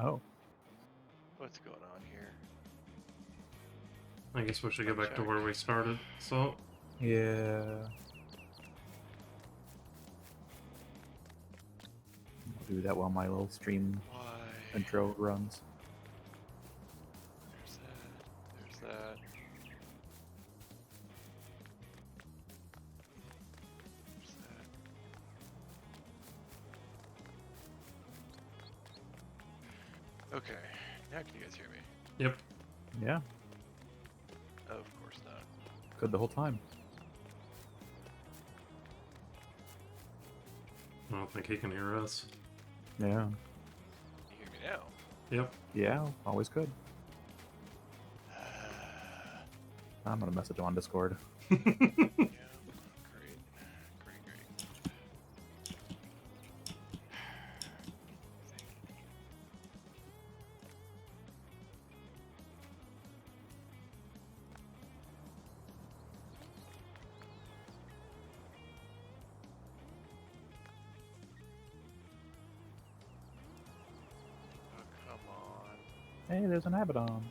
Oh, What's going on here? I guess we should get Mic back to check. where we started. So, yeah. I'll do that while my little stream Why? intro runs. There's that. There's that. There's that. Okay. Now can you guys hear me? yep. Yeah, Of course not. good the whole time. I don't think he can hear us. Yeah. Can you hear me now? Yep. Yeah, always good. I'm gonna message him on Discord. Yeah. Great. Great, great. Oh, come on. Hey, there's an Abaddon.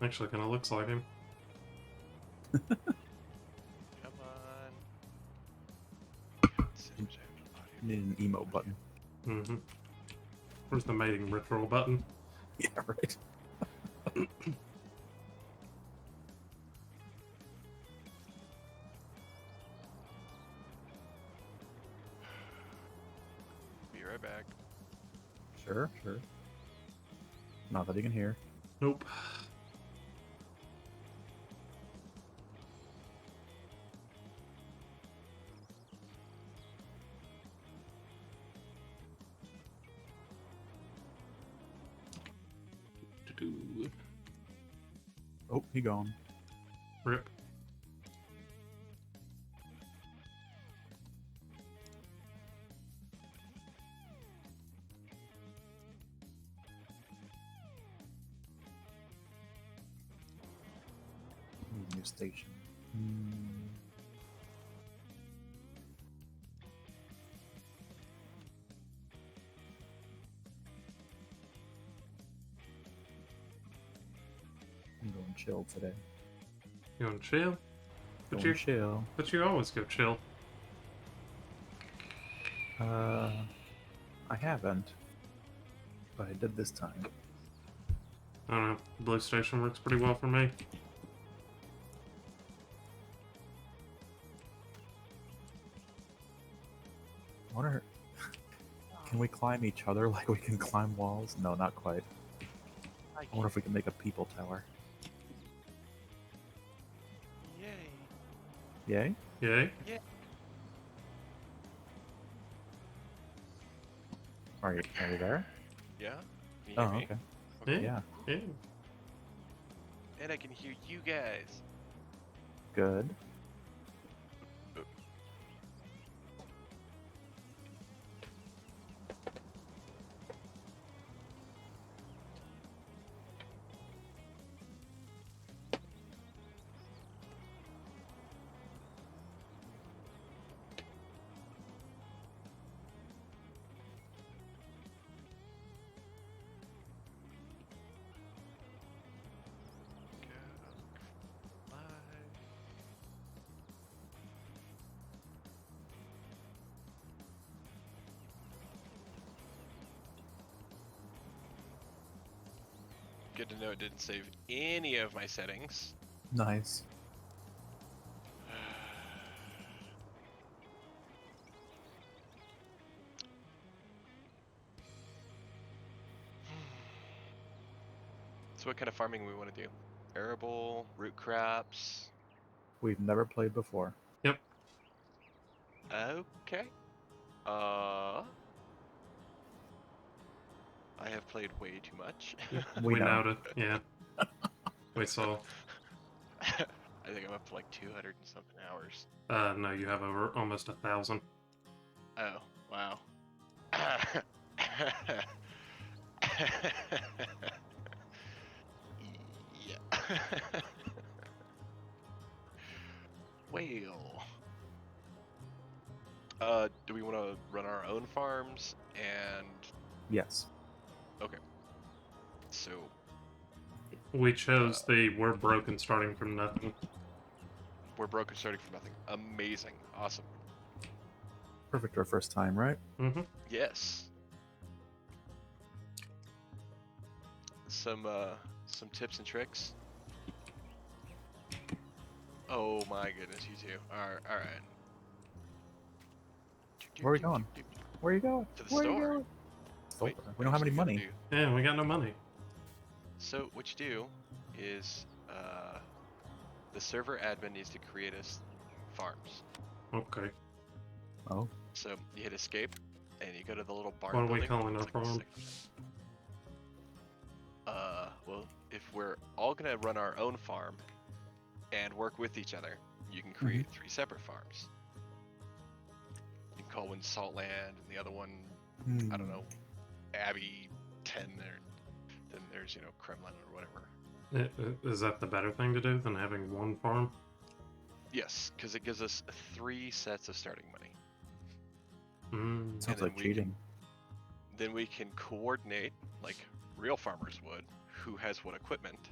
Actually, kind of looks like him. Come on. Sit down, audio. Need an emote button. Mm-hmm. Where's the mating ritual button? Yeah, right. Be right back. Sure, sure. Not that he can hear. Nope. Do-do. Oh, he gone. Rip. Need a new station. Hmm. I'm going chill today. You want to chill? But Going you, chill. but you always go chill. I haven't. But I did this time. I don't know. Blue station works pretty well for me. I wonder... Can we climb each other like we can climb walls? No, not quite. I I wonder if we can make a people tower. Yay. Yay? Yay? Are you there? Yeah? Can you Oh, hear me? okay. Yeah. Yeah. Yeah. And I can hear you guys. Good. Good to know it didn't save any of my settings. Nice. So what kind of farming we want to do? Arable, root crops. We've never played before. Yep. Okay. I have played way too much. We know. know. Yeah. We saw. I think I'm up to like 200 and something hours. No, you have over almost 1,000. Oh, wow. Yeah. Whale. Do we want to run our own farms? And Yes. okay, so We chose the we're broken starting from nothing. we're broken starting from nothing. Amazing, awesome. Perfect our first time, right? Mm-hmm. Yes. Some tips and tricks. Oh my goodness, you two. All right. Where are we going? Where are you going? To the Where are you store. going? Wait, we don't have any actually gotta money. do- Yeah, we got no money. So what you do is the server admin needs to create us farms. Okay. Oh. So you hit escape, and you go to the little barn What are we building. calling our It's like the farm? well, if we're all gonna run our own farm and work with each other, you can create 3 separate farms. You can call one Saltland, and the other one, I don't know, Abbey 10, then there's, Kremlin or whatever. Is that the better thing to do than having one farm? Yes, because it gives us 3 sets of starting money. Mm. Sounds then like we cheating. Then we can coordinate, like real farmers would, who has what equipment,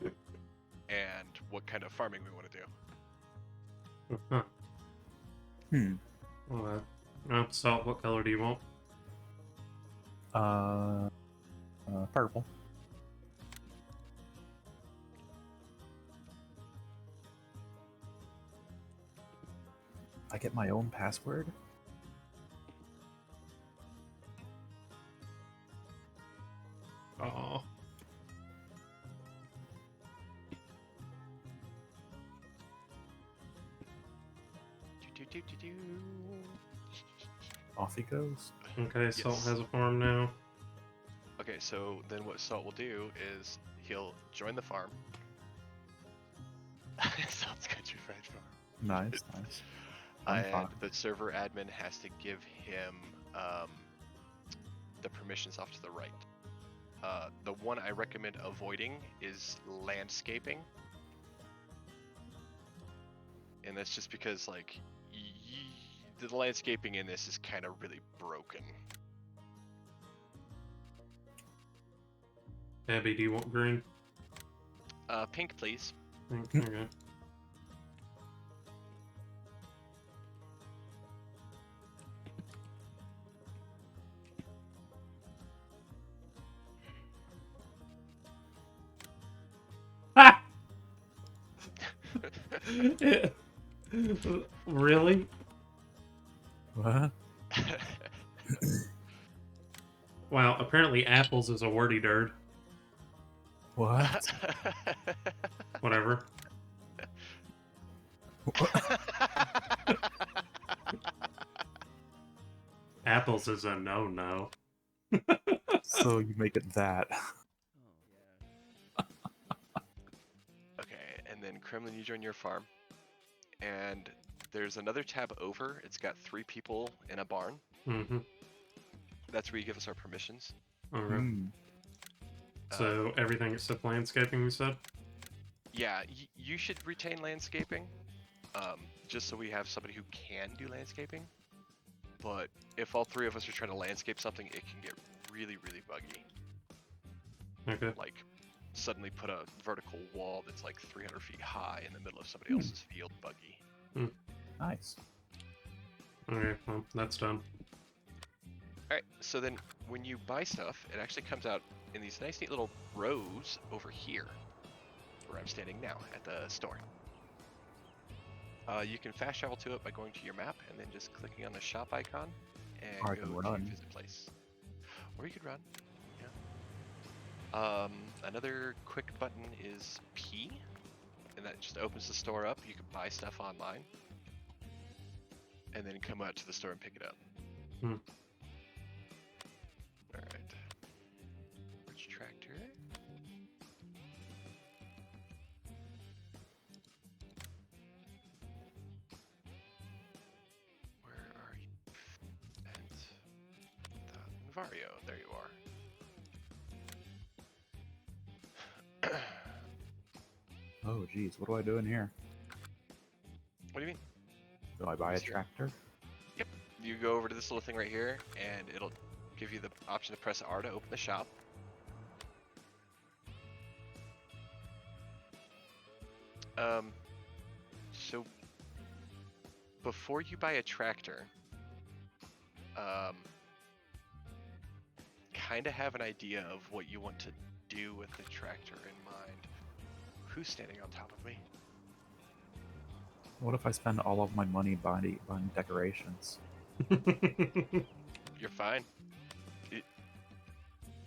and what kind of farming we want to do. Huh. Hmm. Well, Salt, what color do you want? Purple. I get my own password? Oh. Off he goes. Okay, Salt Yes. has a farm now. Okay, so then what Salt will do is he'll join the farm. Salt's Country Fried Farm. Nice, nice. I'm And fine. the server admin has to give him the permissions off to the right. The one I recommend avoiding is landscaping. And that's just because, like, the landscaping in this is kind of really broken. Abby, do you want green? Pink, please. Okay. Ah! Really? What? Wow, apparently apples is a wordy dird. What? Whatever. Apples is a no-no. So you make it that. Okay, and then Kremlin, you join your farm. And there's another tab over. It's got 3 people in a barn. Mm-hmm. That's where you give us our permissions. Okay. Hmm. So everything except landscaping, you said? Yeah, you should retain landscaping, just so we have somebody who can do landscaping. But if all 3 of us are trying to landscape something, it can get really, really buggy. Okay. Like, suddenly put a vertical wall that's like 300 feet high in the middle of somebody else's field, buggy. Nice. Okay, well, that's done. Alright, so then when you buy stuff, it actually comes out in these nice, neat little rows over here, where I'm standing now at the store. You can fast travel to it by going to your map and then just clicking on the shop icon and Or I go can to run. your visit place. Or you could run. Yeah. Another quick button is P, and that just opens the store up. You can buy stuff online, and then come out to the store and pick it up. Hmm. All right. Which tractor? Where are you? And Vario, there you are. Oh, geez. What do I do in here? What do you mean? Do I buy a Let's see. tractor? you go over to this little thing right here, and it'll give you the option to press R to open the shop. So before you buy a tractor, kind of have an idea of what you want to do with the tractor in mind. Who's standing on top of me? What if I spend all of my money buying decorations? You're fine.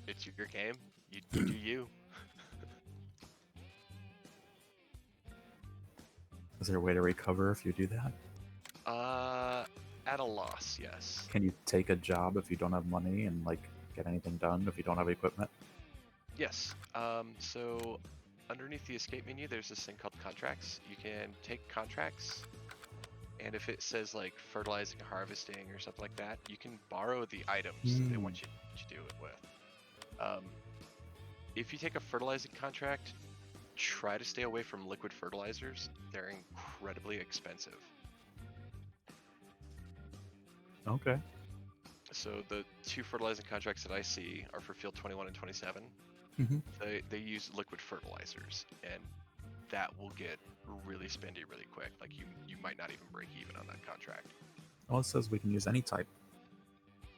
It's your game. You do you. Is there a way to recover if you do that? At a loss, yes. Can you take a job if you don't have money and like get anything done if you don't have equipment? Yes. So underneath the escape menu, there's this thing called contracts. You can take contracts, and if it says like fertilizing, harvesting, or something like that, you can borrow the items they want you to do it with. If you take a fertilizing contract, try to stay away from liquid fertilizers. They're incredibly expensive. Okay. So the two fertilizing contracts that I see are for field 21 and 27. Mm-hmm. They use liquid fertilizers, and that will get really spendy really quick. Like you might not even break even on that contract. Well, it says we can use any type.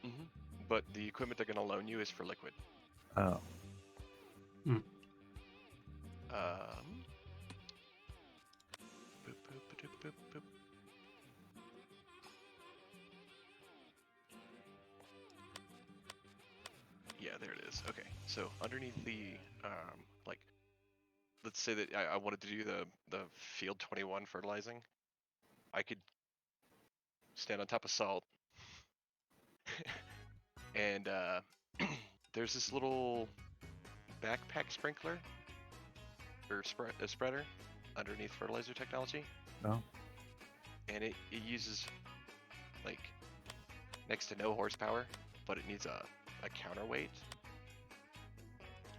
Mm-hmm. But the equipment they're going to loan you is for liquid. Oh. Boop, boop, ba-doop, boop, boop. Yeah, there it is. Okay, so underneath the like, let's say that I wanted to do the field 21 fertilizing. I could stand on top of salt, and there's this little backpack sprinkler or a spreader underneath fertilizer technology. Oh. And it uses like next to no horsepower, but it needs a counterweight.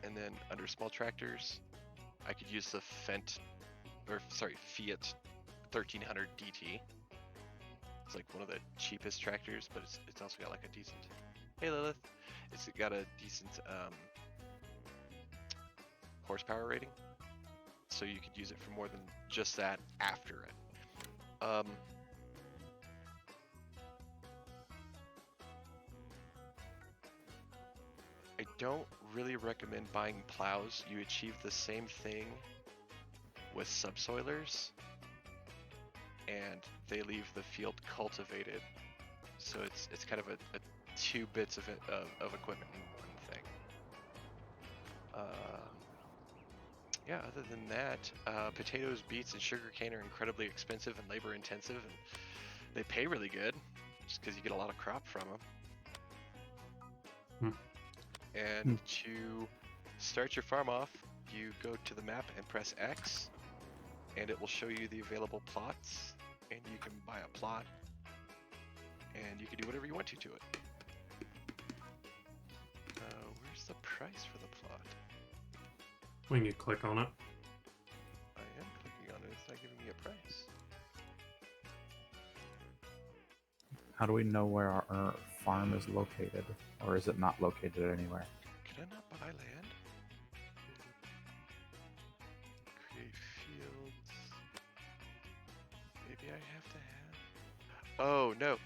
And then under small tractors, I could use the Fiat 1300 DT. It's like one of the cheapest tractors, but it's also got like a decent. Hey Lilith, it's got a decent horsepower rating, so you could use it for more than just that after it. I don't really recommend buying plows. You achieve the same thing with subsoilers, and they leave the field cultivated. So it's kind of a two bits of equipment in one thing. Yeah, other than that, potatoes, beets, and sugarcane are incredibly expensive and labor intensive, and they pay really good just because you get a lot of crop from them. And to start your farm off, you go to the map and press X, and it will show you the available plots, and you can buy a plot, and you can do whatever you want to it. Where's the price for the plot? When you click on it. I am clicking on it. It's not giving me a price. How do we know where our farm is located? Or is it not located anywhere? Can I not buy land? Create fields. Maybe I have to have... Oh, no.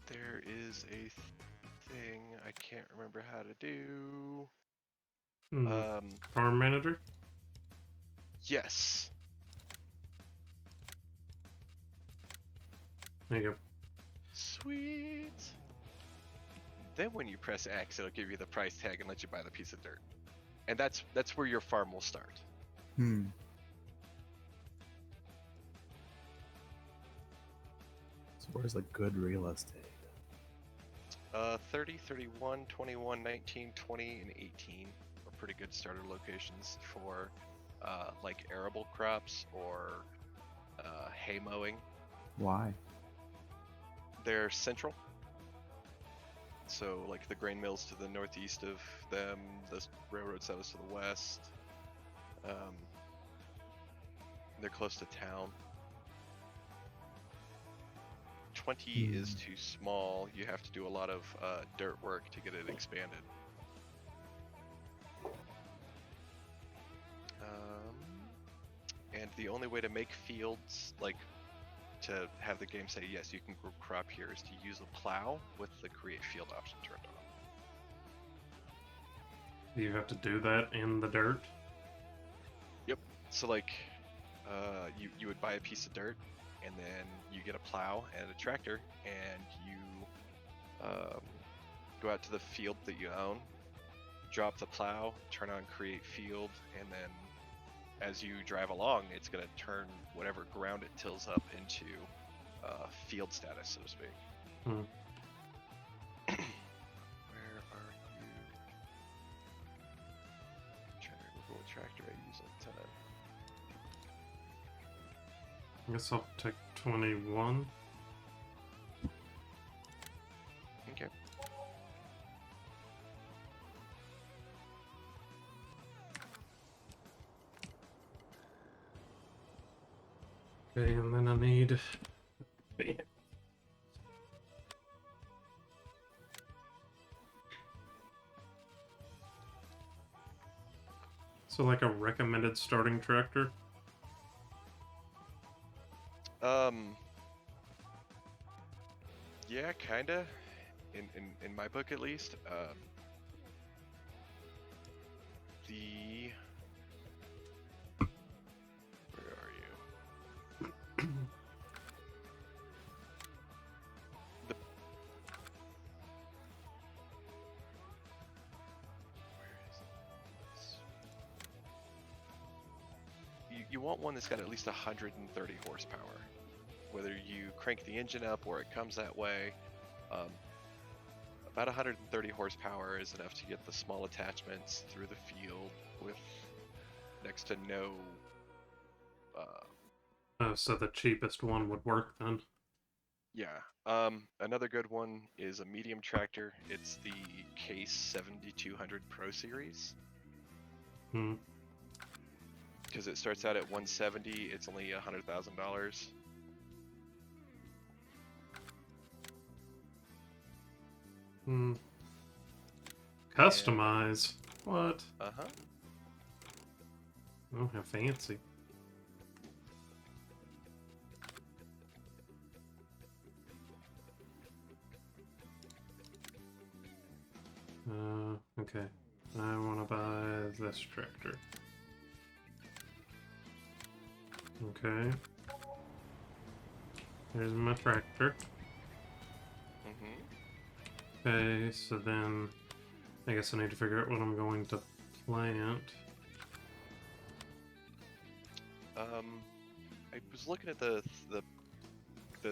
There is a thing I can't remember how to do. Farm manager? Yes. There you go. Sweet. Then when you press X, it'll give you the price tag and let you buy the piece of dirt. And that's where your farm will start. So where's the good real estate? 30, 31, 21, 19, 20, and 18 are pretty good starter locations for like arable crops or hay mowing. Why? They're central. So like the grain mills to the northeast of them, the railroad silos to the west. They're close to town. 20 is too small. You have to do a lot of dirt work to get it expanded. And the only way to make fields, like to have the game say, yes, you can grow crop here, is to use a plow with the create field option turned on. You have to do that in the dirt? Yep. So like, you would buy a piece of dirt, and then you get a plow and a tractor, and you go out to the field that you own, drop the plow, turn on create field, and then as you drive along, it's going to turn whatever ground it tills up into field status, so to speak. Hmm. Where are you? I'm trying to remember what tractor I use all the time. I guess I'll take 21. Okay. Okay, and then I need... So like a recommended starting tractor? Yeah, kinda. In my book, at least. Where are you? You want one that's got at least 130 horsepower. Whether you crank the engine up or it comes that way, about 130 horsepower is enough to get the small attachments through the field with next to no... Oh, so the cheapest one would work then? Yeah. Another good one is a medium tractor. It's the Case 7200 Pro Series. Hmm. Because it starts out at 170, it's only $100,000. Hmm. Customize? What? Uh-huh. Oh, how fancy. Okay. I want to buy this tractor. Okay. There's my tractor. Mm-hmm. Okay, so then I guess I need to figure out what I'm going to plant. I was looking at the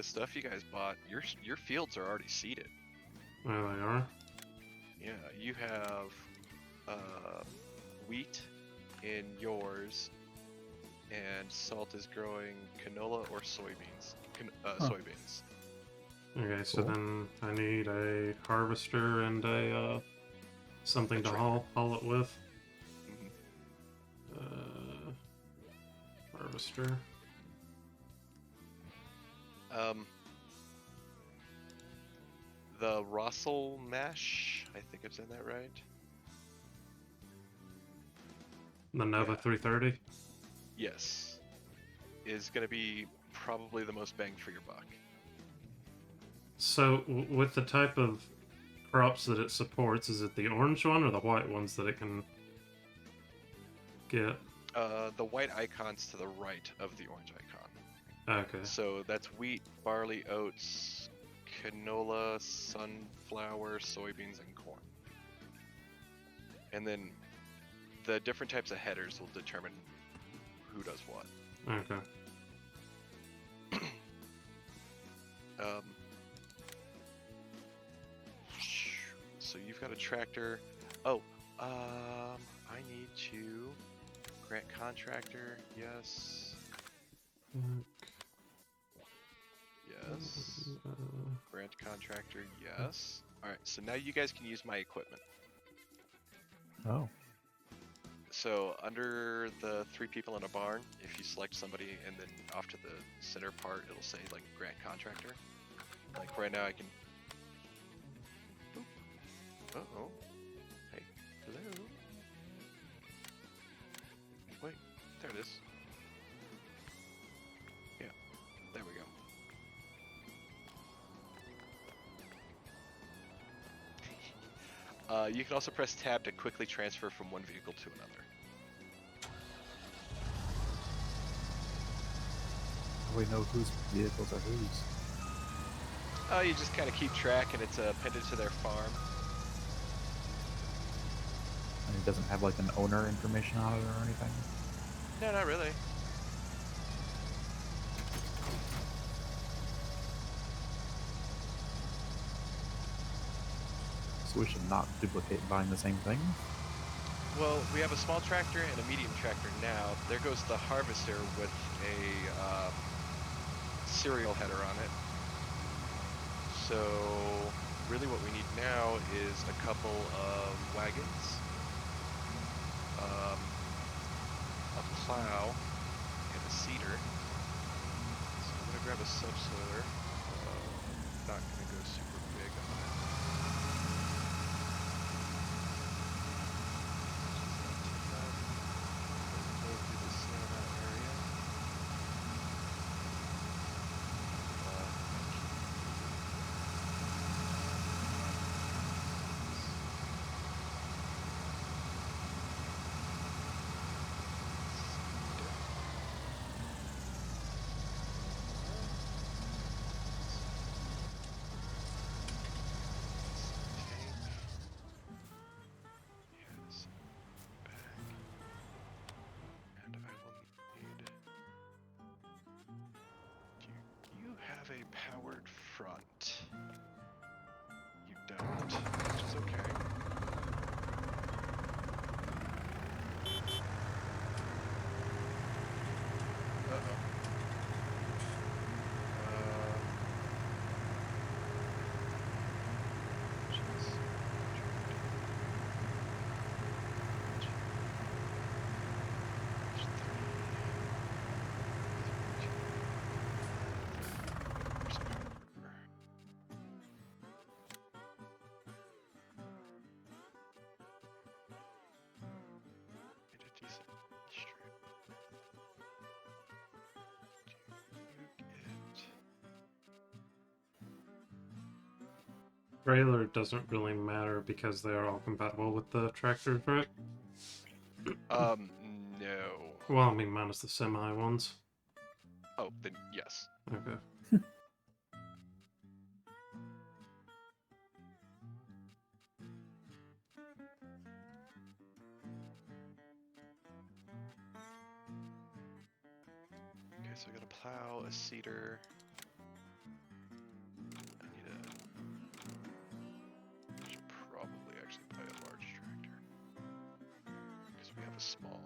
stuff you guys bought. Your fields are already seeded. Oh, they are? Yeah, you have wheat in yours, and Salt is growing canola or soybeans. Soybeans. Okay, so Cool. then I need a harvester and a something That's to right. haul it with. Mhm. Harvester. The Russell Mesh, I think I'm saying that right. The Nova Yeah. 330. Yes, is going to be probably the most bang for your buck. So, with the type of crops that it supports, is it the orange one or the white ones that it can get? The white icon's to the right of the orange icon. Okay. So that's wheat, barley, oats, canola, sunflower, soybeans, and corn. And then the different types of headers will determine who does what. Okay. So you've got a tractor. Oh, I need to grant contractor. Yes. Yes. Grant contractor. Yes. All right. So now you guys can use my equipment. Oh. So under the 3 people in a barn, if you select somebody and then off to the center part, it'll say like grant contractor. Like right now I can... Oop. Uh-oh. Hey, hello? Wait, there it is. Yeah, there we go. You can also press tab to quickly transfer from one vehicle to another. We know whose vehicles are whose. You just kind of keep track, and it's appended to their farm. And it doesn't have like an owner information on it or anything. No, not really. So we should not duplicate buying the same thing. Well, we have a small tractor and a medium tractor now. There goes the harvester with a cereal header on it. So, really what we need now is a couple of wagons, a plow, and a seeder. So I'm going to grab a subsoiler. Not going to go super big on it. Go through the snow out area. Yes. Back. And I will need... Do you have a powered front? You don't, which is okay. Uh-oh. Jeez. Trailer doesn't really matter because they are all compatible with the tractors, right? No. Well, I mean, minus the semi ones. Oh, then yes. Okay. Okay, so I got a plow, a seeder. I need a... I should probably actually buy a large tractor. Because we have a small.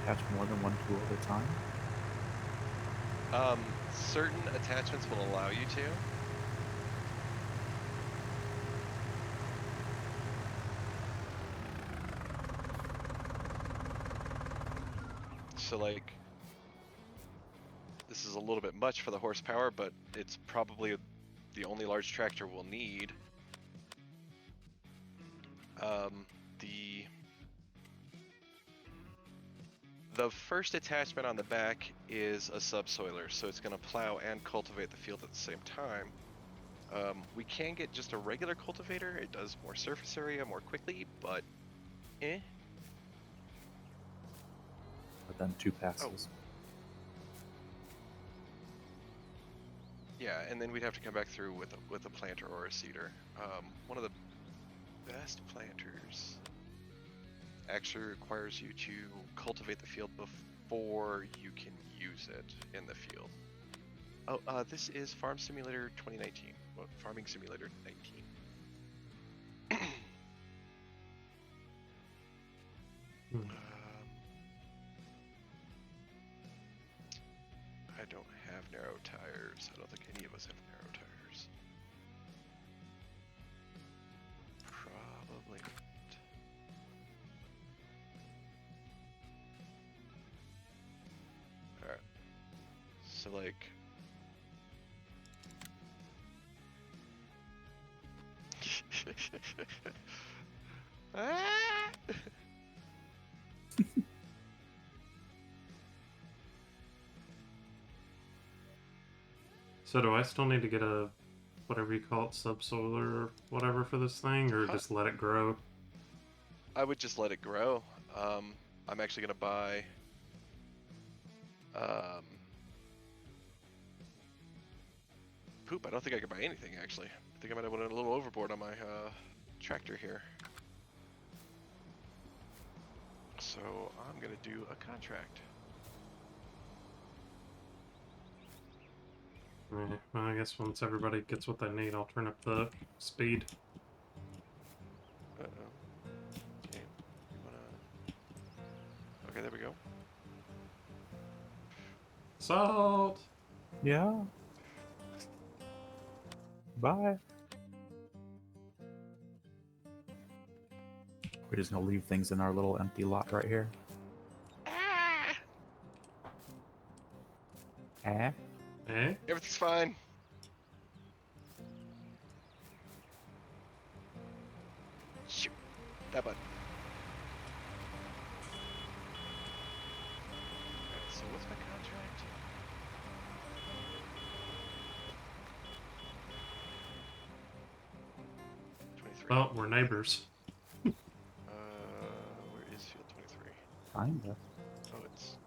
Attach more than one tool at a time. Certain attachments will allow you to. So like, this is a little bit much for the horsepower, but it's probably the only large tractor we'll need. The first attachment on the back is a subsoiler, so it's going to plow and cultivate the field at the same time. We can get just a regular cultivator. It does more surface area more quickly, but But then 2 passes. Yeah, and then we'd have to come back through with a planter or a seeder. One of the best planters actually requires you to cultivate the field before you can use it in the field. Oh, this is Farm Simulator 2019. Well, Farming Simulator 19. I don't have narrow tires. I don't think any of us have narrow tires. Probably not. Alright. So, like... Ah! So do I still need to get a, whatever you call it, subsoiler or whatever for this thing, or just let it grow? I would just let it grow. I'm actually gonna buy. Poop. I don't think I can buy anything actually. I think I might have went a little overboard on my tractor here. So I'm gonna do a contract. Yeah, well, I guess once everybody gets what they need, I'll turn up the speed. Uh oh. Okay. You wanna? Okay, there we go. Salt! Yeah. Bye. We're just gonna leave things in our little empty lot right here. Ah! Eh? Eh? Everything's fine. Shoot. That button. Alright, so what's my contract? Well, we're neighbors. Where is field 23? Kinda. Oh, it's...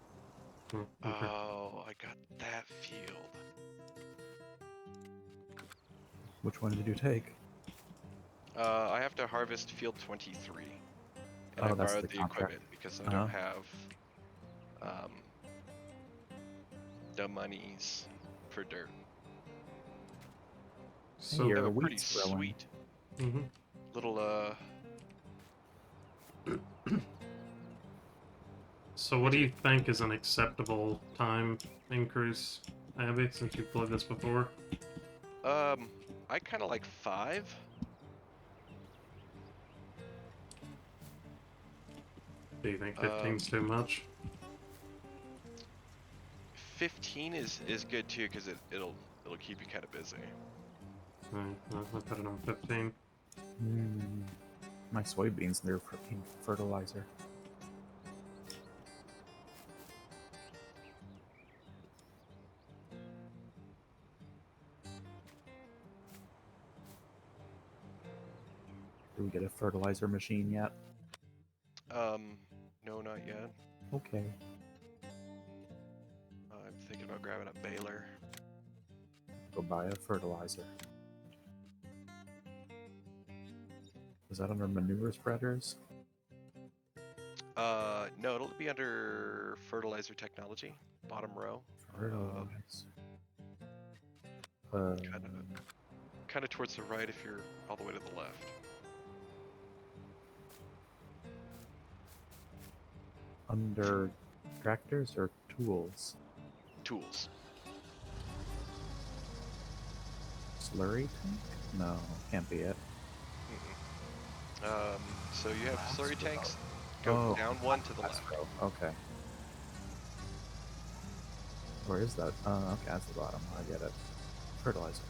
Okay. Oh, I got that field. Which one did you take? I have to harvest field 23. And I Oh, that's borrowed the the contract. equipment because I don't have the monies for dirt. So, Hey, They your have a pretty wheat's growing. sweet mhm. little So what do you think is an acceptable time increase, Abby, since you've played this before? I kind of like 5. Do you think 15's too much? 15 is good too because it'll keep you kind of busy. I'll put it on 15. My soybeans need freaking fertilizer. Do we get a fertilizer machine yet? No, not yet. Okay. I'm thinking about grabbing a baler. Go buy a fertilizer. Is that under manure spreaders? No, it'll be under fertilizer technology, bottom row. Fertilizer. Kind of towards the right if you're all the way to the left. Under tractors or tools? Tools. Slurry tank? No, can't be it. So you have Last slurry row. tanks. Go down one to the Last left. row. Okay. Where is that? Okay, that's the bottom. I get it. Fertilizer.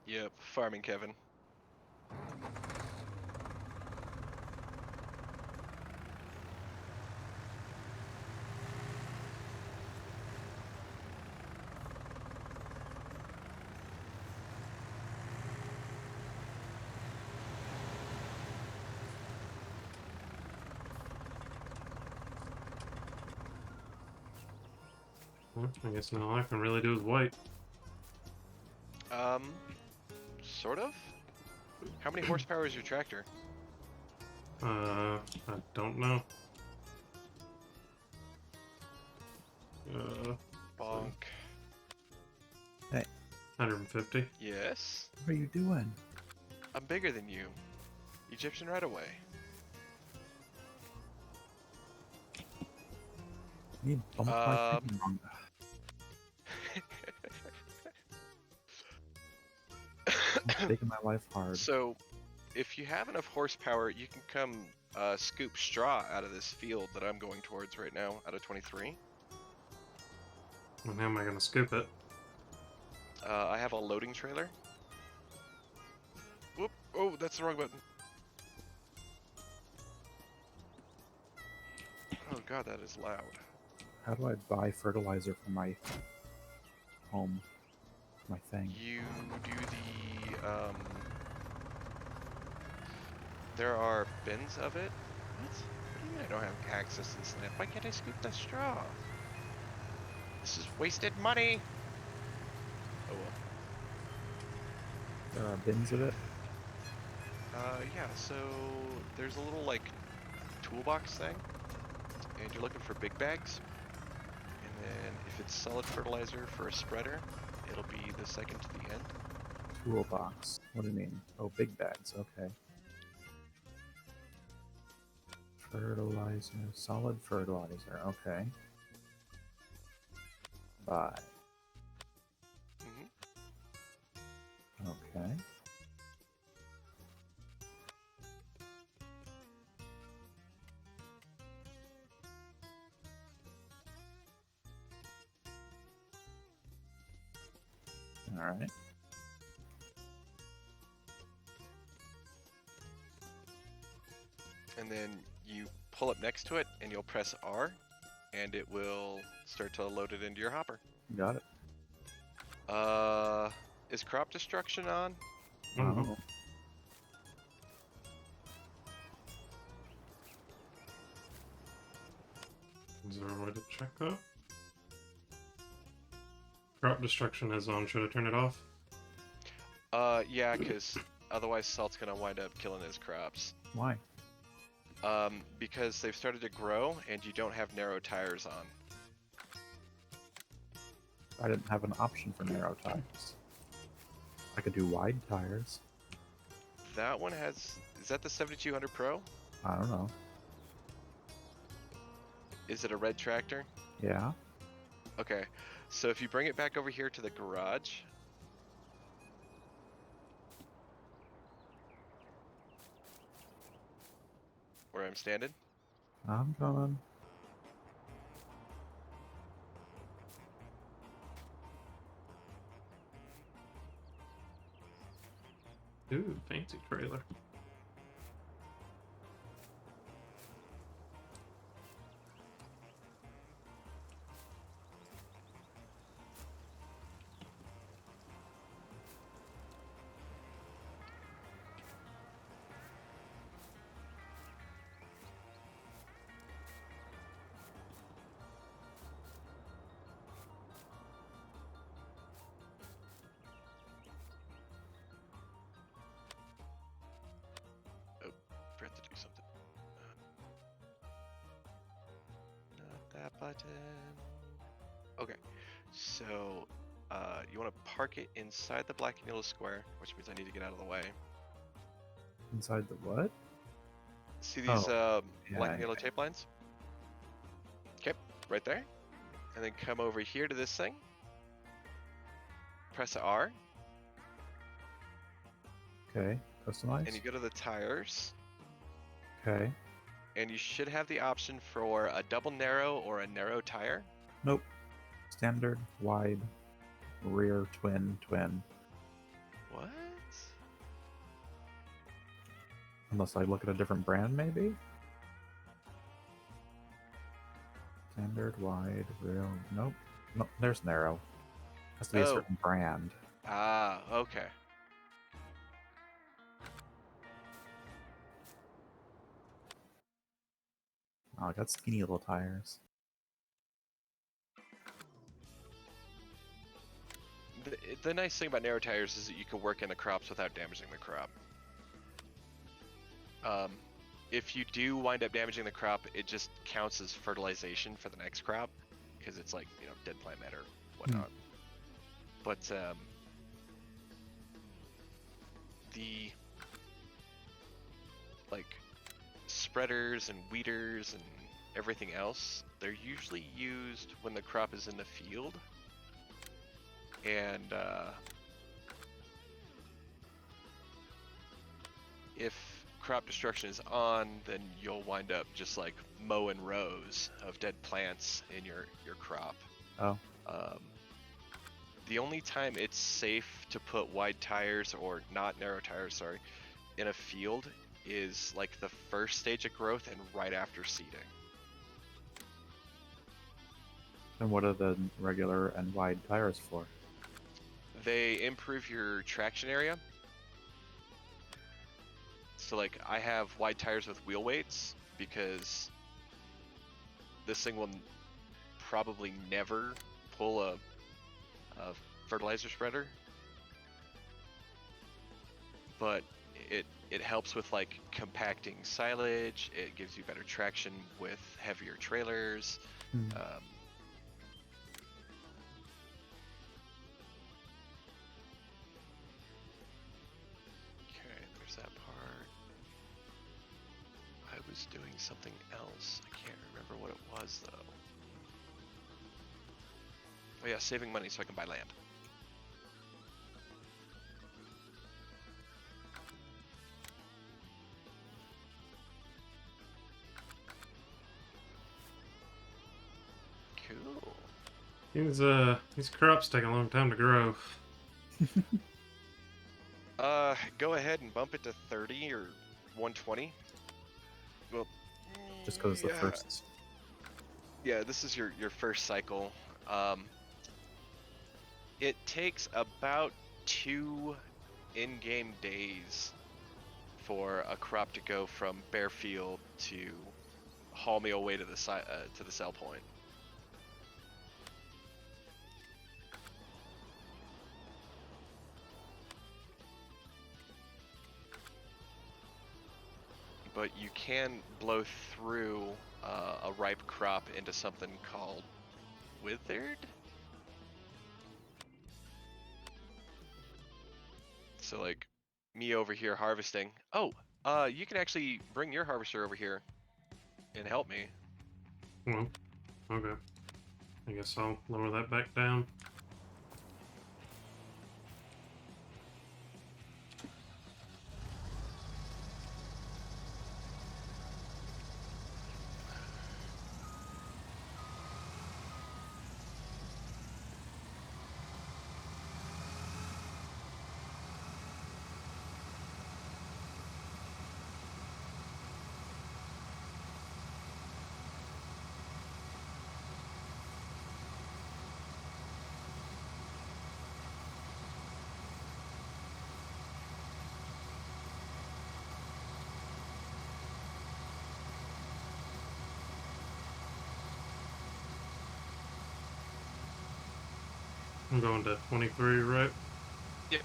Yep, farming Kevin. Well, I guess now all I can really do is wait. Sort of? How many horsepower is your tractor? I don't know. Bonk. 150. Yes? What are you doing? I'm bigger than you. Egyptian right away. You bumped my thing wrong. I'm making my life hard. So, if you have enough horsepower, you can come scoop straw out of this field that I'm going towards right now, out of 23. And how am I gonna scoop it? I have a loading trailer. Whoop! Oh, that's the wrong button. Oh god, that is loud. How do I buy fertilizer for my home? My thing. You do there are bins of it. What? What do you mean I don't have access to this land? Why can't I scoop the straw? This is wasted money! Oh well. There are bins of it. Yeah, so there's a little, like, toolbox thing, and you're looking for big bags, and then if it's solid fertilizer for a spreader, it'll be the second to the end. Toolbox. What do you mean? Oh, big bags. Okay. Fertilizer. Solid fertilizer. Okay. Buy. Hmm. Okay. Alright. And then you pull up next to it, and you'll press R, and it will start to load it into your hopper. Got it. Is crop destruction on? Oh. Is there a way to check that? Crop destruction is on. Should I turn it off? Yeah, because otherwise Salt's gonna wind up killing his crops. Why? Because they've started to grow, and you don't have narrow tires on. I didn't have an option for narrow tires. I could do wide tires. That one has... Is that the 7200 Pro? I don't know. Is it a red tractor? Yeah. Okay, so if you bring it back over here to the garage... where I'm standing. I'm coming. Ooh, fancy trailer. Forgot to do something. Not that button. Okay, so you want to park it inside the black and yellow square, which means I need to get out of the way. Inside the what? See these Yeah, black and yellow tape lines? Okay, right there. And then come over here to this thing. Press R, Okay. Customize. and you go to the tires. Okay. And you should have the option for a double narrow or a narrow tire. Nope. Standard, wide, rear, twin, twin. What? Unless I look at a different brand, maybe? Standard, wide, real. Nope. Nope, there's narrow. Has to be a Oh. certain brand. Ah, okay. Oh, I got skinny little tires. The nice thing about narrow tires is that you can work in the crops without damaging the crop. If you do wind up damaging the crop, it just counts as fertilization for the next crop, because it's like, you know, dead plant matter, whatnot. But the like spreaders and weeders and everything else, they're usually used when the crop is in the field. And if crop destruction is on, then you'll wind up just like mowing rows of dead plants in your crop. Oh. The only time it's safe to put wide tires, or not narrow tires, sorry, in a field is like the first stage of growth and right after seeding. And what are the regular and wide tires for? They improve your traction area. So like I have wide tires with wheel weights because this thing will probably never pull a fertilizer spreader, but it helps with like compacting silage. It gives you better traction with heavier trailers. Okay, there's that part. I was doing something else. I can't remember what it was though. Oh yeah, saving money so I can buy land. Cool. These crops take a long time to grow. Go ahead and bump it to 30 or 120. Well, Just because the first. Yeah, this is your first cycle. It takes about 2 in-game days for a crop to go from bare field to haul me away to the sell point. But you can blow through a ripe crop into something called withered. So like me over here harvesting. Oh, you can actually bring your harvester over here and help me. Well, okay. I guess I'll lower that back down. I'm going to 23, right? Yep.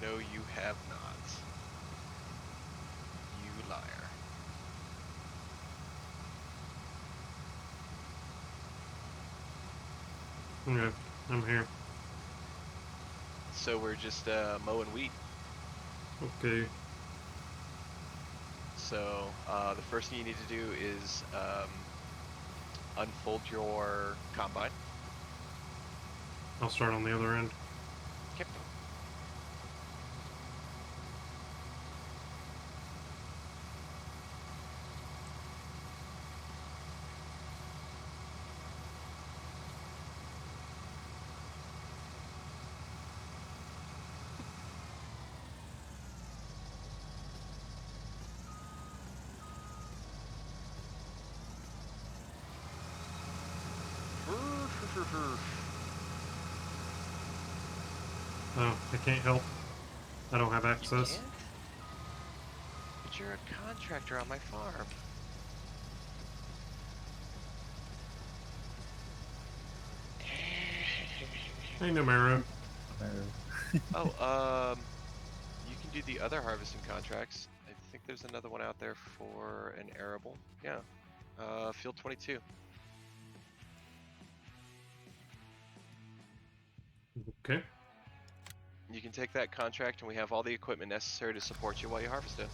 No, you have not. You liar. Okay, I'm here. So we're just mowing wheat. Okay. So the first thing you need to do is unfold your combine. I'll start on the other end. Yep. Oh, I can't help. I don't have You access. can't? But you're a contractor on my farm. Hey, Numero. There. You can do the other harvesting contracts. I think there's another one out there for an arable. Yeah. Field 22. Okay. You can take that contract and we have all the equipment necessary to support you while you harvest it.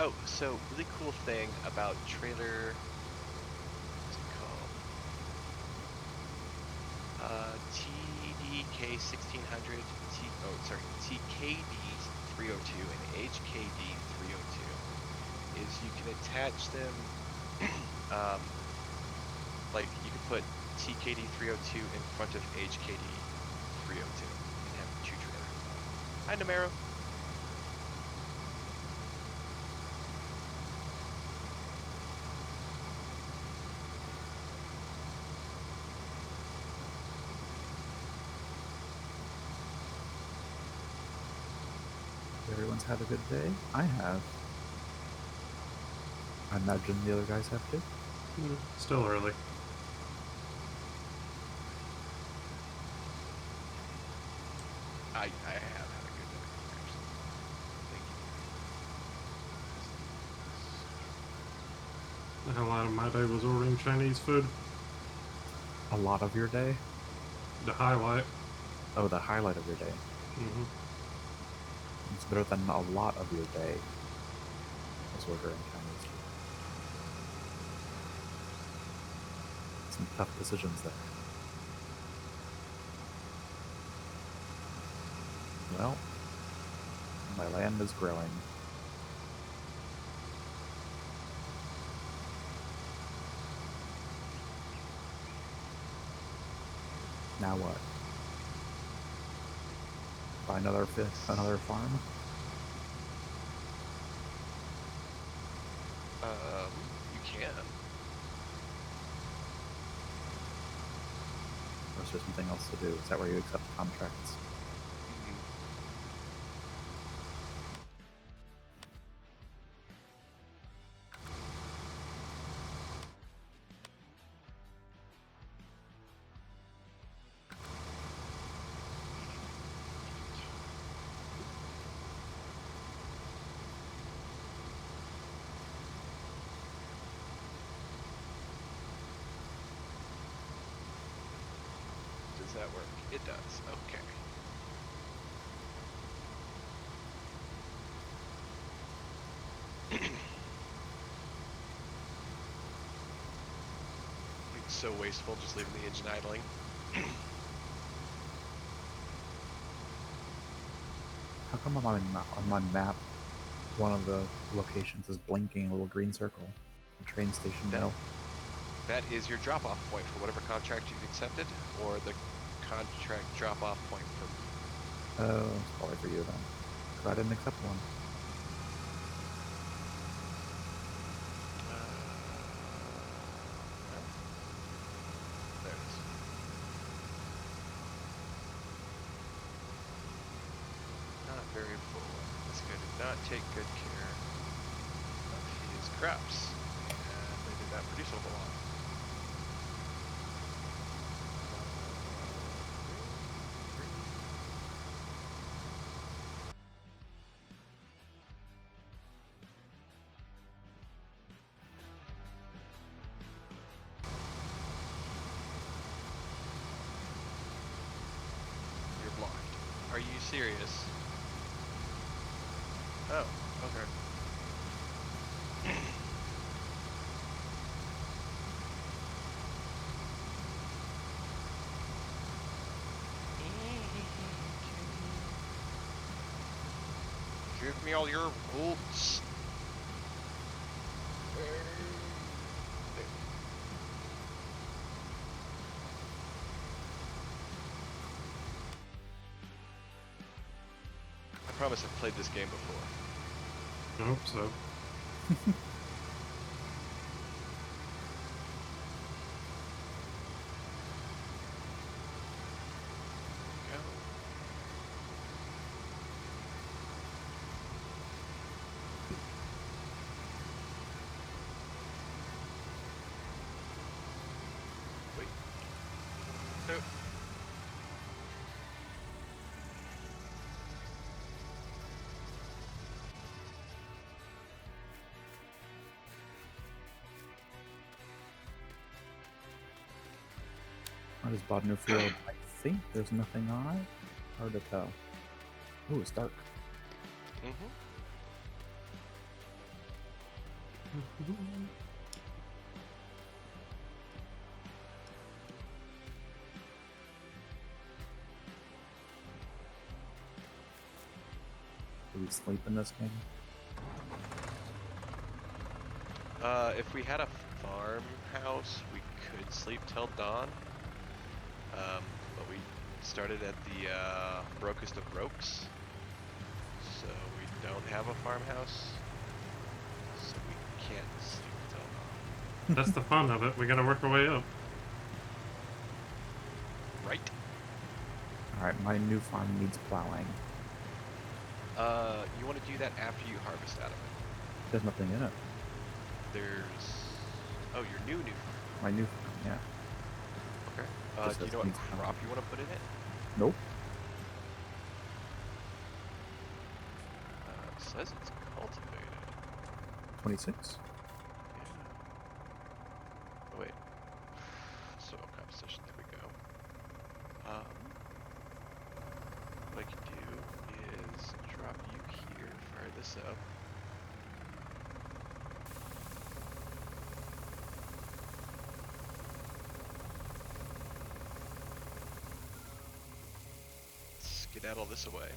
Oh, so really cool thing about trailer, what's it called? TDK 1600, TKD 302 and HKD 302 is you can attach them, like you can put TKD 302 in front of HKD 302 and have two trailers. Hi, Namero. Everyone's had a good day. I have. I imagine the other guys have too. Still early. I have had a good day, actually. Thank you. The hell out of my day was ordering Chinese food. A lot of your day? The highlight. Oh, the highlight of your day. Mm-hmm. It's better than a lot of your day is ordering Chinese food. Some tough decisions there. Well, my land is growing. Now what? Buy another farm? You can. Or is there something else to do? Is that where you accept contracts? Does that work? It does. Okay. It's so wasteful just leaving the engine idling. How come on my map, one of the locations is blinking a little green circle? The train station No. no. That is your drop-off point for whatever contract you've accepted, or the contract drop-off point for me. Oh, it's probably for you then. Because I didn't accept one. There it is. Not very full. This guy did not take good care scraps, and they did not produce a whole lot. You're blocked. Are you serious? Oh, okay. Give me all your bolts. I promise I've played this game before. I hope so. Go. Wait. No. I just bought a new field. I think there's nothing on it. Hard to tell. Ooh, it's dark. Mm-hmm. Do we sleep in this game? If we had a farmhouse, we could sleep till dawn. But we started at the brokest of brokes, so we don't have a farmhouse, so we can't sleep till dawn. That's the fun of it. We gotta work our way up. Right? Alright, my new farm needs plowing. You want to do that after you harvest out of it. There's nothing in it. There's... Oh, your new farm. My new farm, yeah. Okay. Just Do you says know what needs crop you want to put in it? Nope. It says it's cultivated. 26. Yeah. Oh, wait. Soil composition, there we go. What I can do is drop you here, fire this up. Skedaddle this away.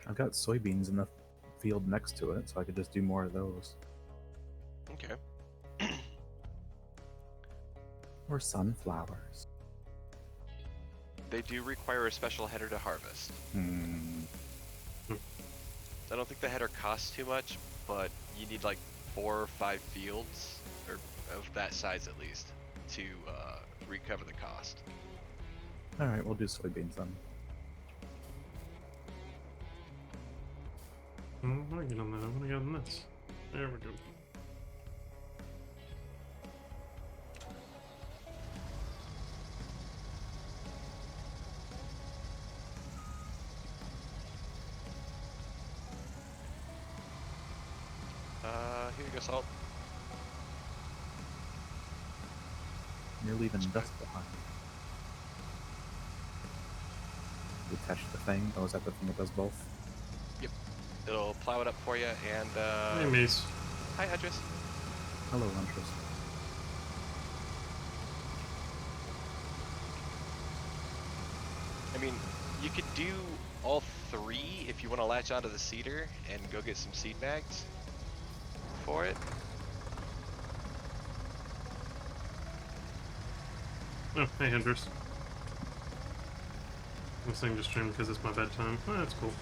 I've got soybeans in the field next to it, so I could just do more of those. Okay. Or sunflowers. They do require a special header to harvest. I don't think the header costs too much, but you need like 4 or 5 fields, or of that size at least, to recover the cost. Alright, we'll do soybeans then. I want to get on that. I want to get on this. There we go. Here you go, Salt. You're leaving dust behind. You attach the thing. Oh, is that the thing that does both? Yep. It'll plow it up for you, and Hey, Mace. hi, Hudris. Hello, Huntress. I mean, you could do all 3 if you want to latch onto the cedar and go get some seed bags for it. Oh, hey, Hendrix. This thing just streamed because it's my bedtime. Oh, that's cool.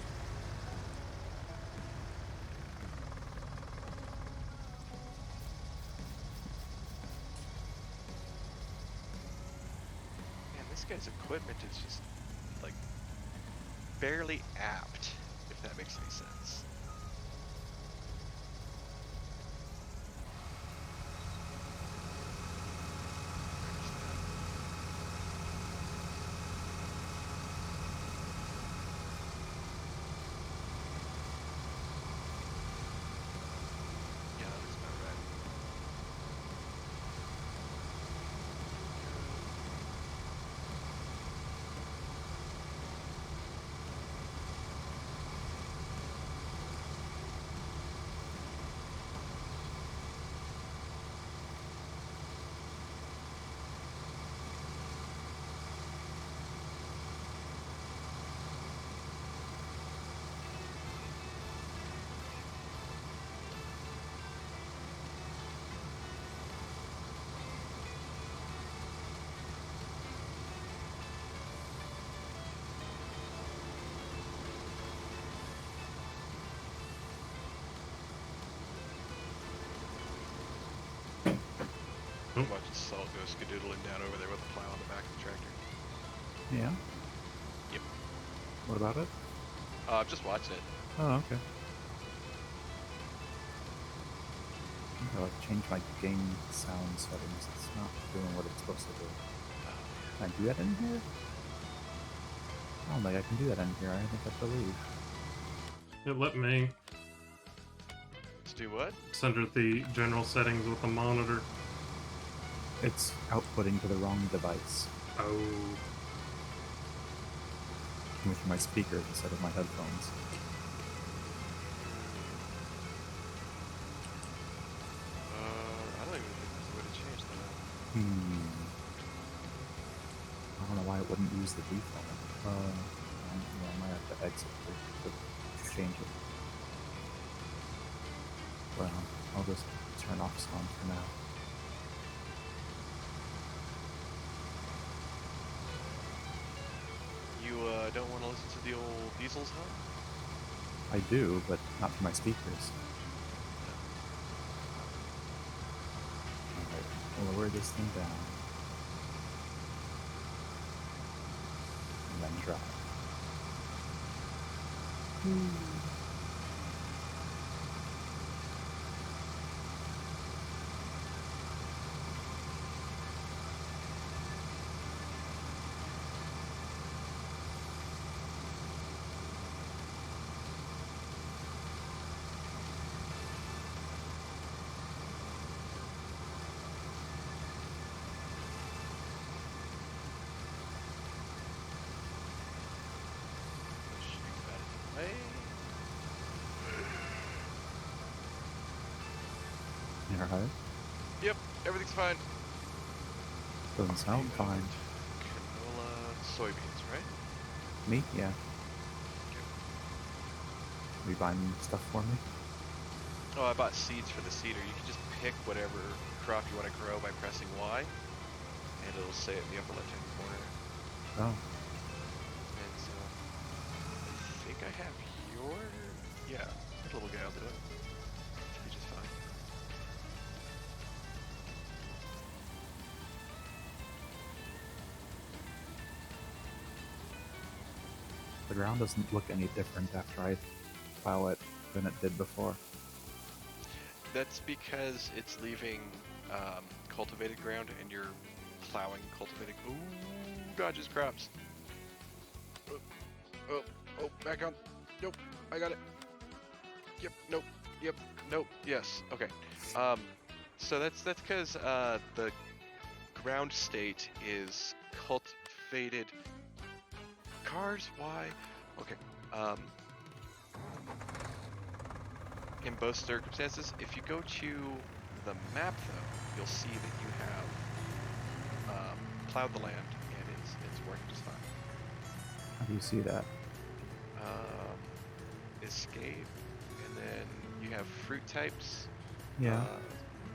Man, this guy's equipment is just like barely apt, if that makes any sense. Yeah, that looks about right. Nope. Watch Salt go skadoodling down over there with a plow on the back of the tractor. Yeah. Yep. What about it? I'm just watching it. Oh, okay. I think I like change my game sound settings. It's not doing what it's supposed to do. Can I do that in here? I don't think I can do that in here. I think I have to leave. It let me Let's do what? center the general settings with the monitor. It's outputting to the wrong device. Oh. With my speakers instead of my headphones. I don't even think there's a way to change that. I don't know why it wouldn't use the default. Yeah, I might have to exit to change it. Well, I'll just turn off sound for now. You don't want to listen to the old diesels, huh? I do, but not for my speakers. Alright, we'll lower this thing down. And then drive. Hey. You alright? Yep, everything's fine. Doesn't sound fine. Canola, soybeans, right? Me? Yeah. Are you buying stuff for me? Oh, I bought seeds for the seeder. You can just pick whatever crop you want to grow by pressing Y, and it'll say it in the upper left-hand corner. Oh. And so, I think I have your... Yeah, that little guy will do it. Should be just fine. The ground doesn't look any different after I plow it than it did before. That's because it's leaving cultivated ground and you're plowing cultivated... Ooh, dodges crops. Oh, back on. Nope, I got it. Yep, nope, yep, nope, yes, okay. So that's because the ground state is cultivated... Cars? Why? Okay, in both circumstances, if you go to the map, though, you'll see that you have plowed the land, and it's working just fine. How do you see that? Escape, and then you have fruit types. Yeah.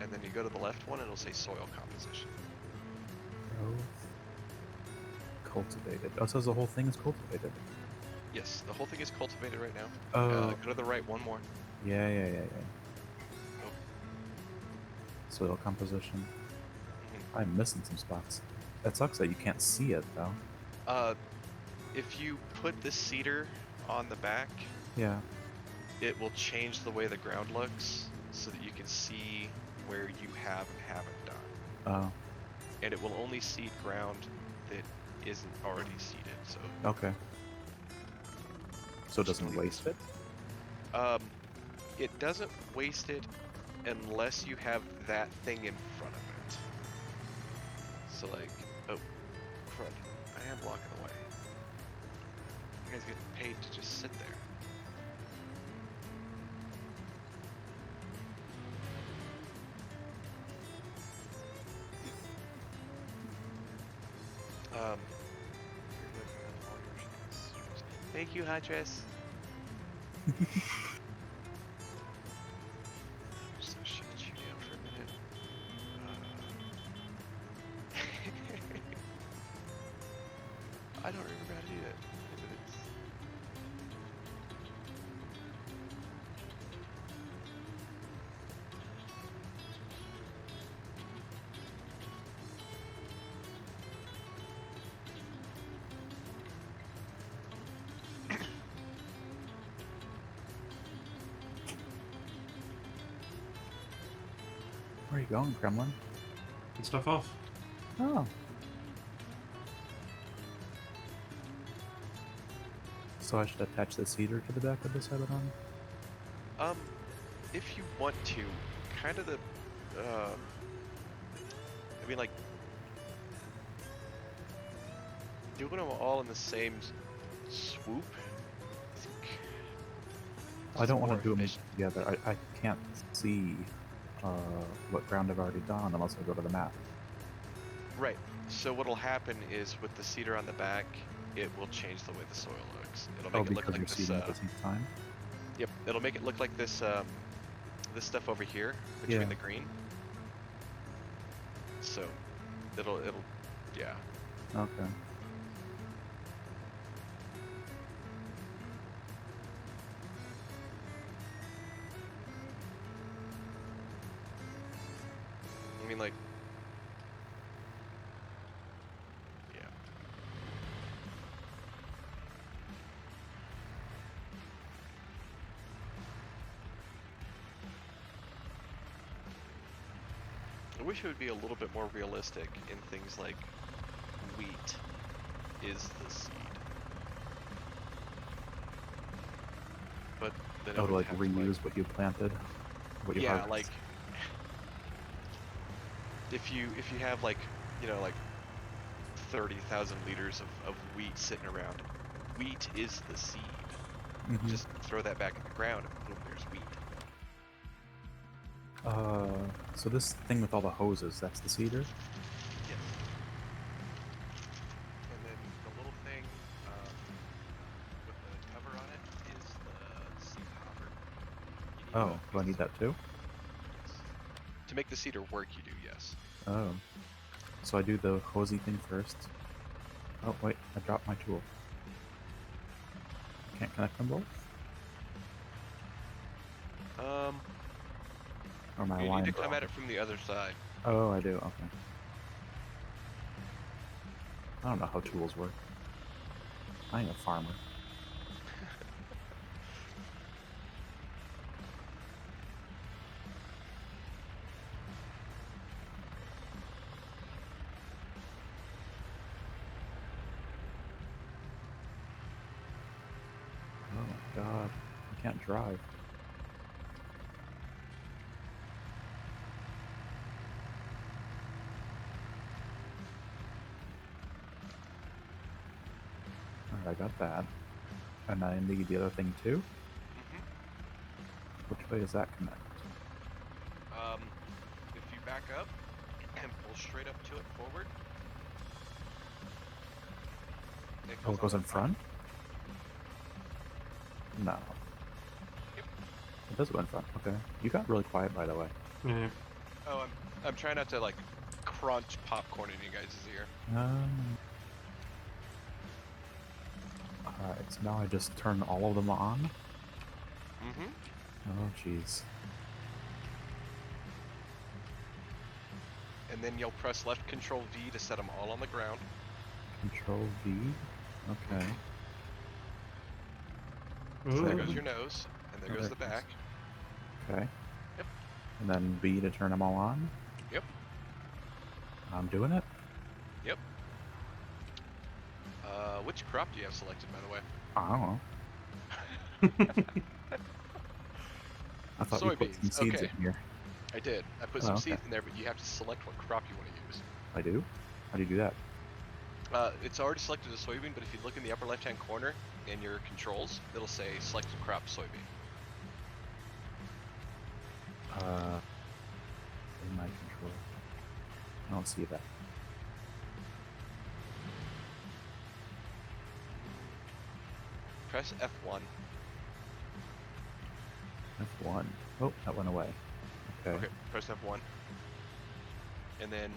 And then you go to the left one, and it'll say soil composition. Cultivated. Oh, it says the whole thing is cultivated. Yes, the whole thing is cultivated right now. Oh. Go to the right one more. Yeah. Oh. Soil composition. Mhm. I'm missing some spots. That sucks that you can't see it, though. If you put the seeder on the back Yeah. it will change the way the ground looks so that you can see where you have and haven't done. Oh, And it will only seed ground that isn't already seeded. So okay. So it just doesn't leave waste this. it? It doesn't waste it unless you have that thing in front of it. So like, oh, crud! I am blocking the way. You guys getting paid to just sit there. Thank you, Huntress. Just gonna shut you down for a minute. I don't remember how to do that. Where are you going, Kremlin? And stuff off. Oh. So I should attach the cedar to the back of this Headon? If you want to, kind of the, I mean, like, doing them all in the same swoop. I don't want more to do them efficient. together. I can't see what ground I've already done unless I go to the map. Right. So what'll happen is with the cedar on the back, it will change the way the soil looks. It'll Oh, make it look because like you're this. seeding at the same time? Yep. It'll make it look like this. This stuff over here between Yeah. the green. So, it'll, yeah. Okay. I mean, like, yeah. I wish it would be a little bit more realistic in things like wheat is the seed. But then it Oh, to would like have reuse to, what you planted? What you yeah, harvest? like if you have like, you know, like 30,000 liters of wheat sitting around, wheat is the seed. Mm-hmm. Just throw that back in the ground and boom, there's wheat. So this thing with all the hoses, that's the cedar? Yes. And then the little thing with the cover on it is the seed hopper. You need Oh, do I need that too? Yes. To make the cedar work, you do, yes. Oh. So I do the hosey thing first. Oh, wait, I dropped my tool. Can't connect them both? Or my You line need to come broke? at it from the other side. Oh, I do, okay. I don't know how tools work. I ain't a farmer. Oh my god, I can't drive. Alright, I got that. And I need the other thing too? Which way does that connect? If you back up and pull straight up to it forward, Oh, it goes in front? No. Yep. It does go in front, okay. You got really quiet, by the way. Yeah. Oh, I'm trying not to like crunch popcorn in you guys' ear. Alright, so now I just turn all of them on? Mm-hmm. Oh, jeez. And then you'll press left Control V to set them all on the ground. Control V? Okay. So there Ooh. goes your nose, and there Oh, goes there the it goes. back. Okay. Yep. And then B to turn them all on. Yep. I'm doing it. Yep. Which crop do you have selected, by the way? I don't know. I thought you put some Soybeans. seeds in Okay, here. I did. I put Oh, some okay. seeds in there, but you have to select what crop you want to use. I do? How do you do that? It's already selected a soybean, but if you look in the upper left-hand corner in your controls, it'll say selected crop soybean. In my control. I don't see that. Press F1. F1. Oh, that went away. Okay. Okay, press F1. And then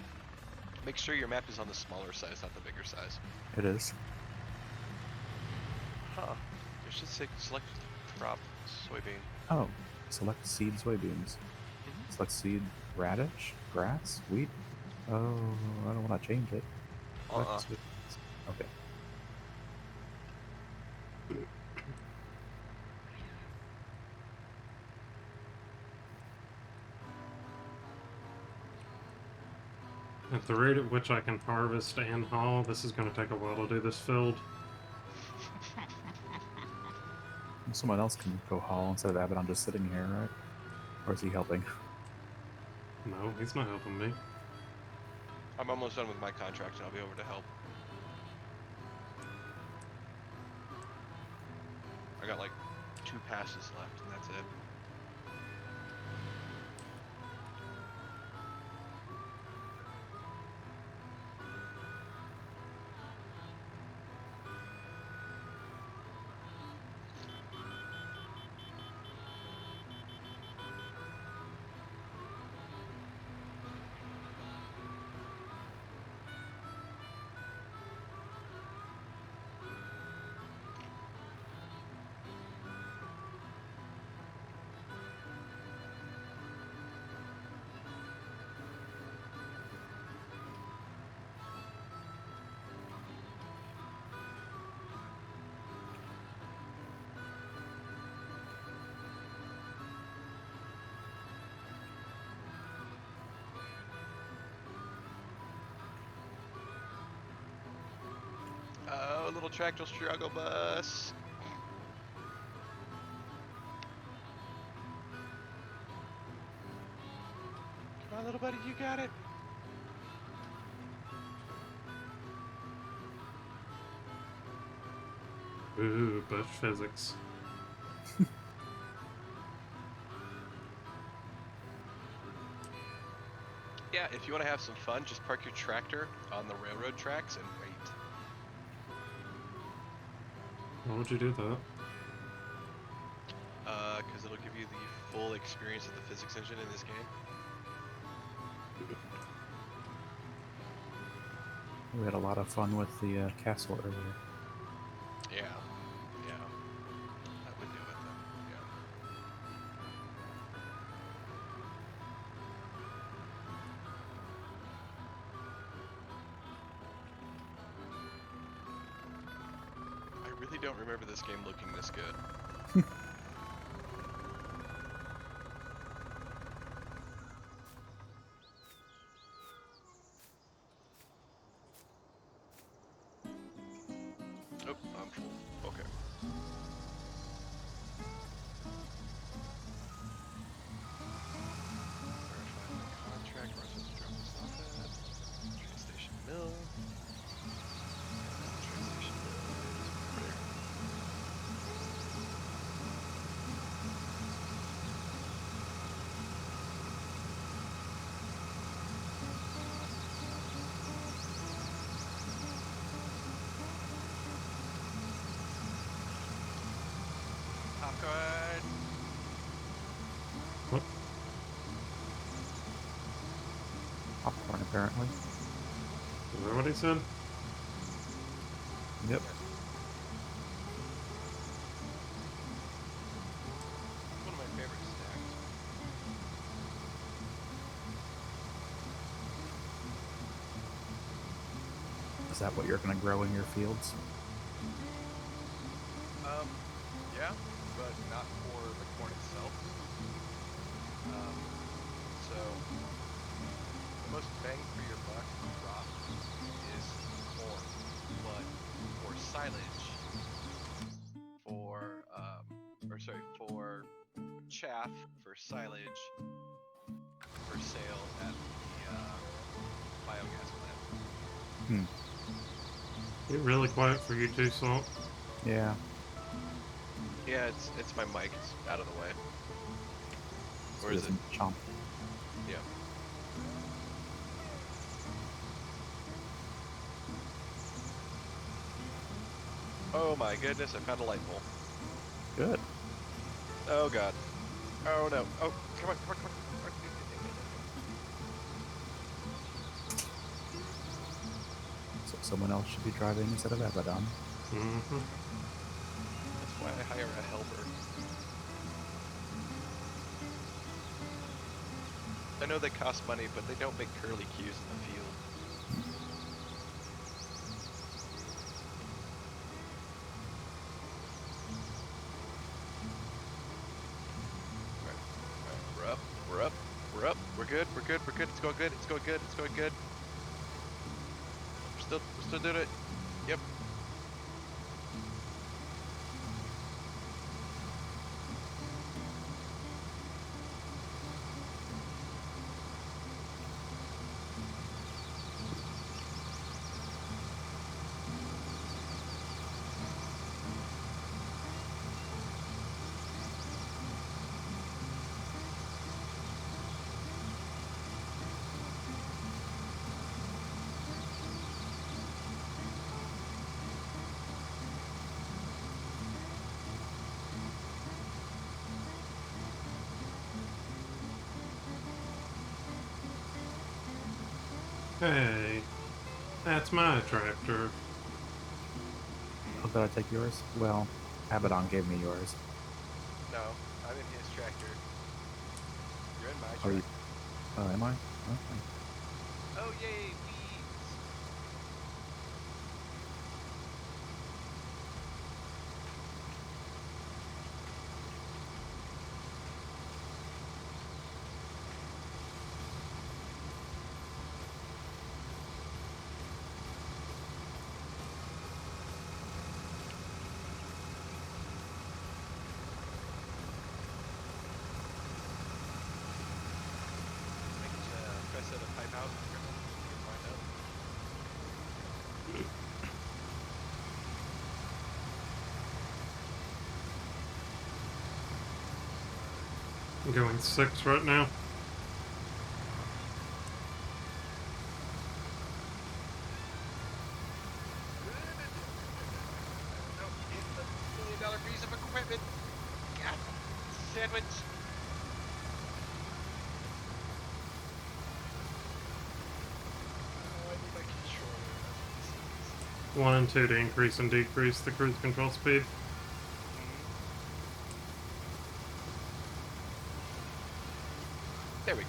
make sure your map is on the smaller size, not the bigger size. It is. Huh. It should say select crop soybean. Oh, select seed soybeans. Mhm. Select seed radish, grass, wheat. Oh, I don't want to change it. Select soybeans. Okay. At the rate at which I can harvest and haul, this is going to take a while to do this field. Someone else can go haul instead of Abaddon just sitting here, right? Or is he helping? No, he's not helping me. I'm almost done with my contract, and I'll be over to help. I got like 2 passes left, and that's it. Oh, little tractor struggle bus. Come on, little buddy, you got it. Ooh, bush physics. Yeah, if you want to have some fun, just park your tractor on the railroad tracks and wait. Why would you do that? Because it'll give you the full experience of the physics engine in this game. We had a lot of fun with the castle earlier. Yeah, yeah. That would do it then. Yeah. I really don't remember this game looking this good. Oh, I'm full. Okay. Verify my contract. Where am I supposed to drop this off at? Train station mill. Train station mill is over there. Popcorn. What? Popcorn, apparently. Is that what he said? Yep. One of my favorite stacks. Is that what you're going to grow in your fields? Yeah. not for the corn itself. So the most bang for your buck crop is corn, but for silage, for chaff, for silage, for sale at the biogas plant. Get really quiet for you too, Salt. Yeah. Yeah, it's my mic. It's out of the way. So Or it is it? doesn't chomp. Yeah. Oh my goodness! I found a light pole. Good. Oh god. Oh no. Oh, come on, come on, come on. So someone else should be driving instead of Abaddon. Mm-hmm. That's why I hire a helper. I know they cost money, but they don't make curly cues in the field. Alright, we're up, we're up, we're up, we're good, we're good, we're good, it's going good, it's going good, it's going good. We're still doing it. Yep. Hey, that's my tractor. Oh, did I take yours? Well, Abaddon gave me yours. No, I'm in his tractor. You're in my Are tractor. you? Oh, am I? Okay. Oh yay, weeds! Press set a pipe out. You can find out. I'm going 6 right now. No, hit the $1 million piece of equipment. God, sandwich. Oh, I need my controller. 1 and 2 to increase and decrease the cruise control speed. There we go.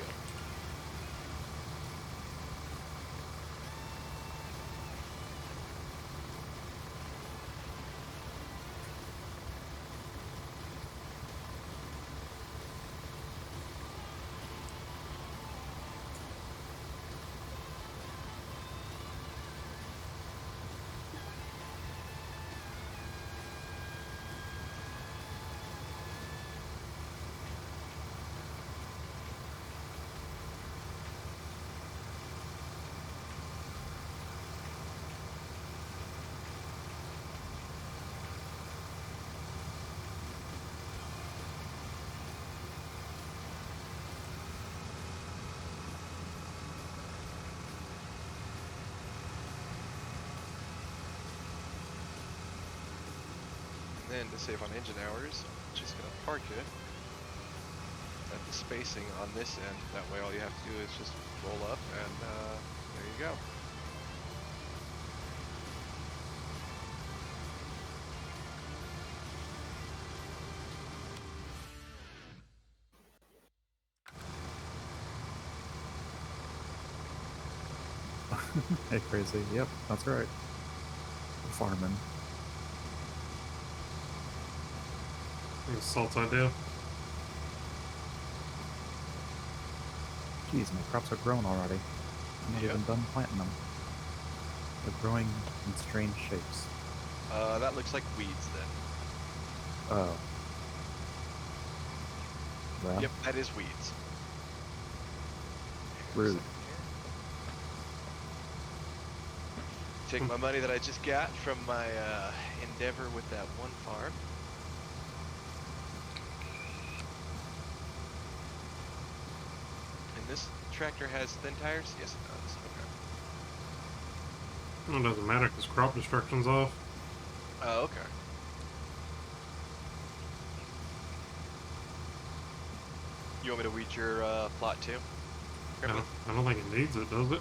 And then to save on engine hours, I'm just gonna park it at the spacing on this end. That way all you have to do is just roll up and there you go. Hey, crazy. Yep, that's right. Farming. Salt idea. Jeez, my crops are grown already. I'm not Yep. even done planting them. They're growing in strange shapes. That looks like weeds then. Oh. Well, Yep, that is weeds. Hang on a rude. second here. Take my money that I just got from my endeavor with that one farm. And this tractor has thin tires? Yes, it does. Okay. It doesn't matter because crop destruction's off. Oh, okay. You want me to weed your plot too? Kremlin? I don't think it needs it, does it?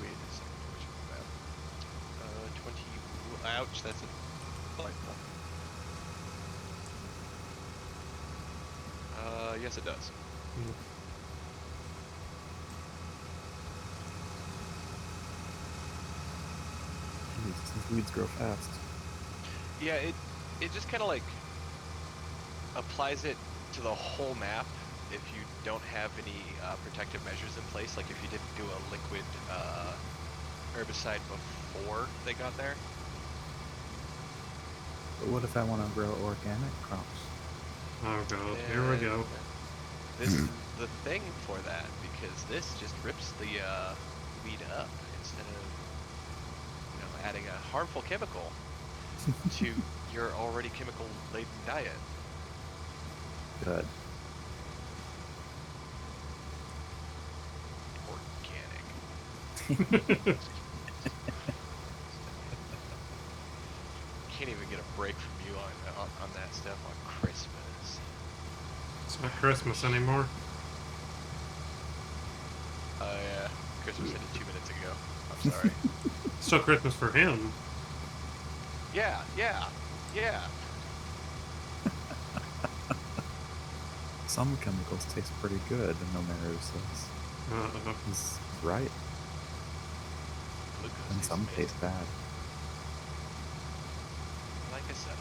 Wait a second. Which map? 20. Ouch, that's a blind one. Yes, it does. Jeez, these weeds grow fast. Yeah, it just kind of like applies it to the whole map if you don't have any protective measures in place. Like if you didn't do a liquid herbicide before they got there. But what if I want to grow organic crops? Oh god, here we go. This is the thing for that, because this just rips the weed up instead of, adding a harmful chemical to your already chemical-laden diet. Good. Organic. Can't even get a break from you on that stuff on Christmas. It's not Christmas anymore. Yeah, Christmas ended 2 minutes ago. I'm sorry. Still Christmas for him. Yeah. Some chemicals taste pretty good, Nomeru says. He's right. Glucose And tastes some amazing. taste bad. Like I said.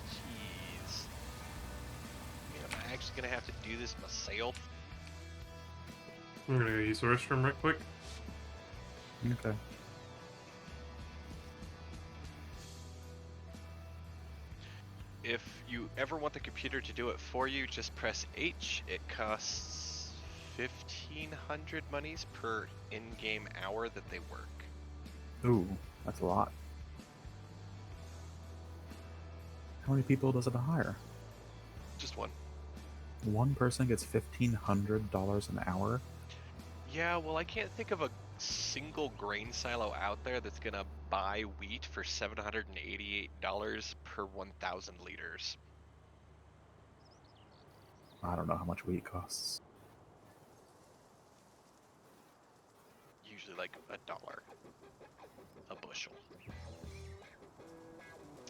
Jeez. Am I actually gonna have to do this myself? I'm gonna go use the restroom right quick. Okay. If you ever want the computer to do it for you, just press H. It costs 1,500 monies per in-game hour that they work. Ooh, that's a lot. How many people does it hire? Just one. One person gets $1,500 an hour? Yeah, well, I can't think of a single grain silo out there that's gonna buy wheat for $788 per 1,000 liters. I don't know how much wheat costs. Usually like $1 a bushel.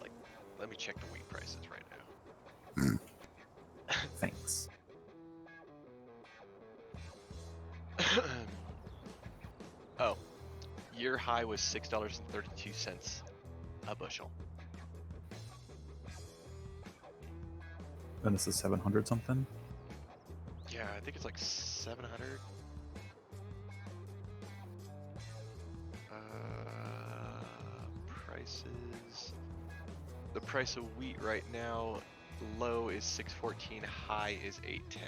Like, let me check the wheat prices right now. Thanks. Oh, year high was $6.32 a bushel. And this is 700 something? Yeah, I think it's like 700. Prices. The price of wheat right now, low is 614, high is 810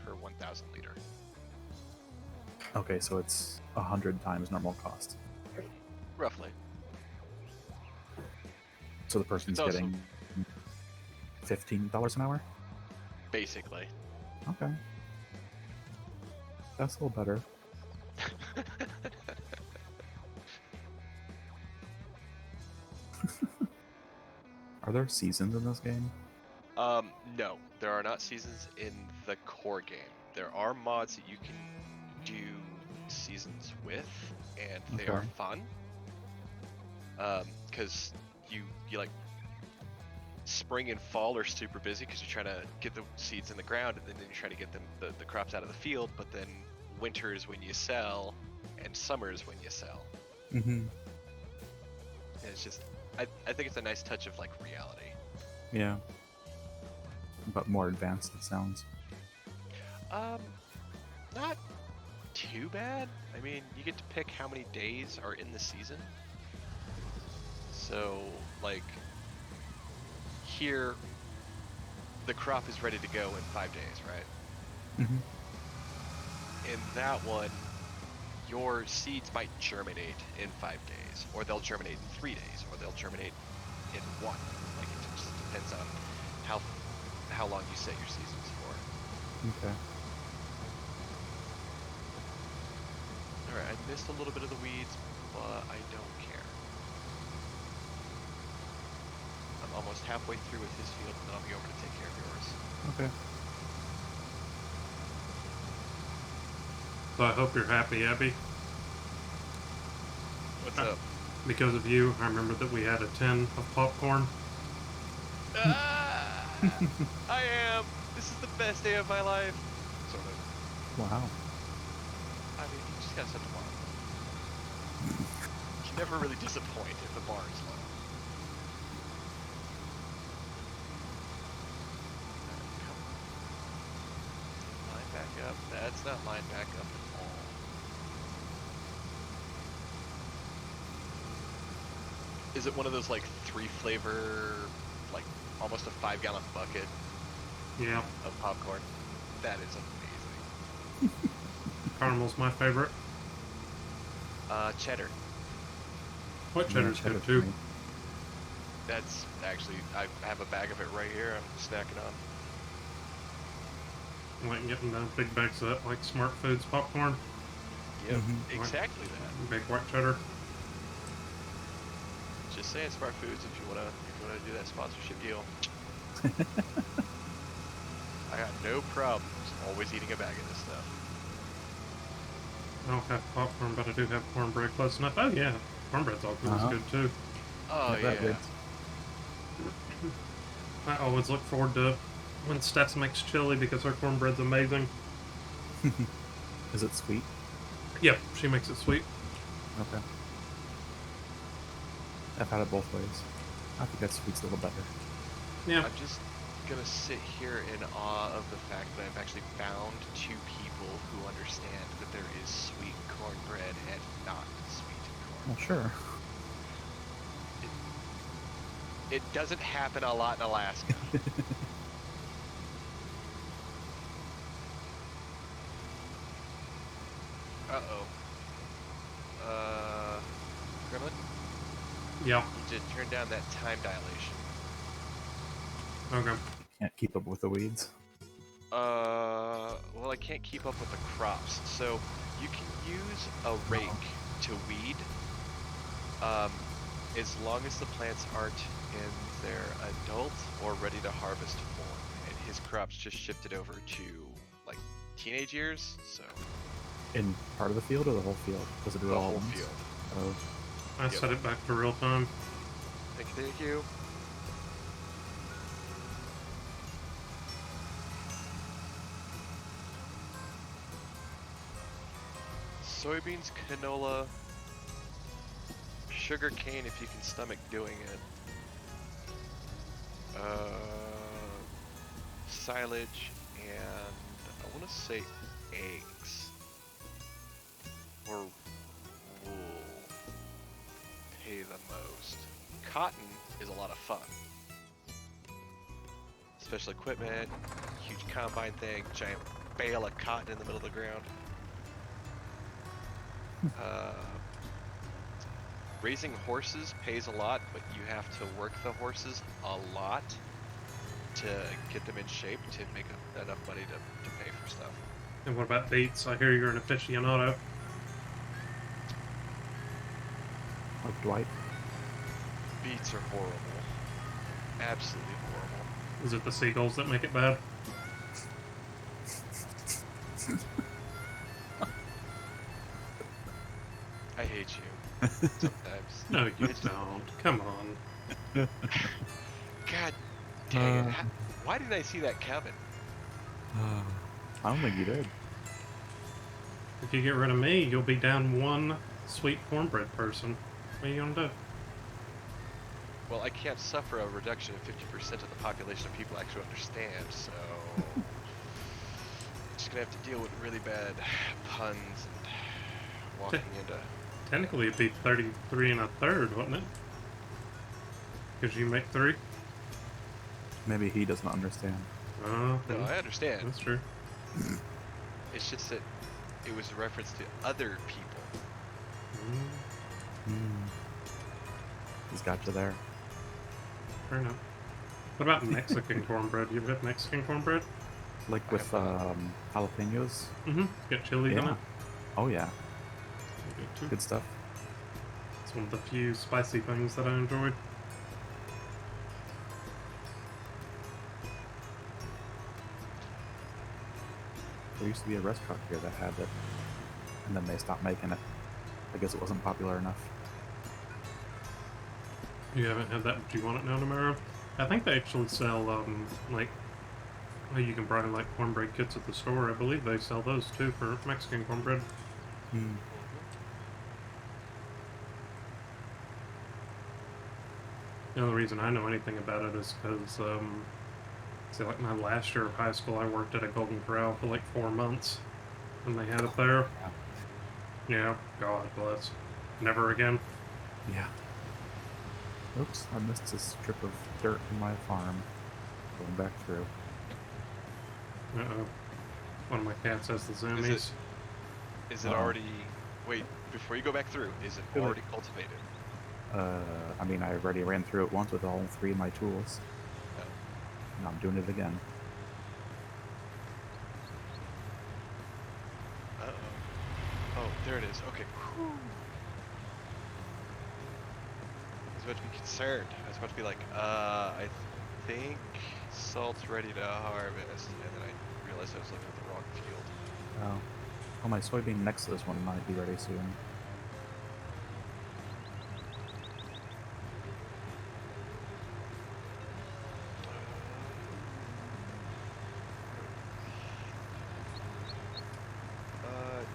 per 1,000 liter. Okay, so it's 100 times normal cost. Roughly. So the person's It's also- getting $15 an hour? Basically. Okay. That's a little better. Are there seasons in this game? No, there are not seasons in the core game. There are mods that you can do seasons with, and they are Okay. fun. Because you like spring and fall are super busy because you're trying to get the seeds in the ground, and then you're trying to get the crops out of the field. But then winter is when you sell, and summer is when you sell. Mm-hmm. And it's just, I think it's a nice touch of like reality. Yeah. But more advanced, it sounds. Not too bad. I mean, you get to pick how many days are in the season. So, like, here, the crop is ready to go in 5 days, right? Mm-hmm. In that one, your seeds might germinate in 5 days, or they'll germinate in 3 days, or they'll germinate in 1. Like, it just depends on how long you set your seasons for. Okay. Alright, I missed a little bit of the weeds, but I don't care. I'm almost halfway through with his field, and then I'll be over to take care of yours. Okay. So I hope you're happy, Abby. What's up? Because of you, I remember that we had a tin of popcorn. I am. This is the best day of my life. Sort of. Wow. I mean, you just gotta set the bar low. You never really disappoint if the bar is low. Come on. Line back up. That's not line back up at all. Is it one of those like 3 flavor, like almost a 5-gallon bucket Yeah, of popcorn? That is amazing. caramel's my favorite. Cheddar. White cheddar's cheddar good for too. me. That's actually, I have a bag of it right here. I'm snacking on. I like getting the big bags of that, like Smart Foods popcorn. Yep, Mhm. exactly that. Big white cheddar. Just saying, Smart Foods, if you wanna do that sponsorship deal, I got no problems always eating a bag of this stuff. I don't have popcorn, but I do have cornbread close enough. Oh yeah, cornbread's always good too. Oh Yeah, that yeah. works. I always look forward to when Steph makes chili because her cornbread's amazing. Is it sweet? Yep, she makes it sweet. Okay. I've had it both ways. I think that sweet's a little better. Yeah, I'm just gonna sit here in awe of the fact that I've actually found 2 people who understand that there is sweet cornbread and not sweet Well, cornbread. sure. It doesn't happen a lot in Alaska. Uh-oh. Kremlin, yeah. you just turn down that time dilation. Okay. Can't keep up with the weeds. Well, I can't keep up with the crops, so you can use a rake to weed, as long as the plants aren't in their adult or ready to harvest form. And his crops just shifted over to like teenage years, so In part of the field or the whole field? Does it do it the all at whole once? field. Oh, I Yep. set it back to real time. Thank you. Soybeans, canola, sugar cane if you can stomach doing it. Silage and I want to say eggs or wool pay the most. Cotton is a lot of fun. Special equipment, huge combine thing, giant bale of cotton in the middle of the ground. Raising horses pays a lot, but you have to work the horses a lot to get them in shape to make enough money to pay for stuff. And what about beets? I hear you're an aficionado. like Dwight. Beets are horrible. Absolutely horrible. Is it the seagulls that make it bad? I hate you sometimes. No, you I just- don't. Come on. God dang it. Uh, Why didn't I see that coming? I don't think you did. If you get rid of me, you'll be down one sweet cornbread person. What are you gonna do? Well, I can't suffer a reduction of 50% of the population of people actually understand, so... just gonna have to deal with really bad puns and walking into... Technically, it'd be 33 and a third, wouldn't it? Because you make 3. Maybe he doesn't understand. No, I understand. That's true. It's just that it was a reference to other people. Hmm. He's got you there. Fair enough. What about Mexican cornbread? You ever had Mexican cornbread? Like with jalapenos. Mm-hmm. Got chili on Yeah. it. Oh yeah. Good too. Good stuff. It's one of the few spicy things that I enjoyed. There used to be a restaurant here that had it, and then they stopped making it. I guess it wasn't popular enough. You haven't had that, do you want it now, Namara? I think they actually sell, like, you can buy, like, cornbread kits at the store. I believe they sell those, too, for Mexican cornbread. Hmm. The only reason I know anything about it is because, see, like, my last year of high school, I worked at a Golden Corral for, like, 4 months. And they had it there. Yeah, God bless. Never again. Yeah. Oops, I missed a strip of dirt in my farm. Going back through. Uh-oh. One of my cats has the zoomies. Is it already... Wait, before you go back through, is it Really? already cultivated? I mean, I already ran through it once with all 3 of my tools. No. And I'm doing it again. Uh-oh. Oh, there it is. Okay. Whew. I was about to be concerned. I was about to be like, I think salt's ready to harvest. And then I realized I was looking at the wrong field. Oh. Oh, my soybean next to this one might be ready soon.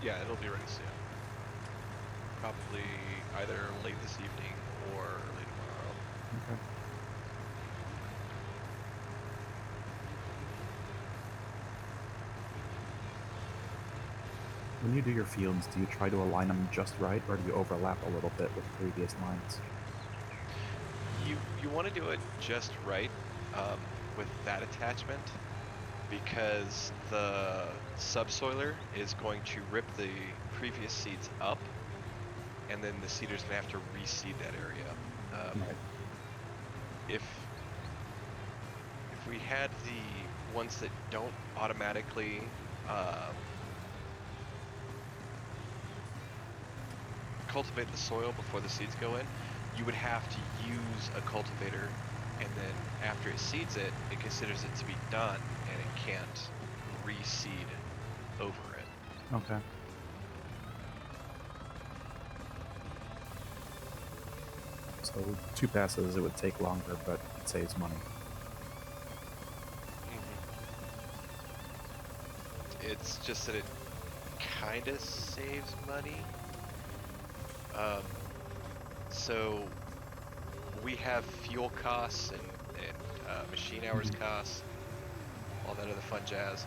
Yeah, it'll be ready soon. Probably either late this evening or early tomorrow. Okay. When you do your fields, do you try to align them just right, or do you overlap a little bit with previous lines? You want to do it just right with that attachment, because the subsoiler is going to rip the previous seeds up, and then the seeder's going to have to reseed that area. Right. If we had the ones that don't automatically cultivate the soil before the seeds go in, you would have to use a cultivator, and then after it seeds it, it considers it to be done, and it can't reseed over it. Okay. So 2 passes, it would take longer, but it saves money. It's just that it kind of saves money. So we have fuel costs and machine hours costs, all that other fun jazz.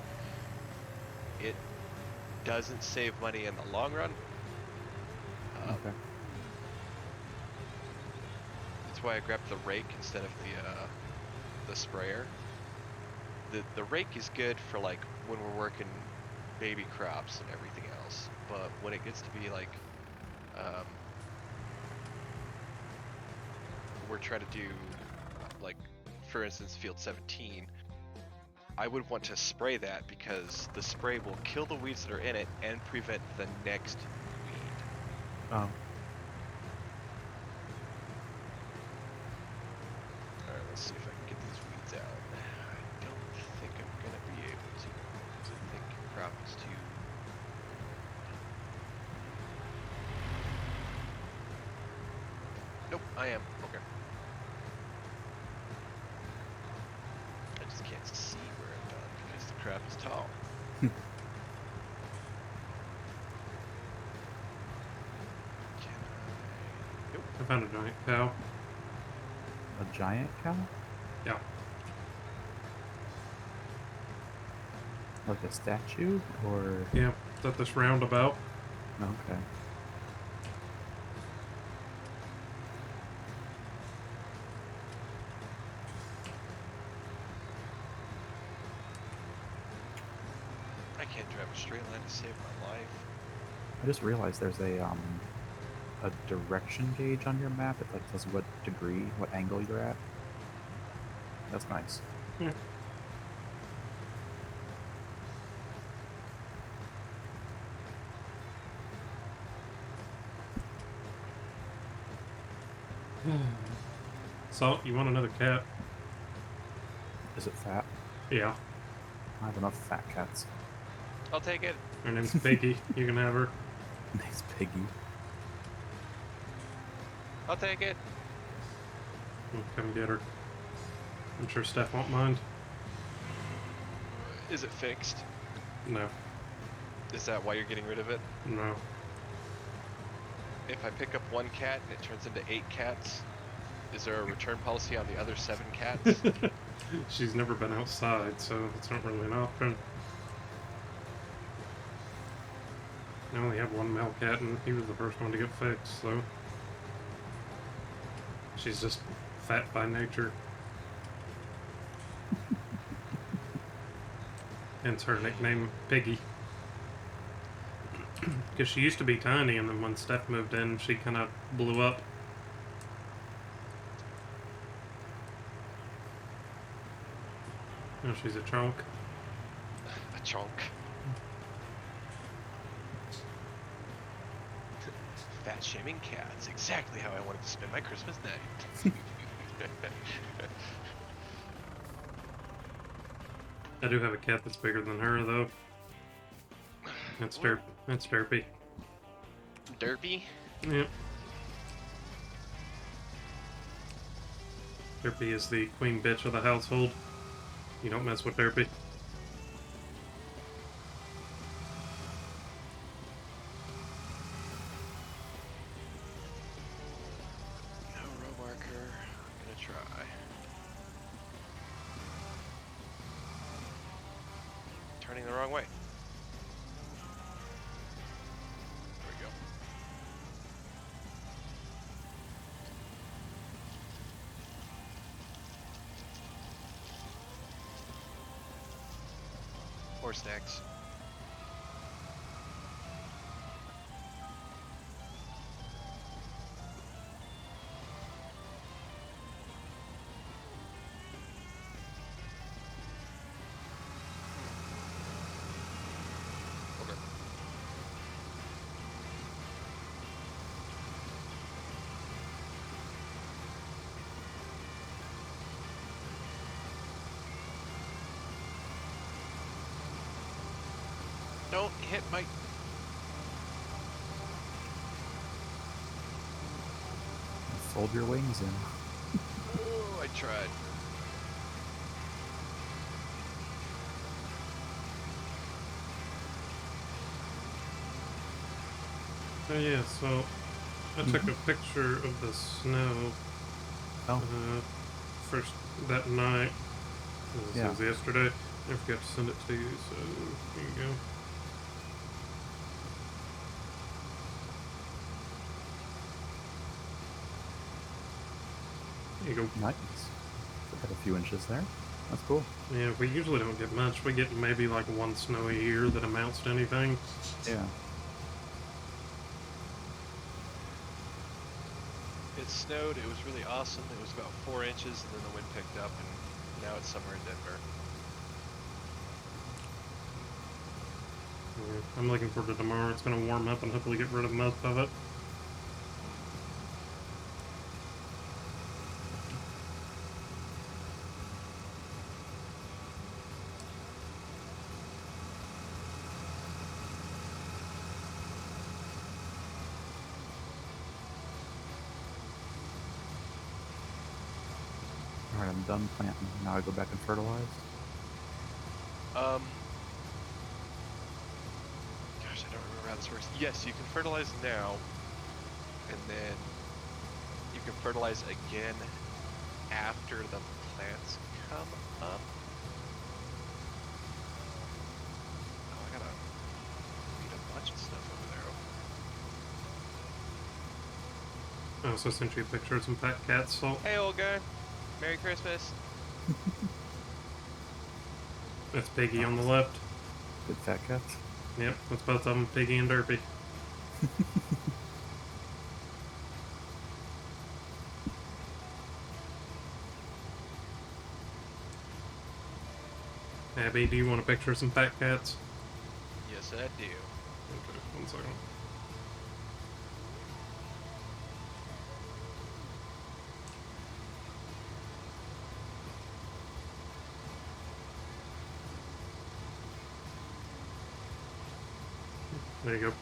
It doesn't save money in the long run. Okay. That's why I grabbed the rake instead of the sprayer. The rake is good for like when we're working baby crops and everything else, but when it gets to be like we're trying to do like, for instance, field 17, I would want to spray that because the spray will kill the weeds that are in it and prevent the next weed. Oh. Alright, let's see if I can get these weeds out. Nope, I am. Okay. I just can't see where I've gone because the crap is tall. Can I? Nope. I found a giant cow. A giant cow? Yeah. Like a statue? Or. Yeah. It's at this roundabout. Okay. I can't drive a straight line to save my life. I just realized there's a direction gauge on your map. It like tells you what degree, what angle you're at. That's nice. Yeah. So, you want another cat? Is it fat? Yeah. I have enough fat cats. I'll take it. Her name's Piggy. You can have her. Nice piggy. I'll take it. We'll come get her. I'm sure Steph won't mind. Is it fixed? No. Is that why you're getting rid of it? No. If I pick up one cat and it turns into 8 cats, is there a return policy on the other 7 cats? She's never been outside, so it's not really an option. I only have one male cat, and he was the first one to get fixed, so... She's just fat by nature. Hence her nickname, Piggy. Because she used to be tiny, and then when Steph moved in, she kind of blew up. Now she's a chunk. A chunk. Fat shaming cats. Exactly how I wanted to spend my Christmas night. I do have a cat that's bigger than her, though. That's Derpy. Derpy? Yep. Derpy is the queen bitch of the household. You don't mess with Derpy. No row marker. I'm gonna try. Turning the wrong way. There we go. More snacks. Okay. Don't hit my... Fold your wings in. Oh, I tried. Oh yeah, so I took a picture of the snow Oh, first that night. This Yeah. was yesterday. I forgot to send it to you, so here you go. There you go. nice. So got a few inches there. That's cool. Yeah, we usually don't get much. We get maybe like one snow a year that amounts to anything. Yeah. It snowed, it was really awesome. It was about 4 inches, and then the wind picked up, and now it's summer in Denver. Yeah, I'm looking forward to tomorrow. It's going to warm up and hopefully get rid of most of it. Alright, I'm done planting. Now I go back and fertilize. Gosh, I don't remember how this works. Yes, you can fertilize now, and then you can fertilize again after the plants come up. Oh, I gotta feed a bunch of stuff over there. I also sent you a picture of some fat cats, so Hey, old guy. Merry Christmas. that's Piggy on the left. Good fat cats. Yep, that's both of them, Piggy and Derpy. Abby, do you want a picture of some fat cats? Yes, I do. Okay, 1 second. There you go.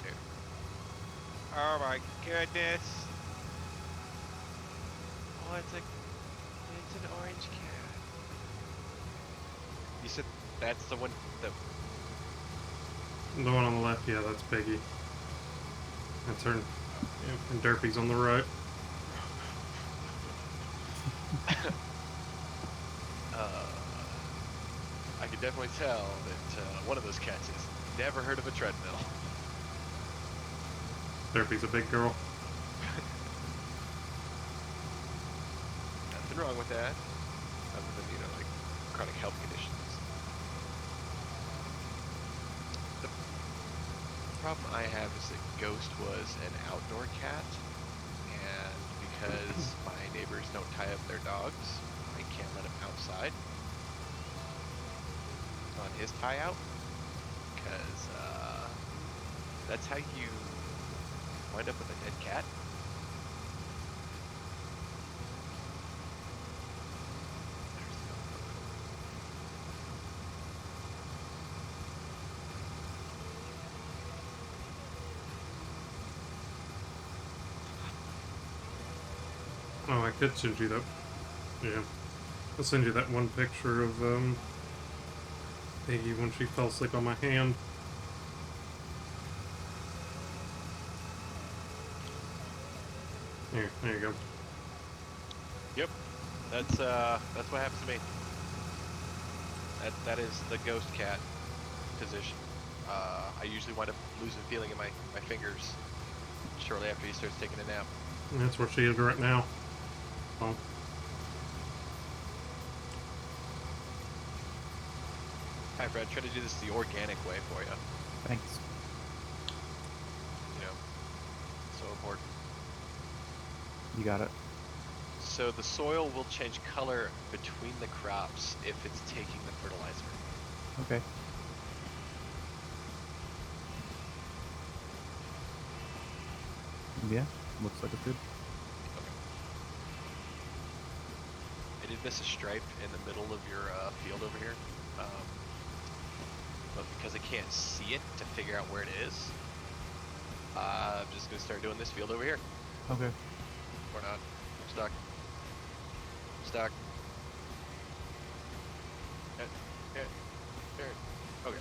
There. Oh my goodness. Oh, it's an orange cat. You said that's the one that. The one on the left, yeah, that's Piggy. That's her. Yeah, and Derpy's on the right. I could definitely tell that one of those cats has never heard of a treadmill. Derpy's a big girl. Nothing wrong with that, other than, like chronic health conditions. The problem I have is that Ghost was an outdoor cat, and because my neighbors don't tie up their dogs, I can't let him outside on his tie out, because that's how you wind up with a dead cat. Oh, I could send you that. Yeah. I'll send you that one picture of Piggy when she fell asleep on my hand. Here, there you go. Yep, that's what happens to me. That is the ghost cat position. I usually wind up losing feeling in my fingers shortly after he starts taking a nap. And that's where she is right now. Well, Hi, Fred. Try to do this the organic way for you. Thanks. So important. You got it. So the soil will change color between the crops if it's taking the fertilizer. Okay. Yeah, looks like it's good. Okay. I did miss a stripe in the middle of your field over here. But because I can't see it to figure out where it is, I'm just going to start doing this field over here. Okay. Or not. I'm stuck. I'm stuck. There. Okay.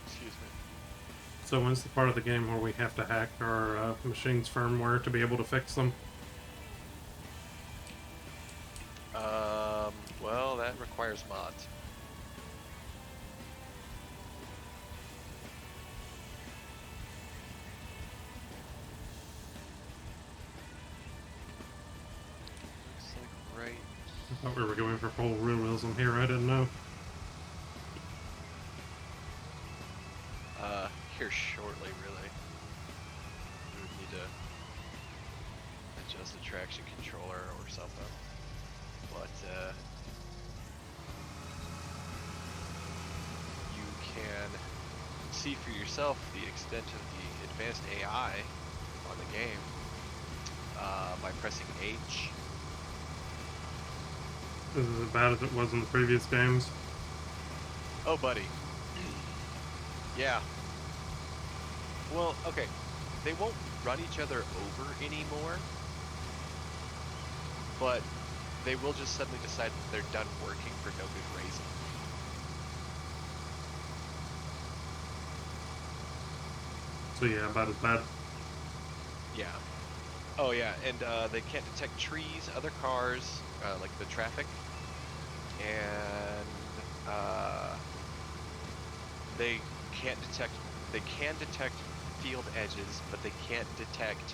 Excuse me. so when's the part of the game where we have to hack our machine's firmware to be able to fix them? Well, that requires mods. I thought we were going for full realism here. I didn't know. Here shortly, really. We would need to adjust the traction controller or something. But, you can see for yourself the extent of the advanced AI on the game by pressing H. This is as bad as it was in the previous games. Oh, buddy. Yeah. Well, okay. They won't run each other over anymore, but they will just suddenly decide that they're done working for no good reason. So yeah, about as bad. Yeah. Oh, yeah, and they can't detect trees, other cars, like the traffic, and they can't detect. They can detect field edges, but they can't detect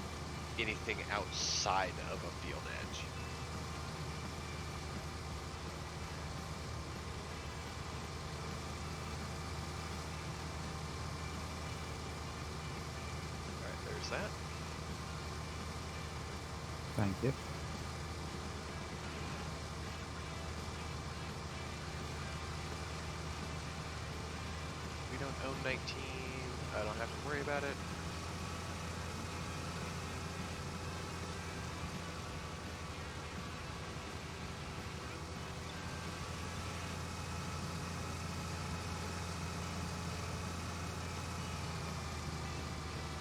anything outside of a field edge. All right, there's that. Thank you. We don't own 19. I don't have to worry about it.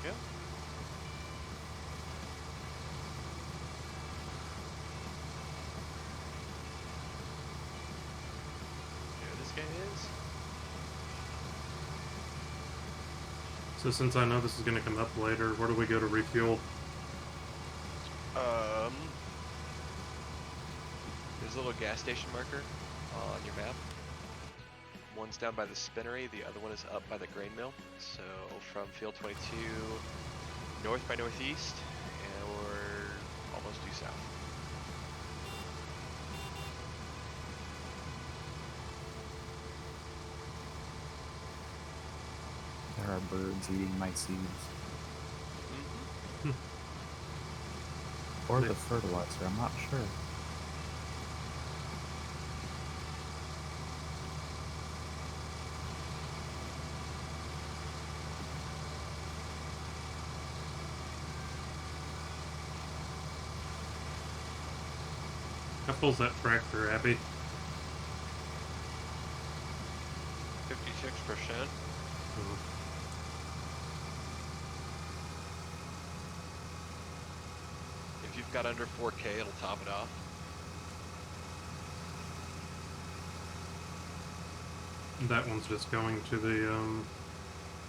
Yeah. There this guy is. So since I know this is going to come up later, where do we go to refuel? There's a little gas station marker on your map. One's down by the spinnery, the other one is up by the grain mill. So from field 22, north by northeast, and we're almost due south. There are birds eating my seeds. Mm-hmm. Or the fertilizer, I'm not sure. How full's that tractor, Abby? 56%. Oh. If you've got under 4K, it'll top it off. That one's just going to the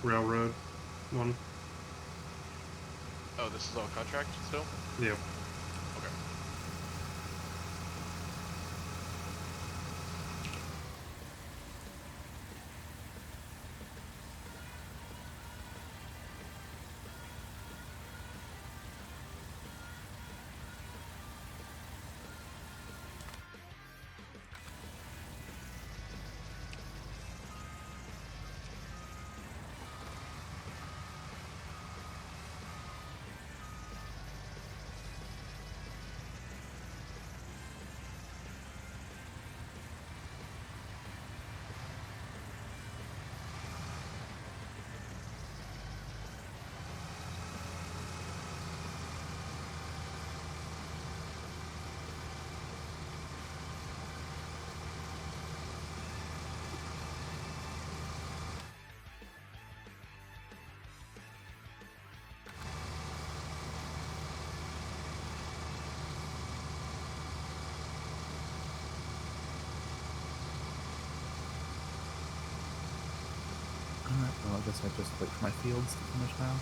railroad one. Oh, this is all contract still? Yep. Okay. Alright, well, I guess I just wait for my fields to finish now.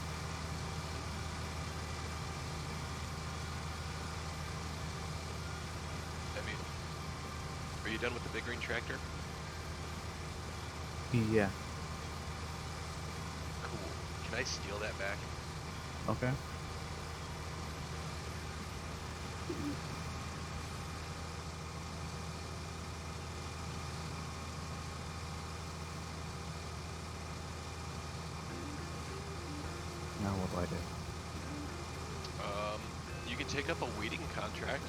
I mean, are you done with the big green tractor? Yeah. Cool. Can I steal that back? Okay. Now what do I do? You can take up a weeding contract.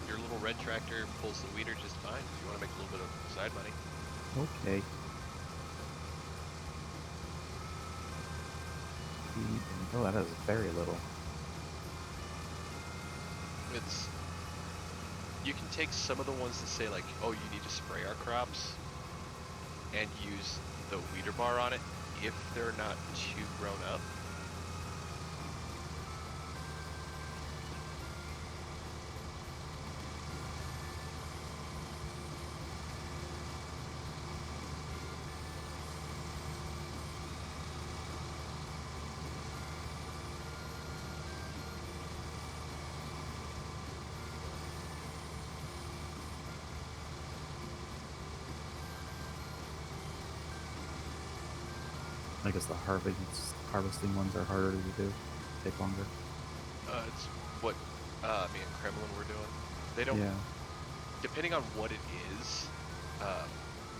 Your little red tractor pulls the weeder just fine if you want to make a little bit of side money. Okay. Oh, that is very little. It's you can take some of the ones that say like, oh, you need to spray our crops, and use the weeder bar on it if they're not too grown up. I guess the harvesting ones are harder to do. Take longer. It's what me and Kremlin were doing. They don't, Yeah. depending on what it is,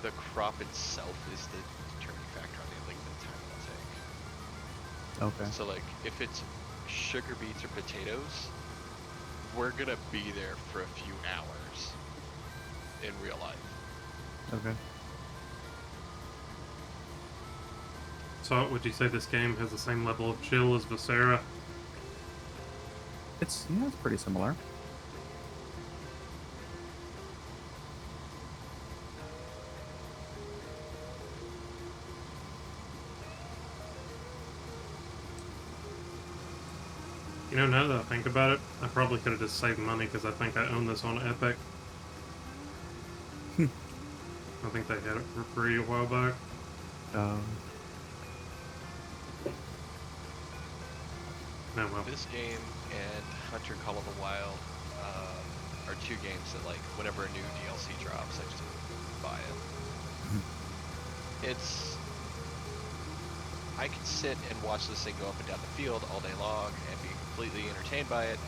the crop itself is the determining factor on the length of time it'll take. Okay. So like, if it's sugar beets or potatoes, we're gonna be there for a few hours in real life. Okay. So, would you say this game has the same level of chill as Viscera? It's it's pretty similar. You know, now that I think about it, I probably could have just saved money because I think I own this on Epic. I think they had it for free a while back. No, well. This game and Hunter Call of the Wild are two games that, like, whenever a new DLC drops, I just buy it. I could sit and watch this thing go up and down the field all day long and be completely entertained by it.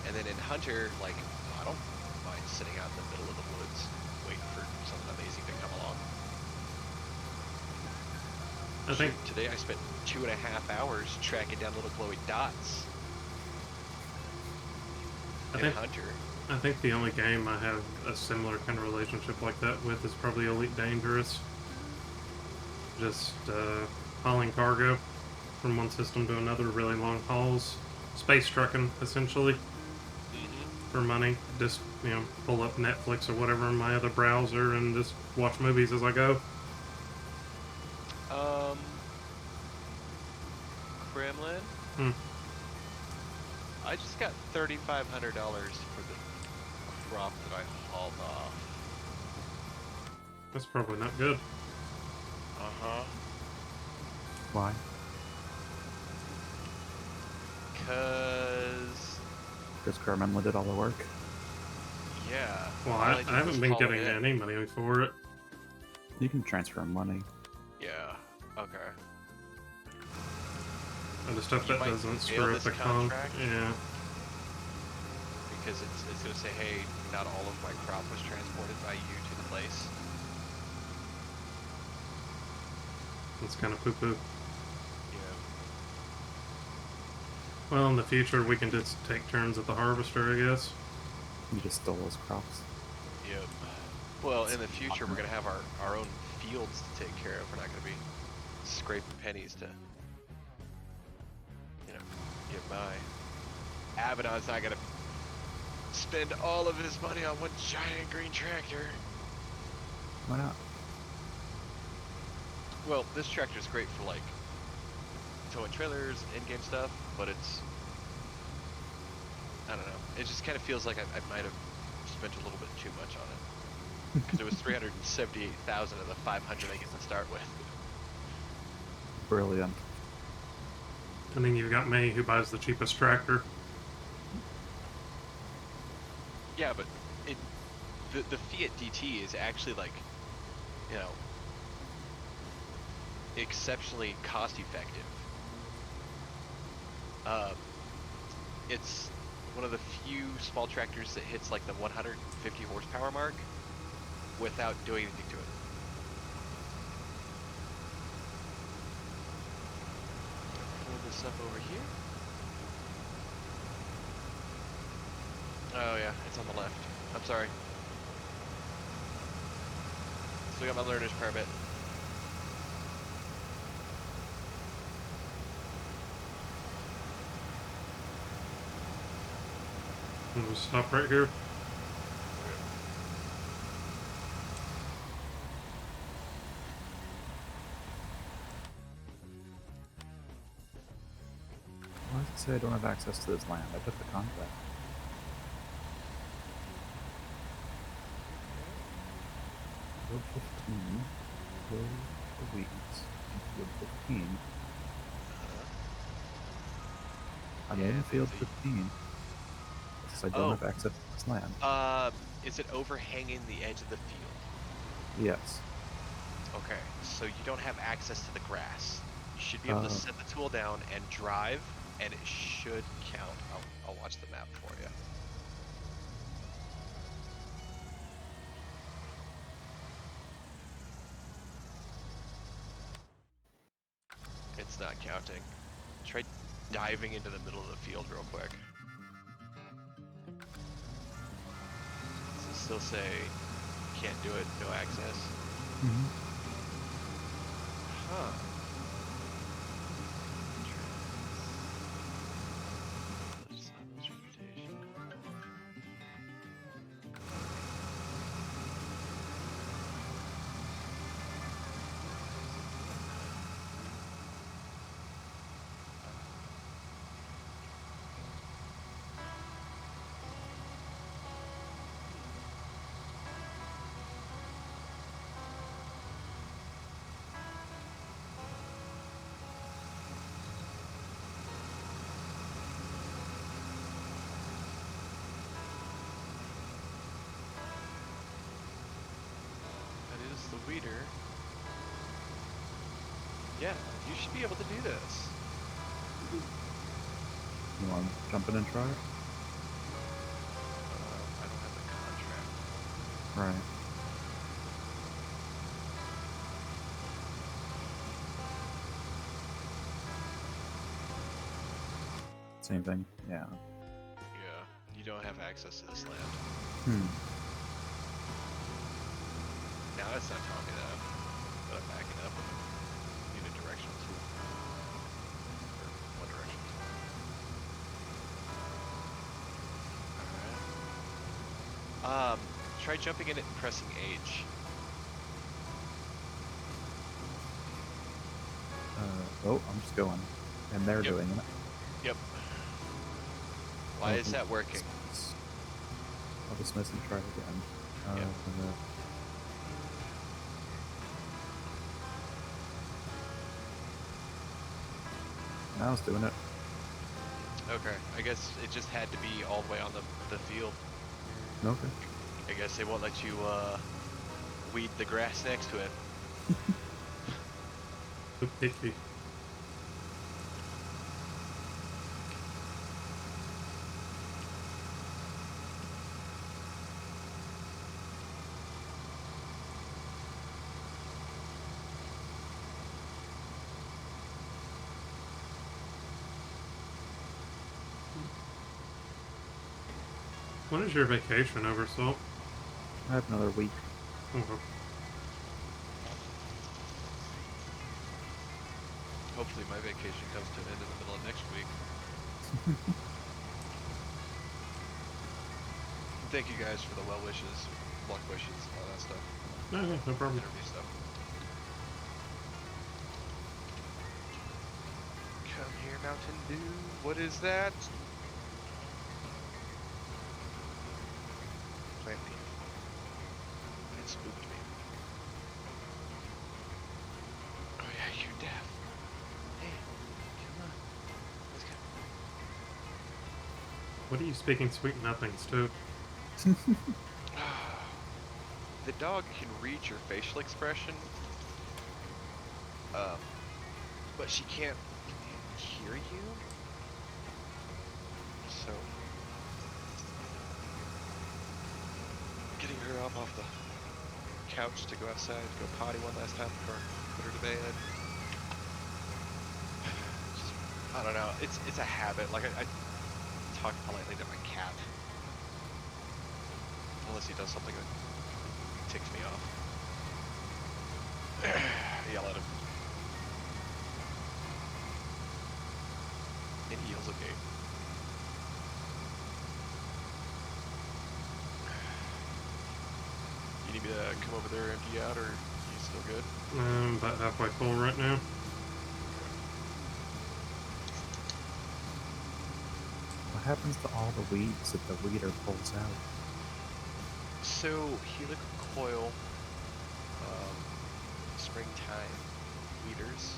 And then in Hunter, like, I don't mind sitting out in the middle of the woods waiting for something amazing to come along. I think Today I spent 2.5 hours tracking down little glowy dots in Hunter. I think the only game I have a similar kind of relationship like that with is probably Elite Dangerous. Just hauling cargo from one system to another, really long hauls. Space trucking, essentially, for money. Just, pull up Netflix or whatever in my other browser and just watch movies as I go. Kremlin? I just got $3,500 for the crop that I hauled off. That's probably not good. Uh-huh. Why? Because Kremlin did all the work. yeah. Well, all I did haven't was been haul getting it in. any money for it. You can transfer money. Yeah. Okay. And the stuff You that might doesn't fail screw up this the contract. Yeah. Because it's gonna say, hey, not all of my crop was transported by you to the place. It's kind of poo-poo. Yeah. Well, in the future, we can just take turns at the harvester, I guess. You just stole those crops. Yep. Well, in the future, we're gonna have our own fields to take care of. We're not gonna be scraping pennies to, get by. Abaddon's not gonna spend all of his money on one giant green tractor. Why not? Well, this tractor is great for like towing trailers, in-game stuff, but I don't know. It just kind of feels like I might have spent a little bit too much on it because it was 378,000 of the 500 I get to start with. Brilliant. And then you've got me, who buys the cheapest tractor. Yeah, but the Fiat DT is actually like, exceptionally cost effective. It's one of the few small tractors that hits like the 150 horsepower mark without doing anything to it. Pull this stuff over here. Oh yeah, it's on the left. I'm sorry. Still got my learner's permit. I'm gonna stop right here. Why does it say I don't have access to this land? I took the contract. Field 15. Field the weeds. Field 15. I'm Yeah, in field there's a- 15. It says I don't Oh. have access to this land. Is it overhanging the edge of the field? Yes. Okay, so you don't have access to the grass. You should be able to set the tool down and drive, and it should count. I'll watch the map for you. It's not counting. Try diving into the middle of the field real quick. Does it still say can't do it, no access? Mm-hmm. Huh. That is the weeder. Yeah, you should be able to do this. You want to jump in and try it? I don't have the contract. Right. Same thing. Yeah. Yeah, you don't have access to this land. Now it's not telling me that, but I'm backing up and need a directional tool. Or one direction tool. Alright. Try jumping in it and pressing H. Oh, I'm just going. And they're Yep. doing it. Yep. Why is that working? I'll dismiss and try it again. Yep. Now it's doing it. Okay, I guess it just had to be all the way on the field. Okay. I guess they won't let you weed the grass next to it. So picky. When is your vacation over, Salt? I have another week. Okay. Hopefully my vacation comes to an end in the middle of next week. Thank you guys for the well wishes, luck wishes, all that stuff. No, no problem. Interview stuff. Come here, Mountain Dew. What is that? Plant leaf. It spooked me. Oh yeah, you're deaf. Hey, come on. Let's go. What are you speaking sweet nothings to? The dog can read your facial expression, but she can't hear you. So, getting her up off the couch to go outside, go potty one last time before I put her to bed. Just, I don't know. It's a habit. Like I talk politely to my cat, unless he does something that ticks me off. I yell at him, and he yells at me. You need me to come over there, empty you out, or you still good? About halfway full right now. What happens to all the weeds that the weeder pulls out? So helical coil, springtime weeders,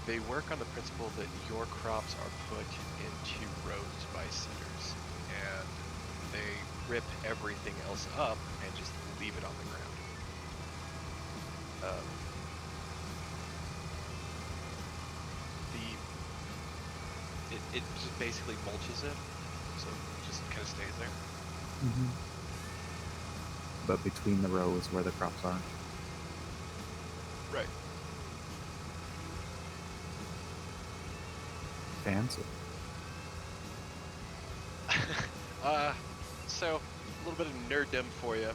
they work on the principle that your crops are put into rows by seeders, and they rip everything else up and just leave it on the ground. It just basically mulches it, so it just kind of stays there. Mm-hmm. But between the rows where the crops are. Right. Fancy. So a little bit of nerddom for you.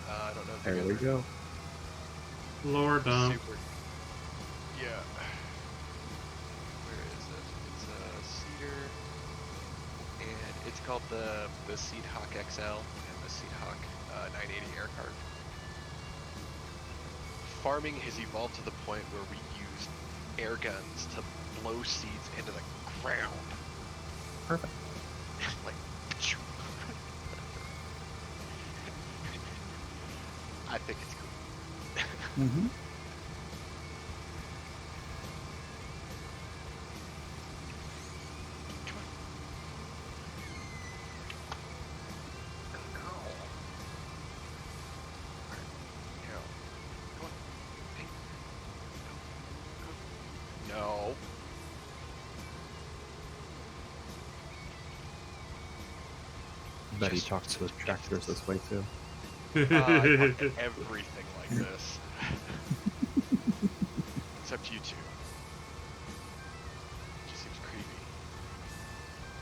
I don't know if There you we guys go. Lower are down. super. Yeah. Where is it? It's a cedar, and it's called the Seed Hawk XL and the Seed Hawk 980 air cart. Farming has evolved to the point where we use air guns to blow seeds into the ground. Perfect. Like, I think it's cool. Mm-hmm. Come on. Girl. Yeah. Come on. Hey. No. Bet he Just- talks to his tractors this way too. I talk to everything like this. Except you two. Just seems creepy.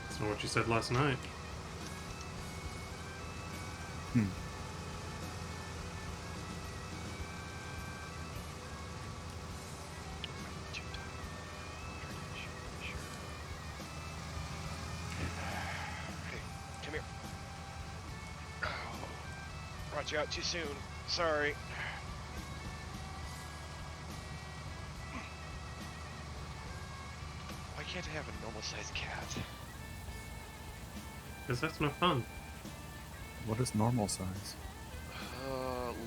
That's not what you said last night. Hmm. Hey, come here. Oh, brought you out too soon. Sorry. Why can't I have a normal-sized cat? Because that's no fun. What is normal size?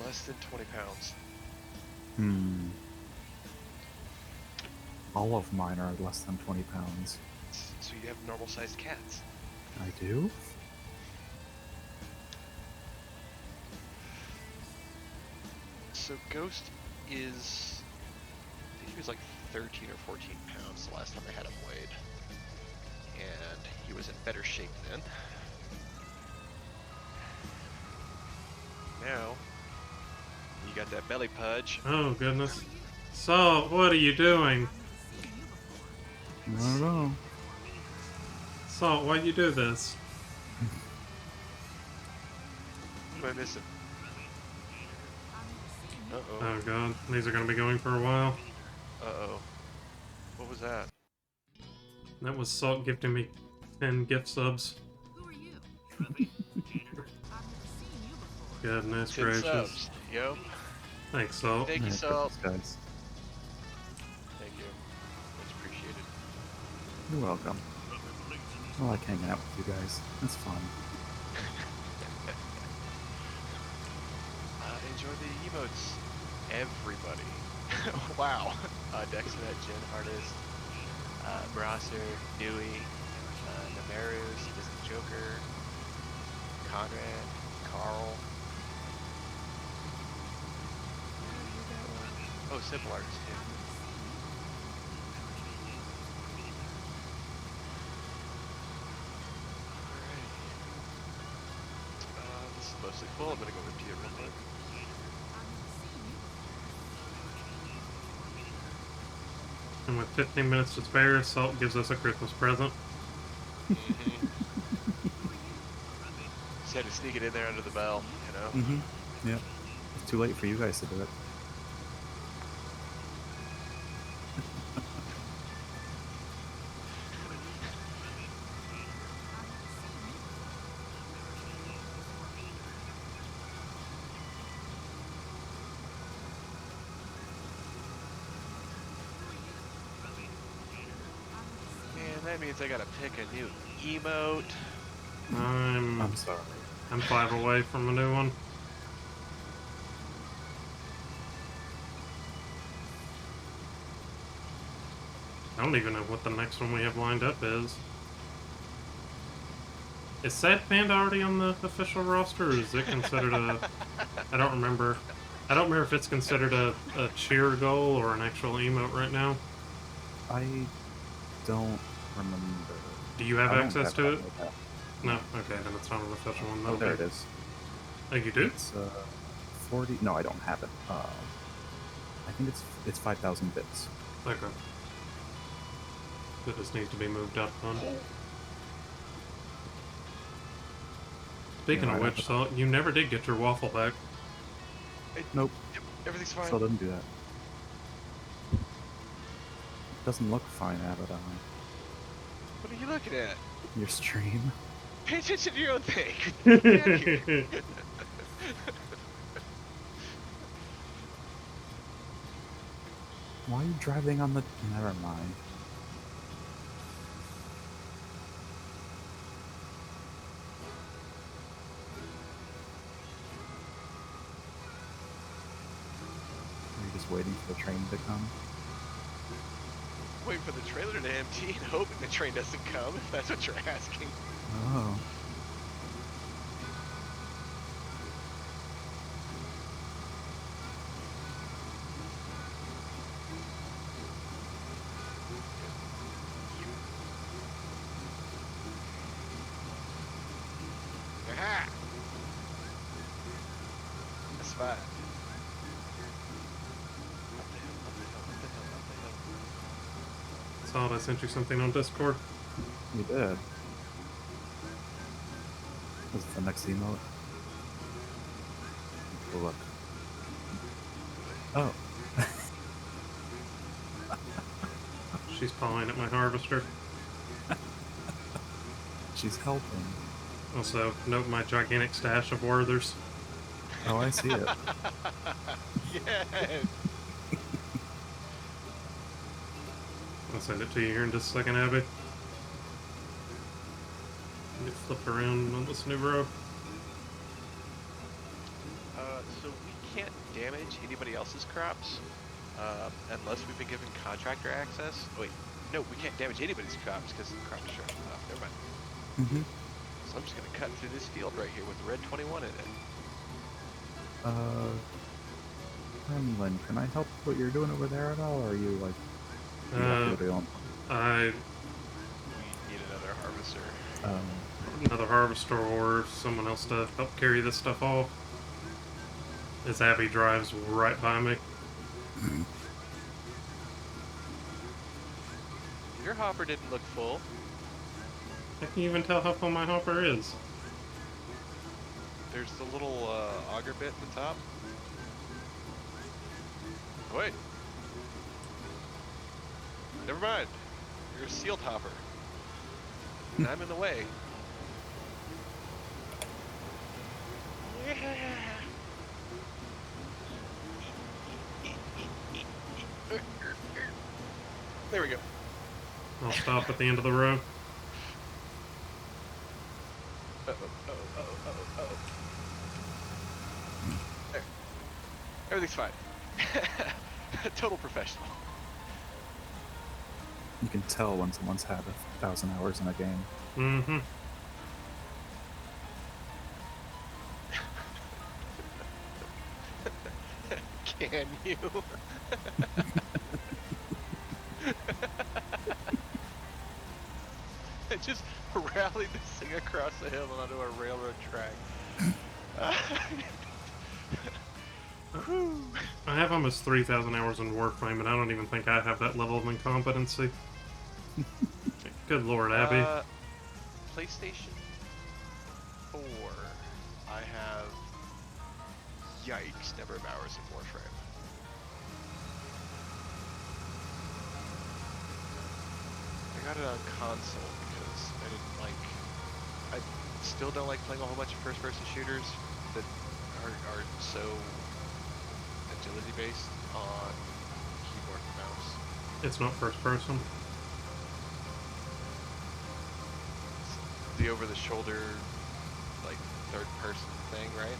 Less than 20 pounds. Hmm. All of mine are less than 20 pounds. So you have normal-sized cats. I do? So Ghost is, I think he was like 13 or 14 pounds the last time I had him weighed. And he was in better shape then. Now, you got that belly pudge. Oh, goodness. Salt, what are you doing? I don't know. Salt, why'd you do this? What am I missing? Uh-oh. Oh, God. These are going to be going for a while. Uh-oh. What was that? That was Salt gifting me 10 gift subs. Who are you? I've never seen you before. Goodness 10 gracious. subs. Yep. Thanks, Salt. Thank you, Yeah, Salt. guys. Thank you. Much appreciated. You're welcome. I like hanging out with you guys. It's fun. Enjoy the emotes, everybody. Wow. Dexnet, Jen Artist, Brasser, Dewey, Namarus, he does the Joker, Conrad, Carl. Oh, Simple Artist too. Alright. This is mostly full. I'm gonna go empty it real quick. And with 15 minutes to spare, Salt gives us a Christmas present. Mm-hmm. Just had to sneak it in there under the bell, you know? Mm-hmm. Yep. It's too late for you guys to do it. Man, that means I gotta pick a new emote. I'm sorry. I'm 5 away from a new one. I don't even know what the next one we have lined up is. Is Sad Panda already on the official roster, or is it considered a... I don't remember. I don't remember if it's considered a cheer goal or an actual emote right now. I don't remember. Do you have I don't access have to it? like that. No? Okay, then it's not an official one. Oh, there Okay. it is. Oh, you do? It's 40. No, I don't have it. I think it's 5,000 bits. Okay. It just needs to be moved up then. Speaking Yeah, of I which, have Salt, you never did get your waffle back. Nope. Everything's fine. Still doesn't do that. Doesn't look fine, Abaddon. What are you looking at? Your stream. Pay attention to your own thing. Get out of here. Why are you driving on the... Never mind. Are you just waiting for the train to come? Waiting for the trailer to empty and hoping the train doesn't come, if that's what you're asking. Oh. Aha! That's fine. Up the hill, up the hill, up the hill, up the hill. Salt, I sent you something on Discord. You did. Was it the next emote? Oh, look. Oh. She's pawing at my harvester. She's helping. Also, note my gigantic stash of Werthers. Oh, I see it. Yes! I'll send it to you here in just a second, Abby. Get flipped around on this new row. So we can't damage anybody else's crops unless we've been given contractor access. Wait, no, we can't damage anybody's crops because the crop is shut off. Never mind. Mm-hmm. So I'm just gonna cut through this field right here with red 21 in it. Kremlin, can I help what you're doing over there at all, or are you, like, you have to do your own? I We need another harvester. another harvester or someone else to help carry this stuff off. As Abby drives right by me. Your hopper didn't look full. I can even tell how full my hopper is. There's the little auger bit at the top. Wait. Never mind. You're a sealed hopper. And I'm in the way. There we go. I'll stop at the end of the row. There. Everything's fine. Total professional. You can tell when someone's had 1,000 hours in a game. Mm-hmm. Can you? I just rallied this thing across the hill and onto a railroad track. Whew. I have almost 3,000 hours in Warframe, and I don't even think I have that level of incompetency. Good lord, Abby. PlayStation 4. I have yikes number of hours in Warframe. I got it on console because I didn't like. I still don't like playing a whole bunch of first-person shooters that are so agility based on keyboard and mouse. It's not first person. It's the over-the-shoulder, like third-person thing, right?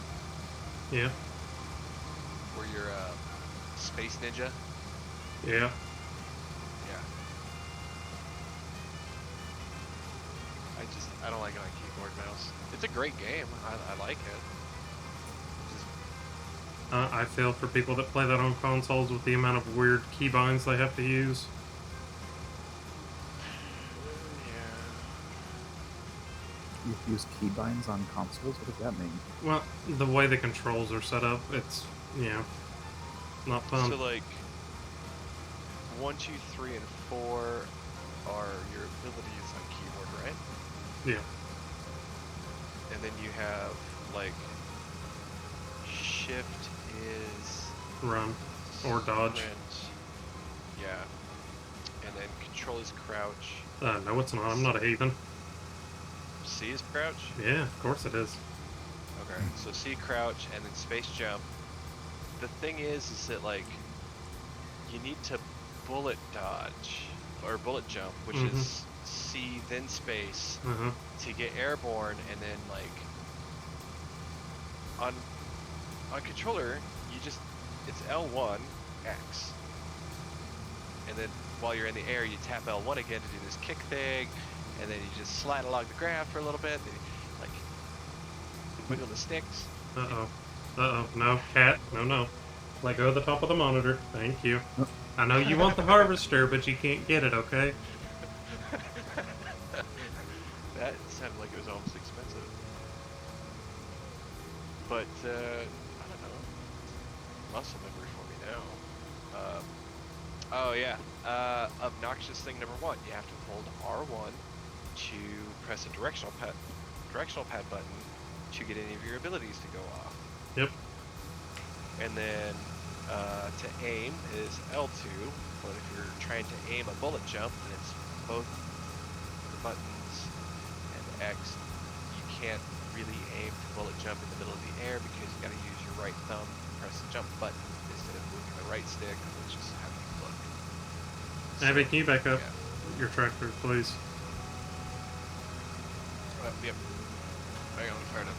Yeah. Where you're a space ninja. Yeah. Yeah. I don't like it on keyboard mouse. It's a great game. I like it. Just, I feel for people that play that on consoles with the amount of weird keybinds they have to use. yeah. You use keybinds on consoles? What does that mean? Well, the way the controls are set up, it's, not fun. So like 1, 2, 3, and 4 are your abilities on keyboard, right? Yeah. And then you have like shift is Run. Or dodge. sprint. Yeah. And then control is crouch. No, it's not. I'm not a heathen. C is crouch? Yeah, of course it is. Okay. So C crouch and then space jump. The thing is that like you need to bullet dodge or bullet jump, which is C then space Uh-huh. to get airborne, and then like on controller you just it's L1 X, and then while you're in the air you tap L1 again to do this kick thing, and then you just slide along the ground for a little bit, and then you, like wiggle the sticks. Uh-oh. Uh-oh. No, cat. No. Let go of the top of the monitor. Thank you. I know you want the harvester, but you can't get it, okay? That sounded like it was almost expensive. But, I don't know. Muscle memory for me now. Oh yeah. Obnoxious thing number 1. You have to hold R1 to press a directional pad button to get any of your abilities to go off. Yep. And then, to aim is L2, but if you're trying to aim a bullet jump, then it's both the buttons and X. You can't really aim to bullet jump in the middle of the air because you gotta use your right thumb to press the jump button instead of moving the right stick, which is how you look. Abby, can you back up Yeah. your tractor, please? Yep. Hang on, fire it up.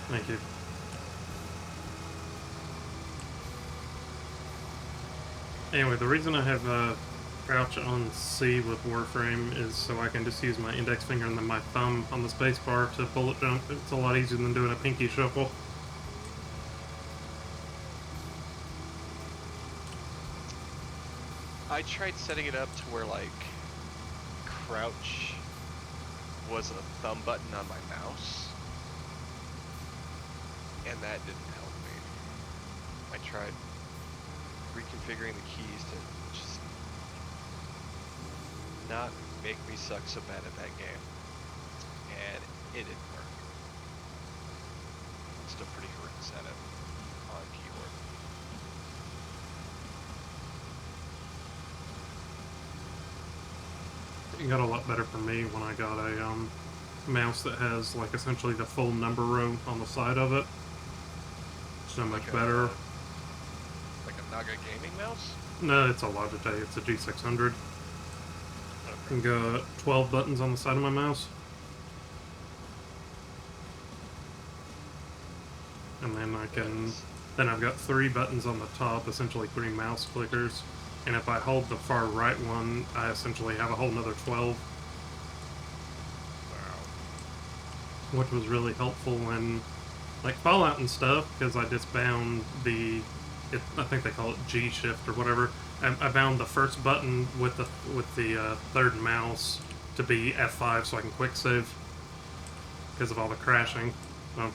Thank you. Anyway, the reason I have crouch on C with Warframe is so I can just use my index finger and then my thumb on the spacebar to bullet jump. It's a lot easier than doing a pinky shuffle. I tried setting it up to where like crouch was a thumb button on my mouse, and that didn't help me. I tried reconfiguring the keys to just not make me suck so bad at that game, and it didn't work. It's still pretty horrific setup on keyboard. It got a lot better for me when I got a mouse that has like essentially the full number row on the side of it. So much Like a- better. Like a Naga gaming mouse? No, it's a Logitech. It's a G600. Okay. I got 12 buttons on the side of my mouse. And then then I've got 3 buttons on the top, essentially 3 mouse clickers. And if I hold the far right one, I essentially have a whole nother 12. Wow. Which was really helpful when, like, Fallout and stuff, because I just bound I think they call it G shift or whatever. I bound the first button with the third mouse to be F5 so I can quick save. because of all the crashing. I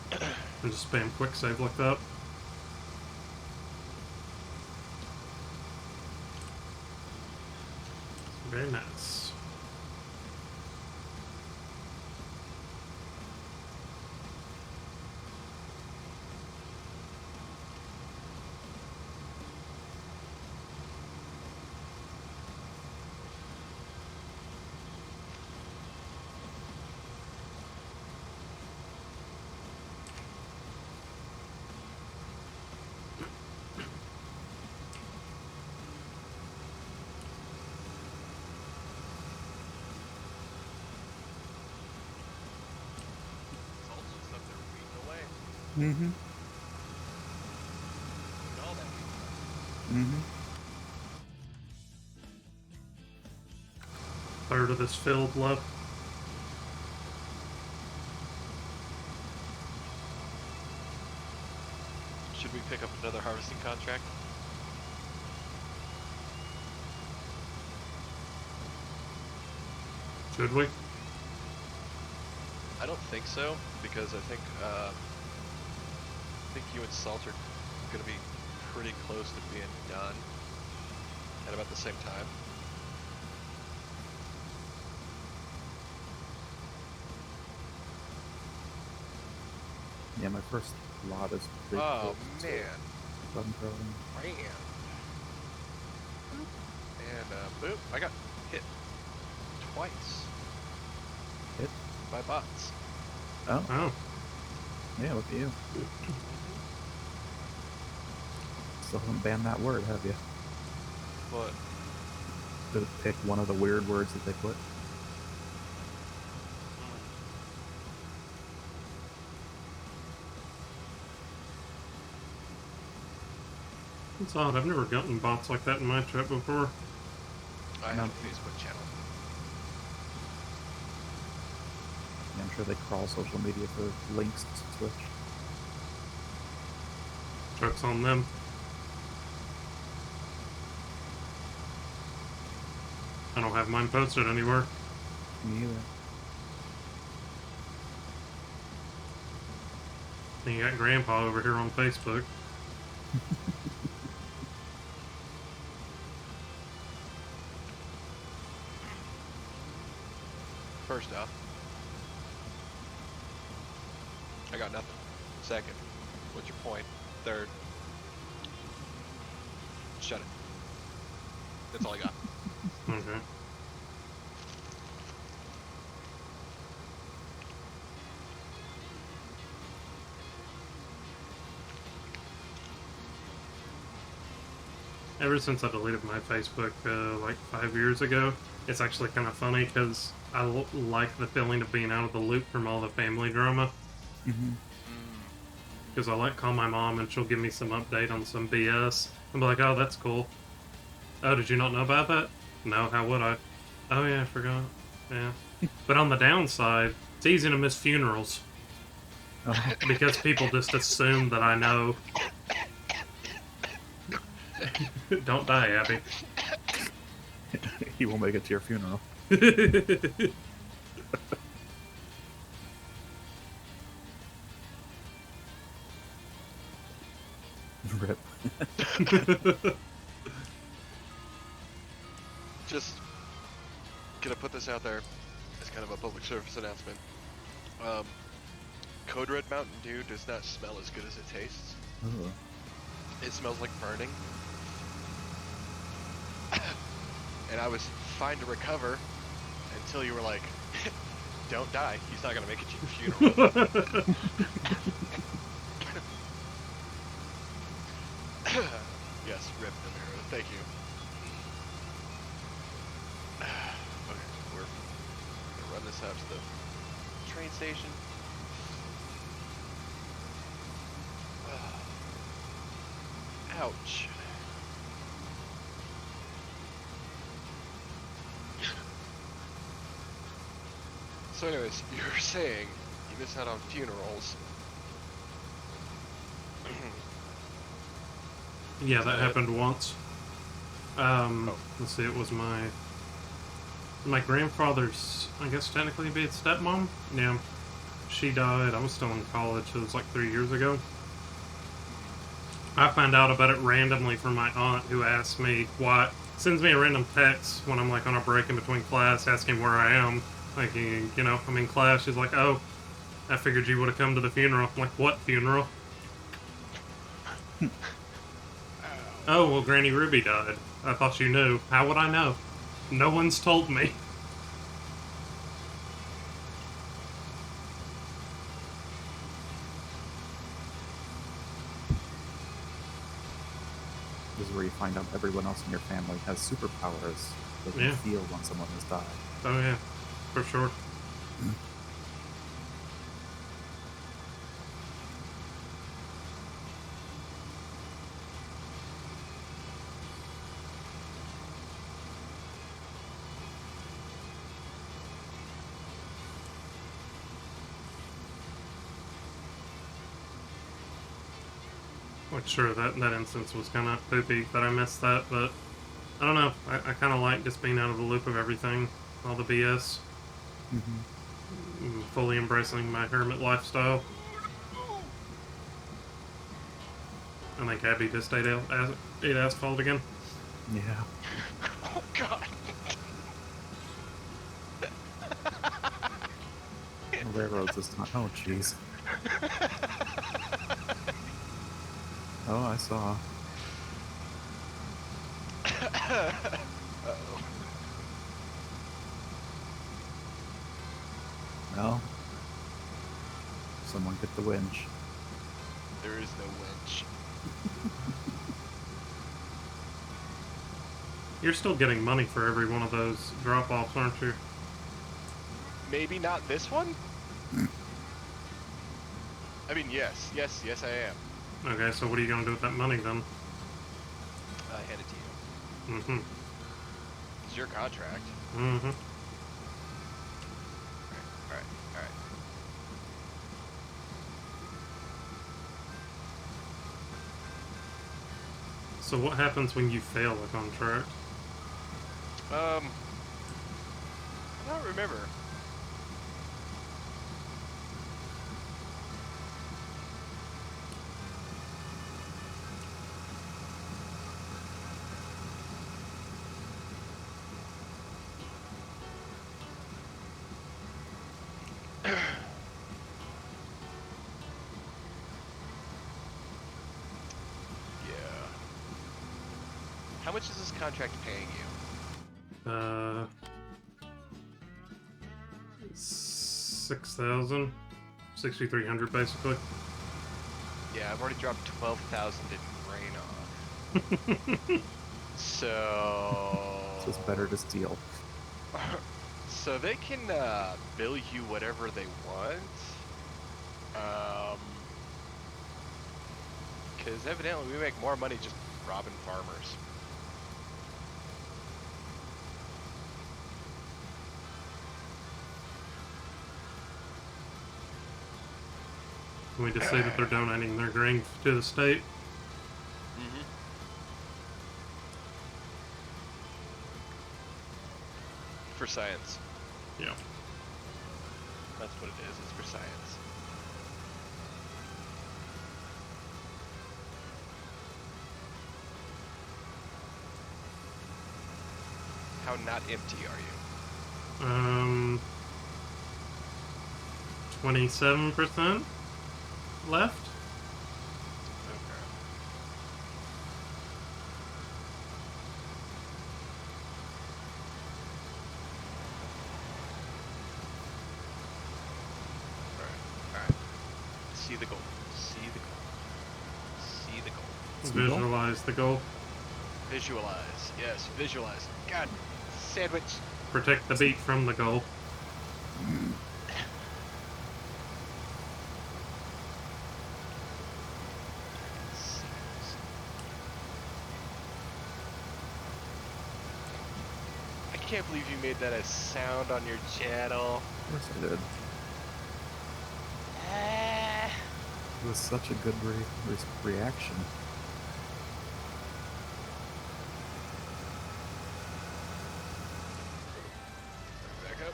just spam quick save like that. Very nice. Salt's just up there weeding away. Mm-hmm. Look at all that weed. Mm-hmm. Third of this field left. Should we pick up another harvesting contract? Should we? I don't think so, because I think you and Salt are going to be pretty close to being done at about the same time. Yeah, my first lot is pretty Oh close man, to button growing. man. And boop, I got hit twice Hit? by bots. Oh, Oh. yeah, look at you. Still haven't banned that word, have you? But To pick one of the weird words that they put. It's odd. I've never gotten bots like that in my chat before. I have a Facebook channel. Yeah, I'm sure they crawl social media for links to Twitch. Joke's on them. I don't have mine posted anywhere. Me either. Then you got Grandpa over here on Facebook. First off, I got nothing. Second, what's your point? Third, shut it. That's all I got. Okay. Ever since I deleted my Facebook like 5 years ago, it's actually kind of funny because I like the feeling of being out of the loop from all the family drama. Mm-hmm. Because I like call my mom and she'll give me some update on some BS. I'm like, oh, that's cool. Oh, did you not know about that? No, how would I? Oh yeah, I forgot. Yeah. But on the downside, it's easy to miss funerals. Oh, Because people just assume that I know. Don't die, Abby. he won't make it to your funeral. Rip. Just gonna put this out there as kind of a public service announcement. Code Red Mountain Dew does not smell as good as it tastes. Ugh. It smells like burning. And I was fine to recover until you were like, don't die. He's not gonna make it to your funeral. Yes, rip Namiro. Thank you. Okay, we're gonna run this out to the train station. Ouch. So anyways, you were saying you miss out on funerals. Yeah, that happened once. Let's see, it was my grandfather's, I guess technically it'd be his stepmom. Yeah. she died. I was still in college. It was like 3 years ago. I find out about it randomly from my aunt, who asks me why. Sends me a random text when I'm like on a break in between class, asking where I am. Like, you know, I'm in class. She's like, "Oh, I figured you would have come to the funeral." I'm like, "What funeral?" "Oh, well, Granny Ruby died. I thought you knew." "How would I know? No one's told me." This is where you find out everyone else in your family has superpowers. They can Yeah. feel when someone has died. Oh yeah, for sure. Like, sure, that instance was kind of poopy that I missed that, but I don't know. I kind of like just being out of the loop of everything, all the BS, fully embracing my hermit lifestyle. I think Abby just ate asphalt again. Yeah. Oh God. Railroads is not. Oh, jeez. Oh, I saw. Uh-oh. No. Someone get the winch. There is no winch. You're still getting money for every one of those drop-offs, aren't you? Maybe not this one? I mean, yes, I am. Okay, so what are you gonna do with that money then? I hand it to you. Mm-hmm. It's your contract. Mm-hmm. Alright. So what happens when you fail a contract? I don't remember. Yeah. How much is this contract paying you? 6,000, 6,300 basically. Yeah, I've already dropped 12,000 in brain off. So So it's better to steal. So they can bill you whatever they want. Because evidently we make more money just robbing farmers. Can we just say that they're donating their grain to the state? Mm-hmm. For science. Yeah. That's what it is. It's for science. How not empty are you? 27% left? Okay. Alright. See the goal. See the goal. See the goal. Visualize the goal. Visualize. Yes, visualize. God, sandwich. Protect the beat from the goal. I can't believe you made that a sound on your channel. Of course I did. It was such a good reaction. Back up.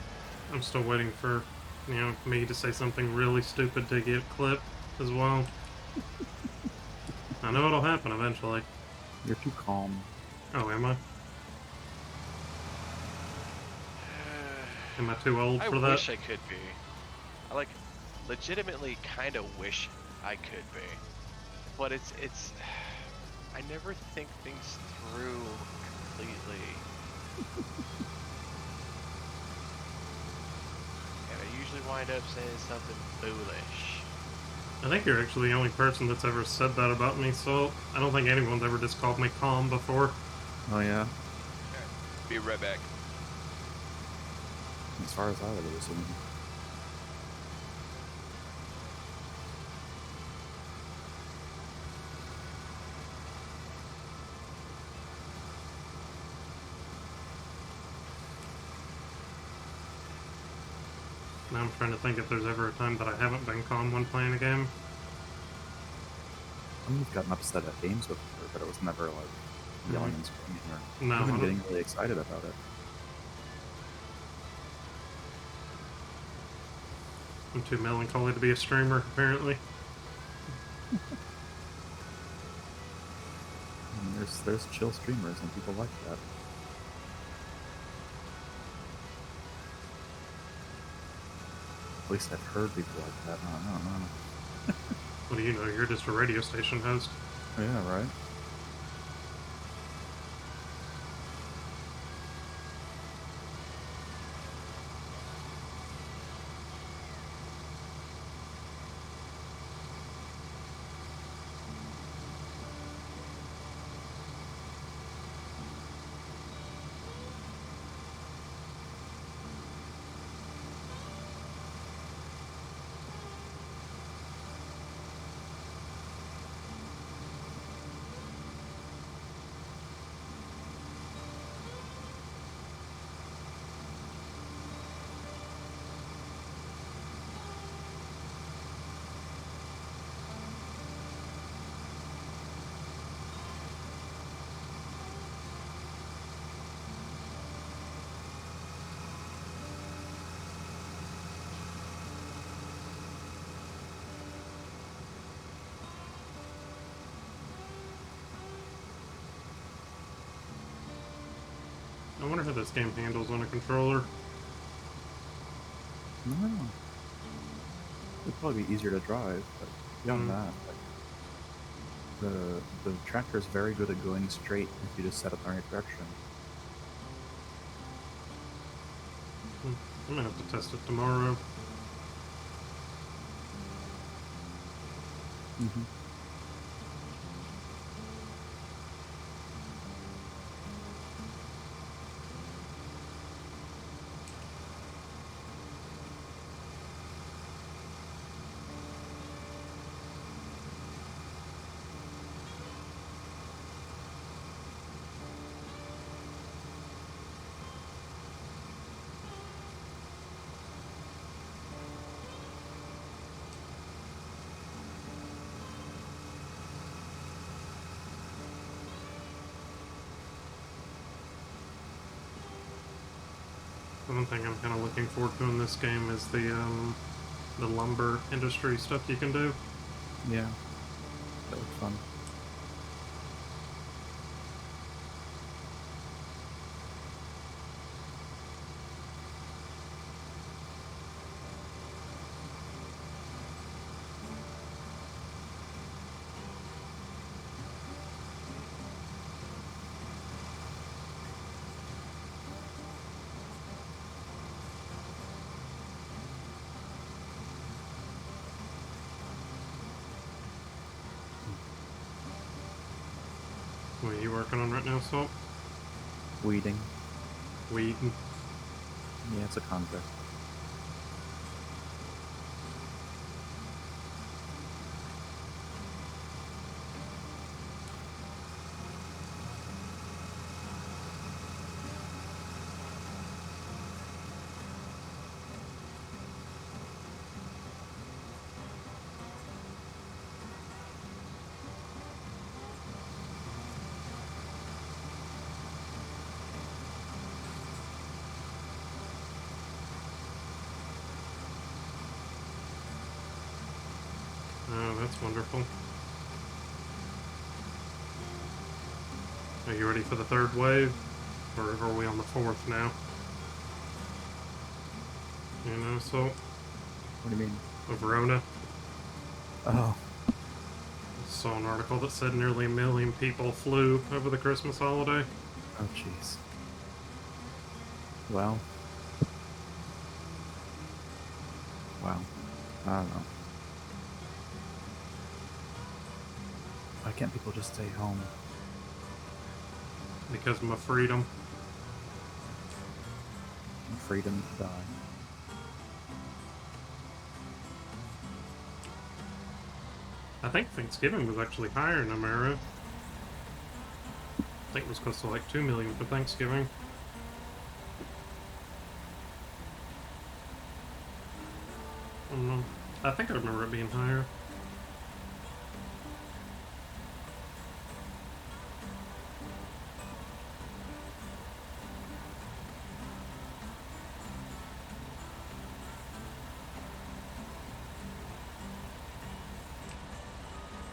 I'm still waiting for you know, me to say something really stupid to get clipped as well. I know it'll happen eventually. You're too calm. Oh, am I? Am I too old I for that? wish I could be. I like legitimately kind of wish I could be. But it's I never think things through completely. And I usually wind up saying something foolish. I think you're actually the only person that's ever said that about me, so I don't think anyone's ever just called me calm before. Oh yeah. Alright, be right back. As far as I would assume. Now I'm trying to think if there's ever a time that I haven't been calm when playing a game. I mean, you've gotten upset at games before, but it was never like yelling and screaming or No, I even don't- getting really excited about it. I'm too melancholy to be a streamer, apparently. I mean, there's chill streamers and people like that. At least I've heard people like that. I don't know. What do you know? You're just a radio station host. Yeah, right. I wonder how this game handles on a controller. No. It'd probably be easier to drive, but beyond that, like the tractor is very good at going straight if you just set it in the right direction. I'm gonna have to test it tomorrow. Mm-hmm. One thing I'm kind of looking forward to in this game is the lumber industry stuff you can do. Yeah, that looks fun. What are you working on right now, Salt? Weeding. Weed. Yeah, it's a contract. Wonderful. Are you ready for the third wave? Or are we on the fourth now? You know, so What do you mean? Verona. Oh, Saw an article that said nearly 1 million people flew over the Christmas holiday. oh, jeez. Well, wow. I don't know. Why can't people just stay home? Because of my freedom. Freedom to die. I think Thanksgiving was actually higher in America. I think it was close to like 2 million for Thanksgiving. I don't know. I think I remember it being higher.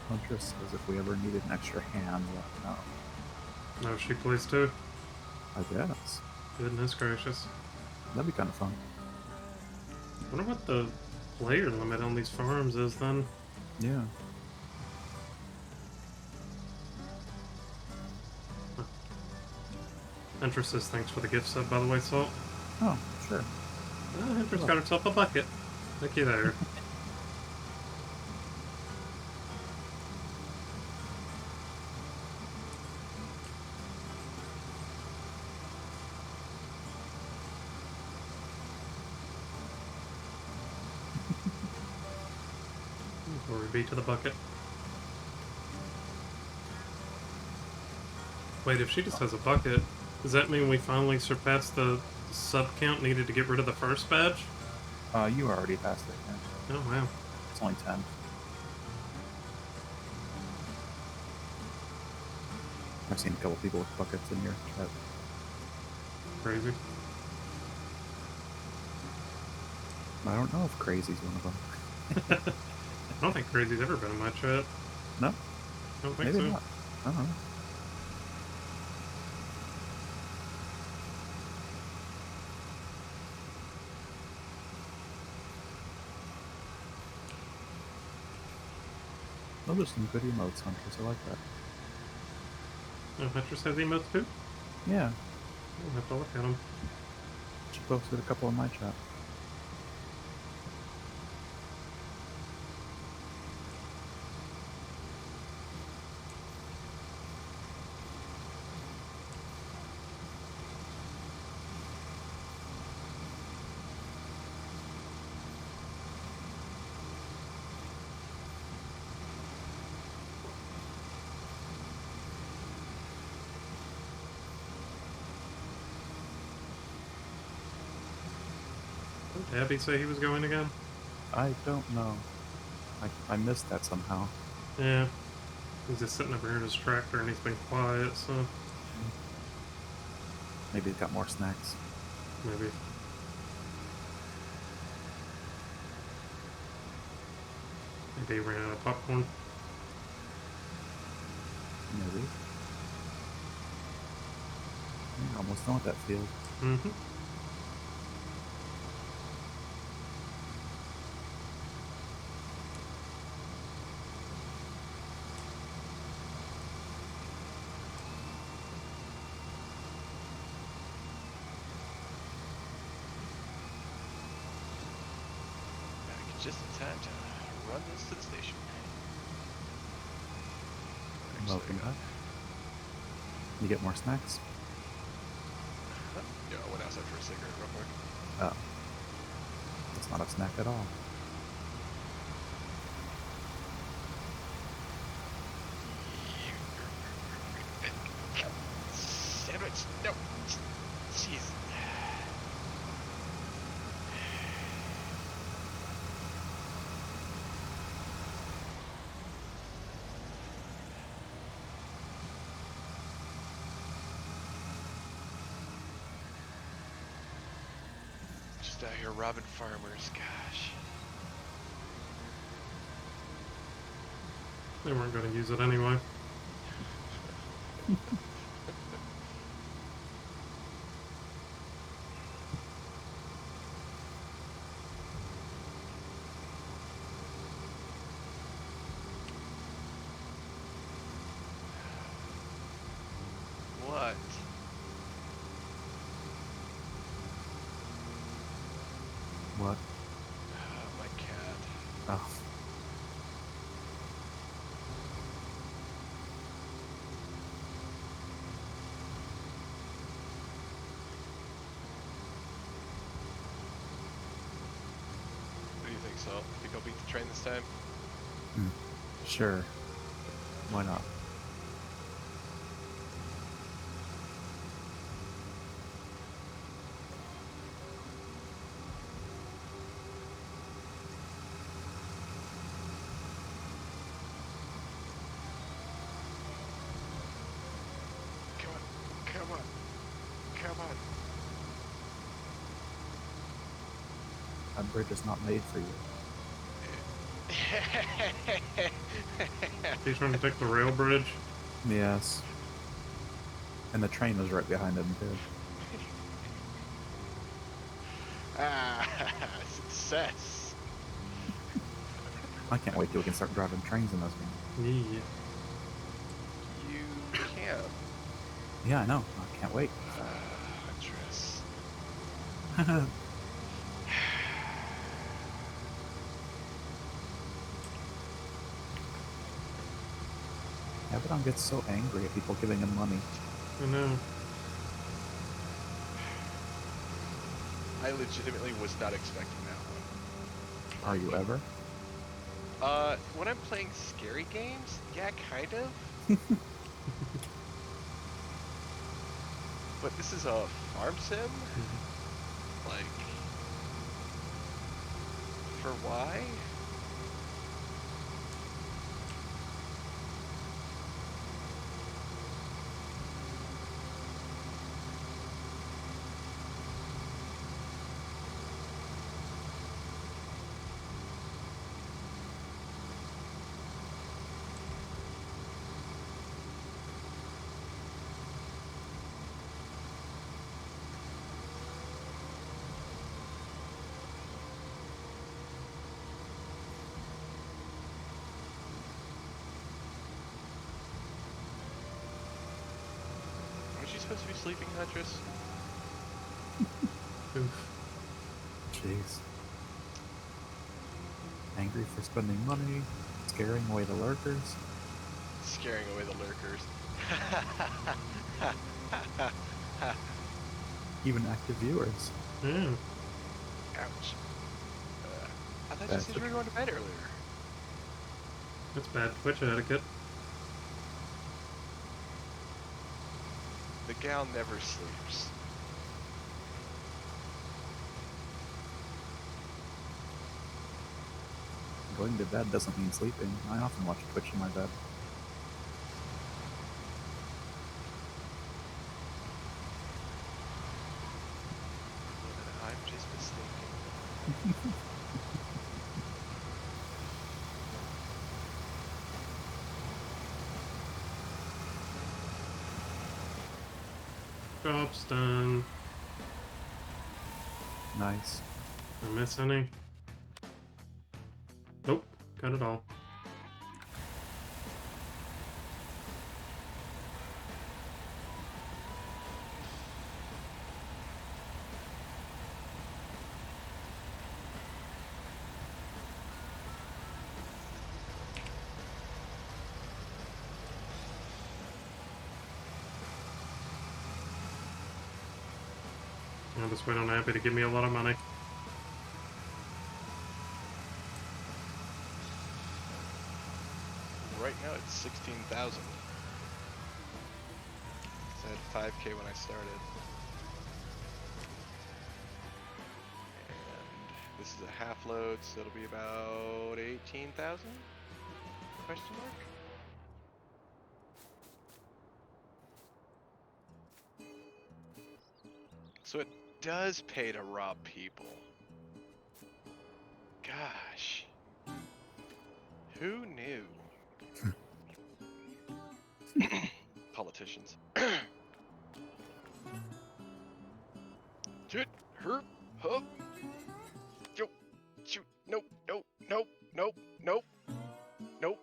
Huntress says if we ever needed an extra hand, let me know. No, she plays too. I guess. Goodness gracious. That'd be kind of fun. Wonder what the player limit on these farms is then. Yeah. Huntress says thanks for the gift sub, by the way, Salt. Oh, sure. Huntress got herself a bucket. Looky there. Glory be to the bucket. Wait, if she just has a bucket, does that mean we finally surpassed the sub count needed to get rid of the first badge? You already passed it. Yeah. Oh, wow. It's only 10. I've seen a couple people with buckets in here. Crazy. I don't know if Crazy's one of them. I don't think Crazy's ever been in my chat. No? I don't think Maybe so. not. I don't know. Those are some good emotes, Huntress. I like that. Oh, Huntress has emotes too? Yeah. I'll have to look at them. She posted a couple in my chat. What did Abby say he was going again? I don't know. I missed that somehow. Yeah. He's just sitting over here in his tractor and he's been quiet, so Maybe he's got more snacks. maybe. Maybe he ran out of popcorn. Maybe. You're almost done with that field. Mm-hmm. Back just in time to run this to the station. Welcome back. You get more snacks? Yeah, I went outside for a cigarette real quick. Oh. That's not a snack at all. Sandwich! No! Jeez. Just out here robbing farmers, gosh. They weren't going to use it anyway. What? What? My cat. Oh. What do you think, Salt? Think I'll beat the train this time? Sure. Why not? Come on. Come on. Come on. That bridge is not made for you. He's trying to take the rail bridge. Yes. And the train was right behind him, too. Success. I can't wait till we can start driving trains in this game. Yeah. You can. Yeah, I know. I can't wait. Huntress. Abaddon gets so angry at people giving him money. I know. I legitimately was not expecting that one. Are you ever? When I'm playing scary games, yeah, kind of. But this is a farm sim? Like, for why? Was she supposed to be sleeping, Huntress? Oof. Jeez. Angry for spending money, scaring away the lurkers. Scaring away the lurkers. Even active viewers. Yeah. Ouch. I thought you That's said you were okay. going to bed earlier. That's bad Twitch etiquette. The gal never sleeps. Going to bed doesn't mean sleeping. I often watch Twitch in my bed. I'm just mistaken. Job's done. Nice. Did I miss any? Nope. Got it all. I'll just wait on Abby to give me a lot of money. Right now it's 16,000. I had 5K when I started. And this is a half load, so it'll be about 18,000? Question mark? So it does pay to rob people. Gosh. Who knew? politicians. Shoot, her, huh, yo, shoot, nope, nope, nope, nope, nope, nope.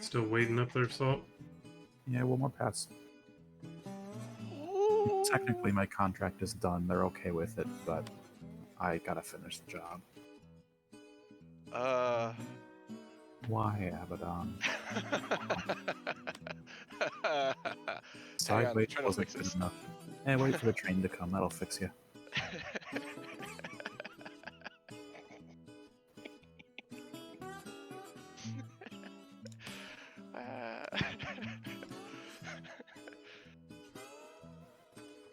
Still waiting up there, Salt. Yeah, one more pass. Technically, my contract is done. They're okay with it, but I gotta finish the job. Why, Abaddon? Hang Side on, I'm weight trying to wasn't fix good this. enough. Hey, wait for the train to come. That'll fix you.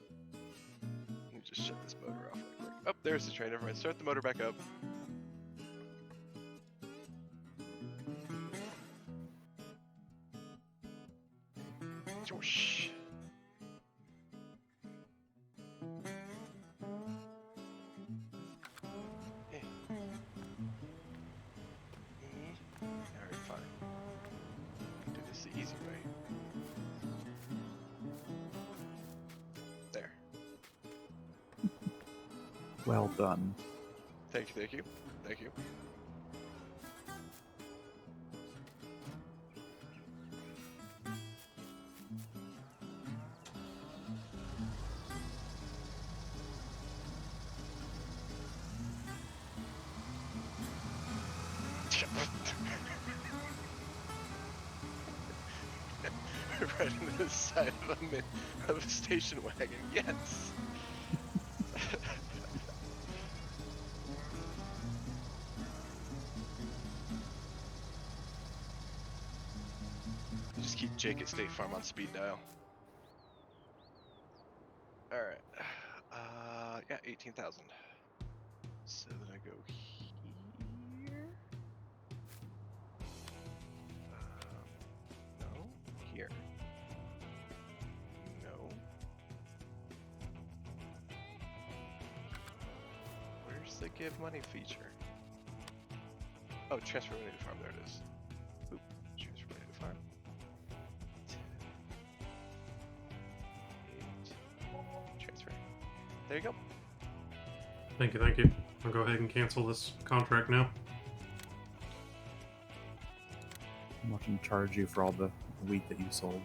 Let me just shut this motor off real quick. Oh, there's the train. Never mind. Start the motor back up. Josh. Eh. Alright, fine. Do this the easy way. There. Well done. Thank you, thank you. Thank you. Right into the side of a station wagon. Yes. Just keep Jake at State Farm on speed dial. All right. Yeah, 18,000. So then I go here. No, here. No. Where's the give money feature? Oh, transfer money to farm. There it is. Oop, transfer money to farm. 8. Transfer. There you go. Thank you, thank you. I'll go ahead and cancel this contract now. I'm watching charge you for all the wheat that you sold.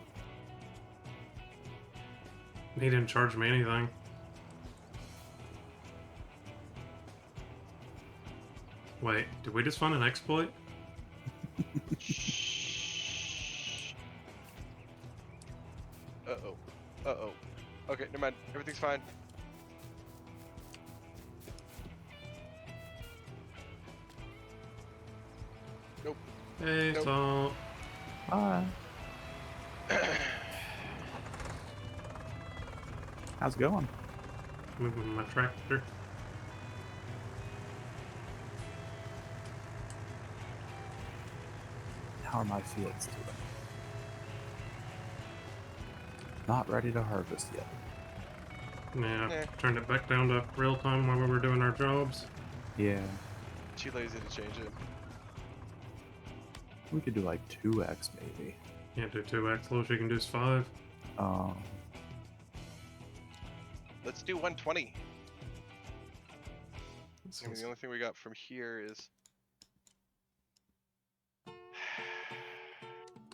He didn't charge me anything. Wait, did we just find an exploit? Shh. Uh-oh. Uh-oh. Okay, never mind. Everything's fine. Nope. Hey, Nope. Salt. Hi. How's it going? Moving my tractor. How are my fields doing? Not ready to harvest yet. Yeah, Eh. turned it back down to real time while we were doing our jobs. Yeah. Too lazy to change it. We could do like 2x maybe. Can't do 2x, lowest you can do is 5. Let's do 120. That I mean, sounds- the only thing we got from here is...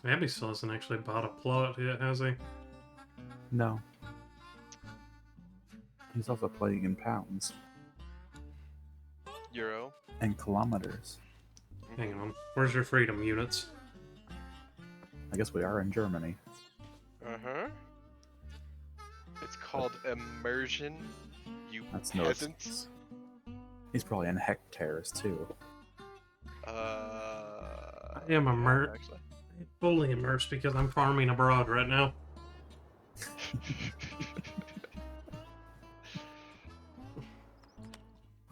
Abby still hasn't actually bought a plot yet, has he? No. He's also playing in pounds Euro. and kilometers. Hang on. Where's your freedom units? I guess we are in Germany. Uh-huh. It's called immersion, you That's no peasants. excuse. He's probably in hectares too. I am immersed. Actually. Fully immersed because I'm farming abroad right now.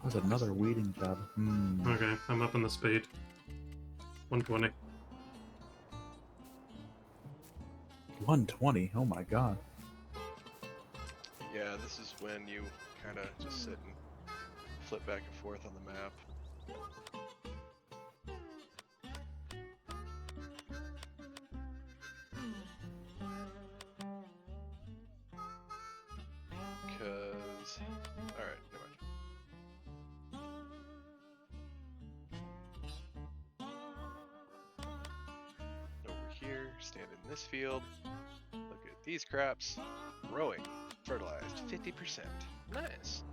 There's another weeding job. Okay, I'm up in the speed. 120. 120? Oh my god. Yeah, this is when you kind of just sit and flip back and forth on the map. Because, alright, never mind. Over here, stand in this field. Look at these crops. Growing. Fertilized 50%. Nice.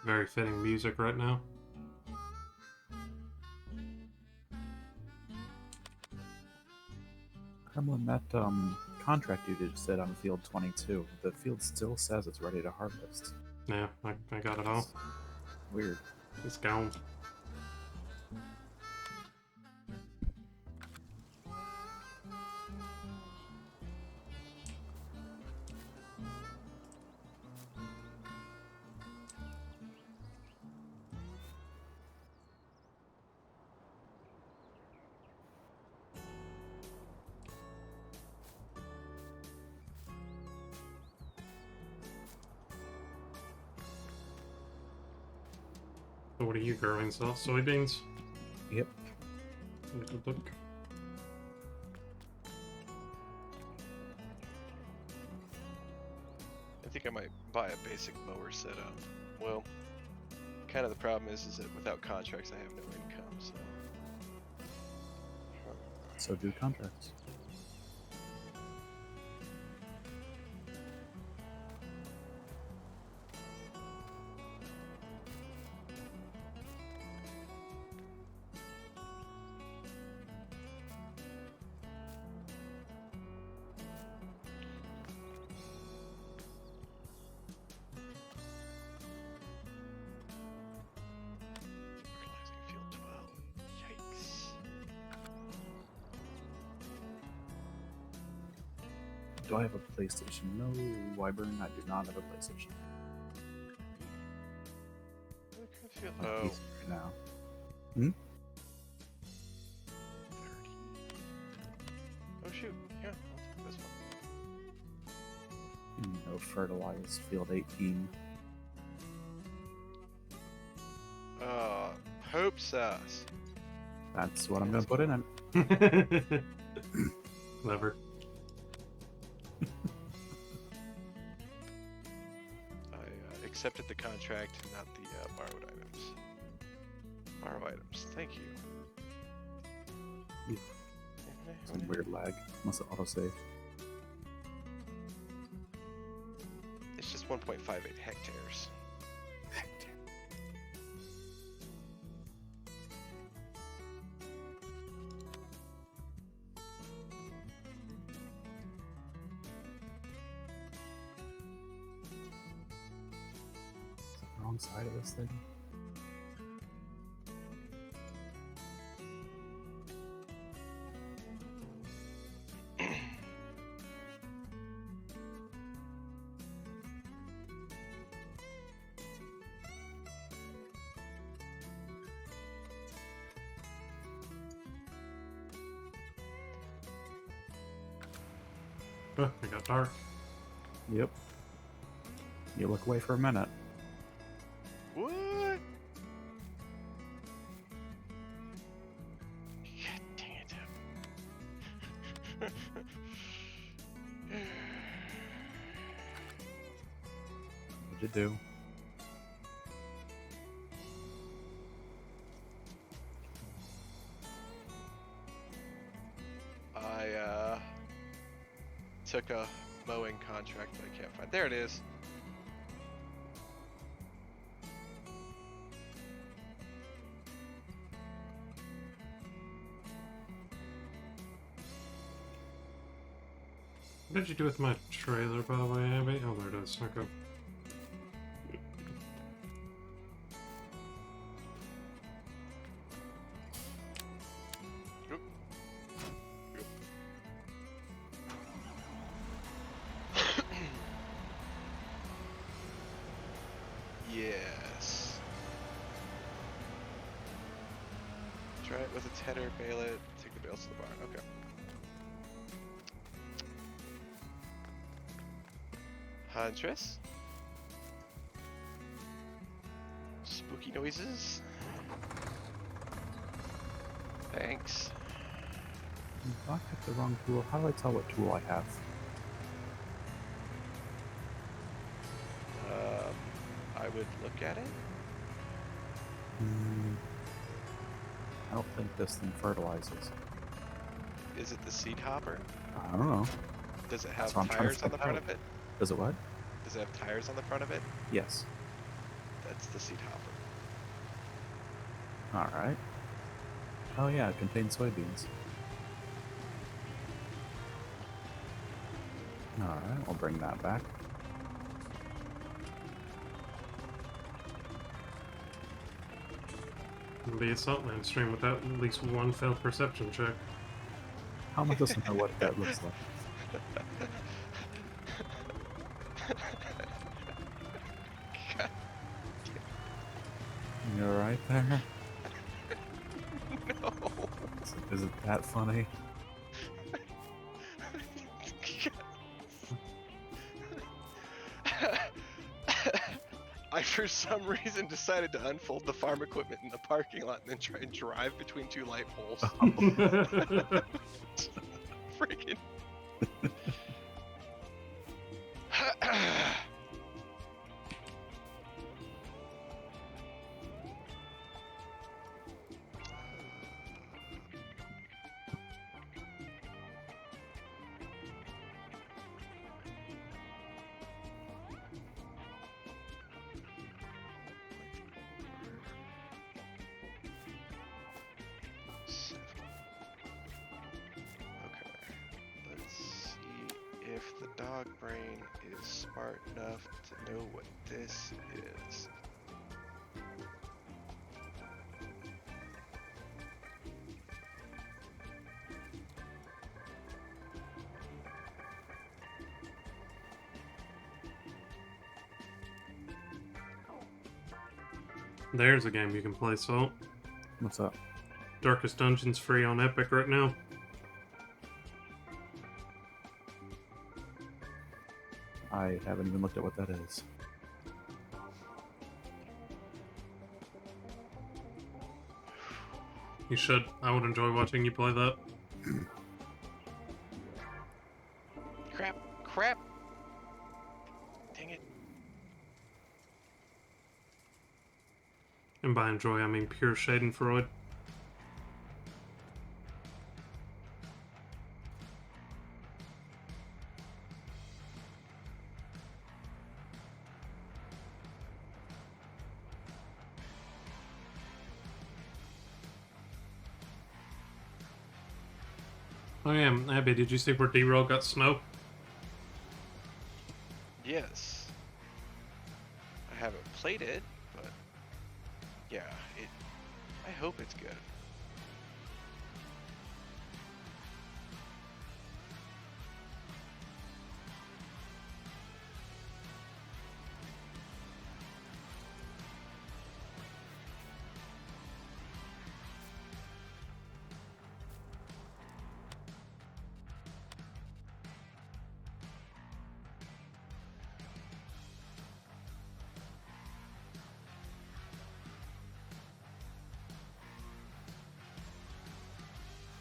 Very fitting music right now. Kremlin, that contract you just said on field 22, the field still says it's ready to harvest. Yeah, I got it all. Weird. It's gone. So what are you growing? Soybeans? Yep. Look. I think I might buy a basic mower setup. Well, kind of the problem is that without contracts I have no income, so. So do contracts. Fertilizing field 12. Yikes. Do I have a PlayStation? No, Wyvern, I do not have a PlayStation. Look at the field. I'm Oh, PC right now. 30. Oh shoot, yeah, I'll take this one. No fertilize field 18. Hope sauce. That's what I'm gonna put in it. Clever. I accepted the contract, not the borrowed items. Borrow items, thank you. Yeah. Some weird lag. Must have autosave. It's just 1.58 hectares. Is that the wrong side of this thing? Oh, it got dark. Yep. You look away for a minute. What? God dang it. What'd you do? I took a mowing contract that I can't find. There it is. What did you do with my trailer, by the way, Abby? Oh, there it is. Okay. Oop. Oop. Yes. with a tedder, bale it, take the bales to the barn. Okay. Huntress? Spooky noises? Thanks. I picked the wrong tool. How do I tell what tool I have? I would look at it. I don't think this thing fertilizes. Is it the seed hopper? I don't know. Does it That's have what I'm trying to tires on the find front out. of it? Does it what? Does it have tires on the front of it? Yes. That's the seed hopper. Alright. Oh yeah, it contains soybeans. Alright, we'll bring that back. It'll be a Saltland stream without at least one failed perception check. How much doesn't know what that looks like? God, You alright there? no. Is it that funny? I, for some reason, decided to unfold the farm equipment in the parking lot and then try and drive between two light poles. Freaking. If the dog brain is smart enough to know what this is. There's a game you can play, Salt. What's up? Darkest Dungeon's free on Epic right now. I haven't even looked at what that is. You should. I would enjoy watching you play that. Crap! Crap! Dang it. And by enjoy, I mean pure Schadenfreude. Oh yeah, Abby, did you see where D-Roll got snow? Yes. I haven't played it, but yeah, I hope it's good.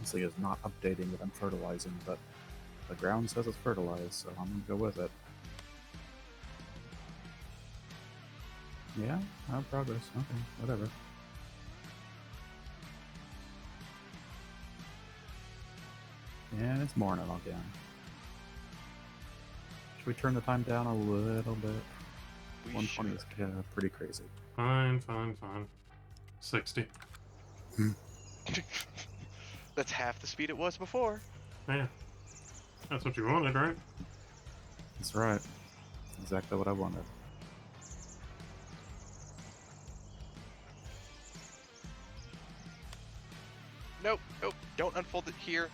This thing is not updating that I'm fertilizing, but the ground says it's fertilized, so I'm gonna go with it. Yeah, progress. Okay, whatever. And it's morning again. Should we turn the time down a little bit? We 120 is should. pretty crazy. Fine. 60. That's half the speed it was before. Yeah. That's what you wanted, right? That's right. Exactly what I wanted. Nope, don't unfold it here.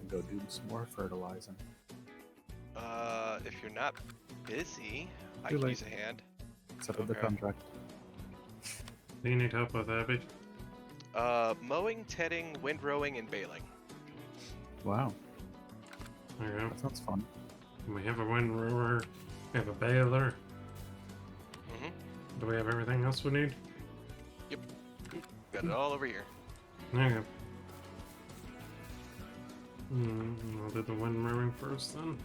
go do some more fertilizing. If you're not busy, I Too can late. use a hand. Accepted the Okay. contract. Do you need help with Abby? Mowing, tedding, windrowing, and baling. Wow, There you go. that sounds fun. We have a windrower. We have a baler. Mm-hmm. Do we have everything else we need? Got it all over here. There you go. I'll do the windrowing first then.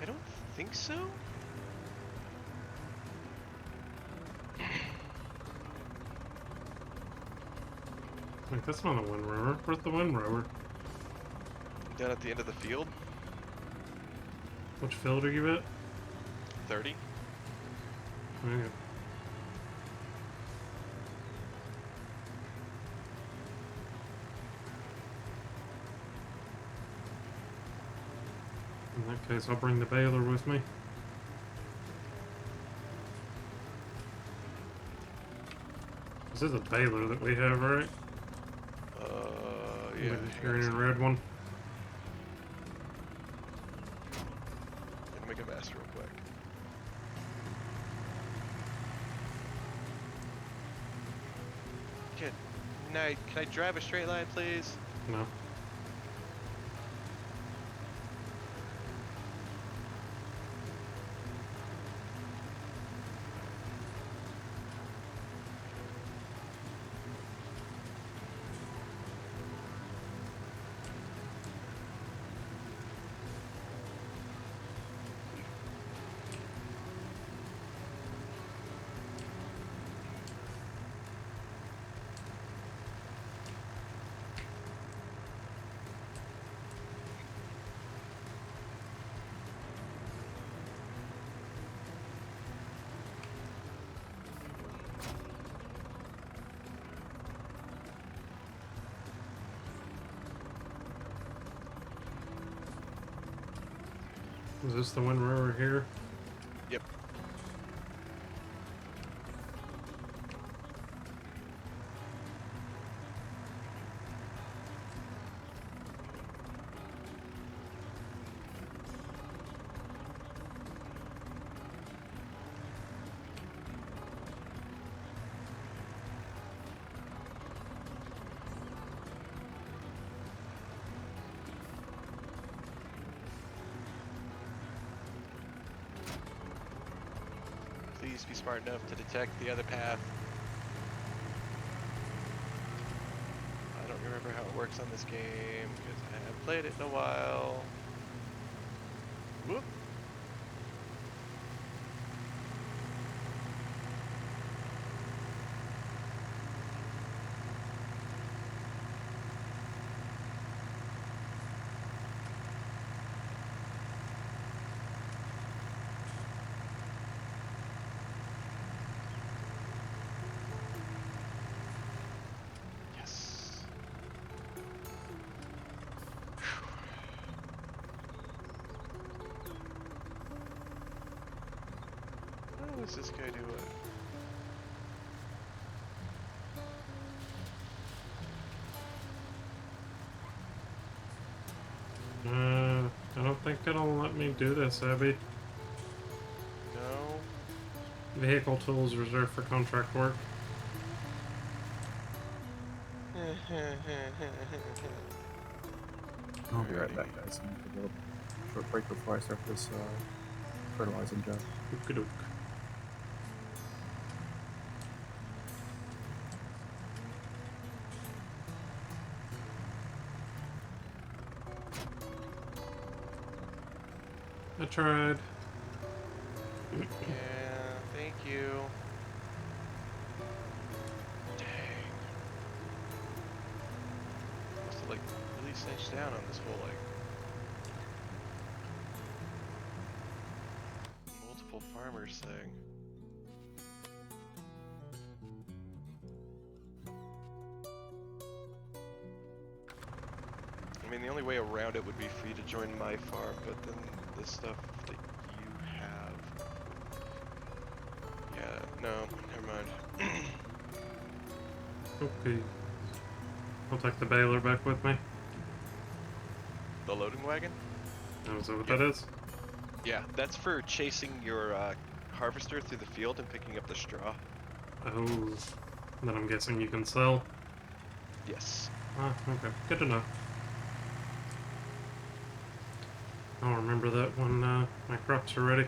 I don't think so. Wait, that's not a windrower. Where's the windrower? Down at the end of the field, Which field are you at? 30. There you go. In that case, I'll bring the baler with me. This is a baler that we have, right? Yeah. The hang on a green and second. red one. Let me make a mess real quick. Can I drive a straight line, please? No. Is this the windrower here? Yep. Please be smart enough to detect the other path. I don't remember how it works on this game because I haven't played it in a while. Whoop. Yes. What is this guy doing? I don't think it'll let me do this, Abby. No. Vehicle tools reserved for contract work. I'll be right back, guys. I'm gonna take a little short break before I start this fertilizing job. Okie-doke. I tried. Yeah, thank you. Dang. Must have like really cinched down on this whole like multiple farmers thing. I mean, the only way around it would be for you to join my farm, but then the stuff that you have... Yeah, no, never mind. Okay. I'll take the baler back with me. The loading wagon? Oh, is that what Yep. that is? Yeah, that's for chasing your harvester through the field and picking up the straw. Oh. Then I'm guessing you can sell. Yes. Ah, okay. Good to know. I'll remember that when my crops are ready.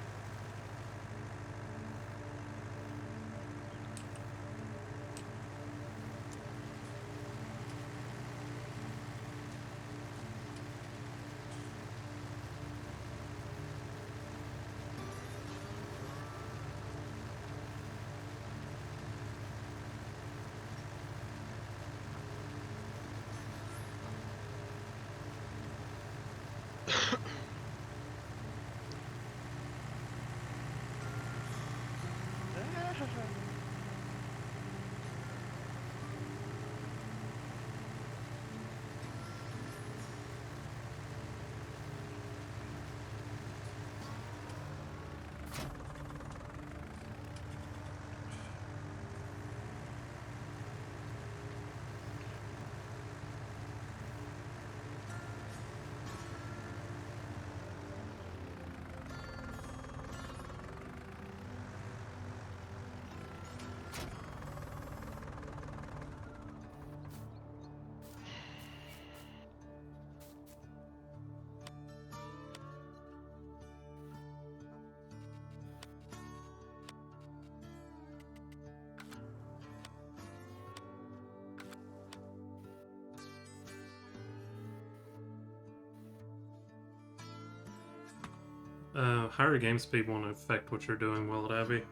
Higher game speed won't affect what you're doing, will it, Abby?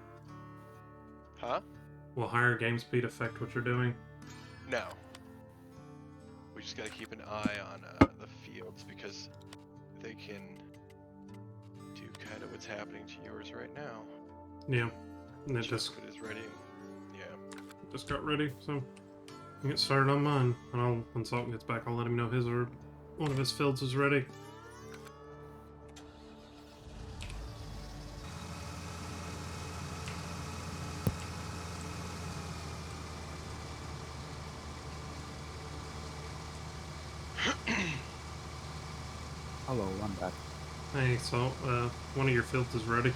Huh? Will higher game speed affect what you're doing? No. We just gotta keep an eye on the fields because they can do kind of what's happening to yours right now. Yeah. And it Check just if it is ready. Yeah. got ready, so I can get started on mine. And when Salt gets back, I'll let him know his or one of his fields is ready. Hello, I'm back. Hey, Salt, one of your fields is ready.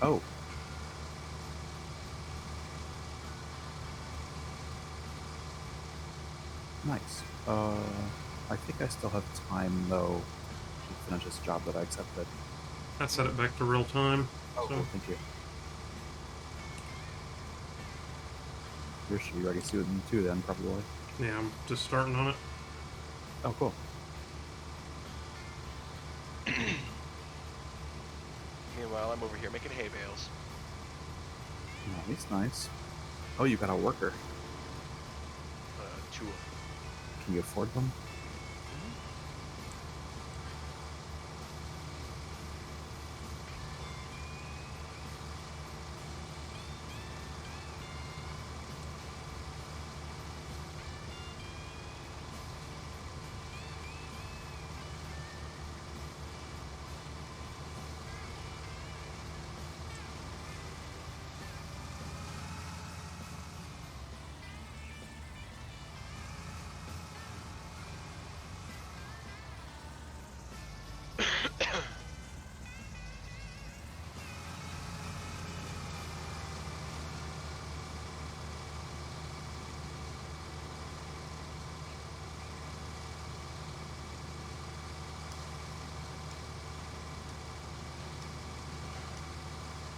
Oh. Nice. I think I still have time, though, to finish this job that I accepted. I set it back to real time. Oh, so. cool, thank you. You should be ready soon, too, then, probably. Yeah, I'm just starting on it. Oh, cool. Meanwhile, I'm over here making hay bales. Nice, nice. Oh, you got a worker. 2 of them. Can you afford them?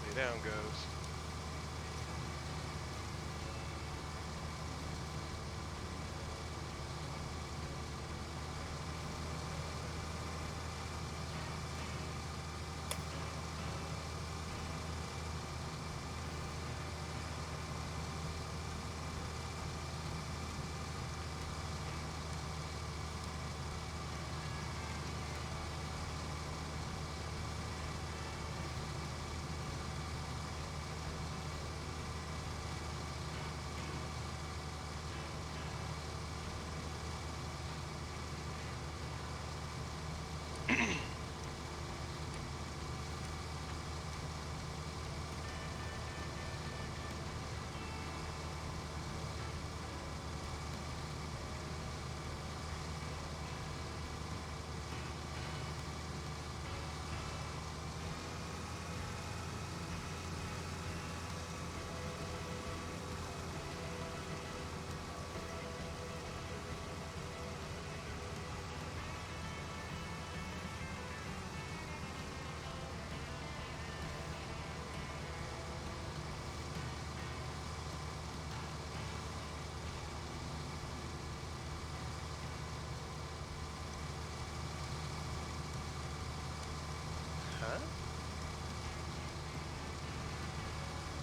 Way down goes.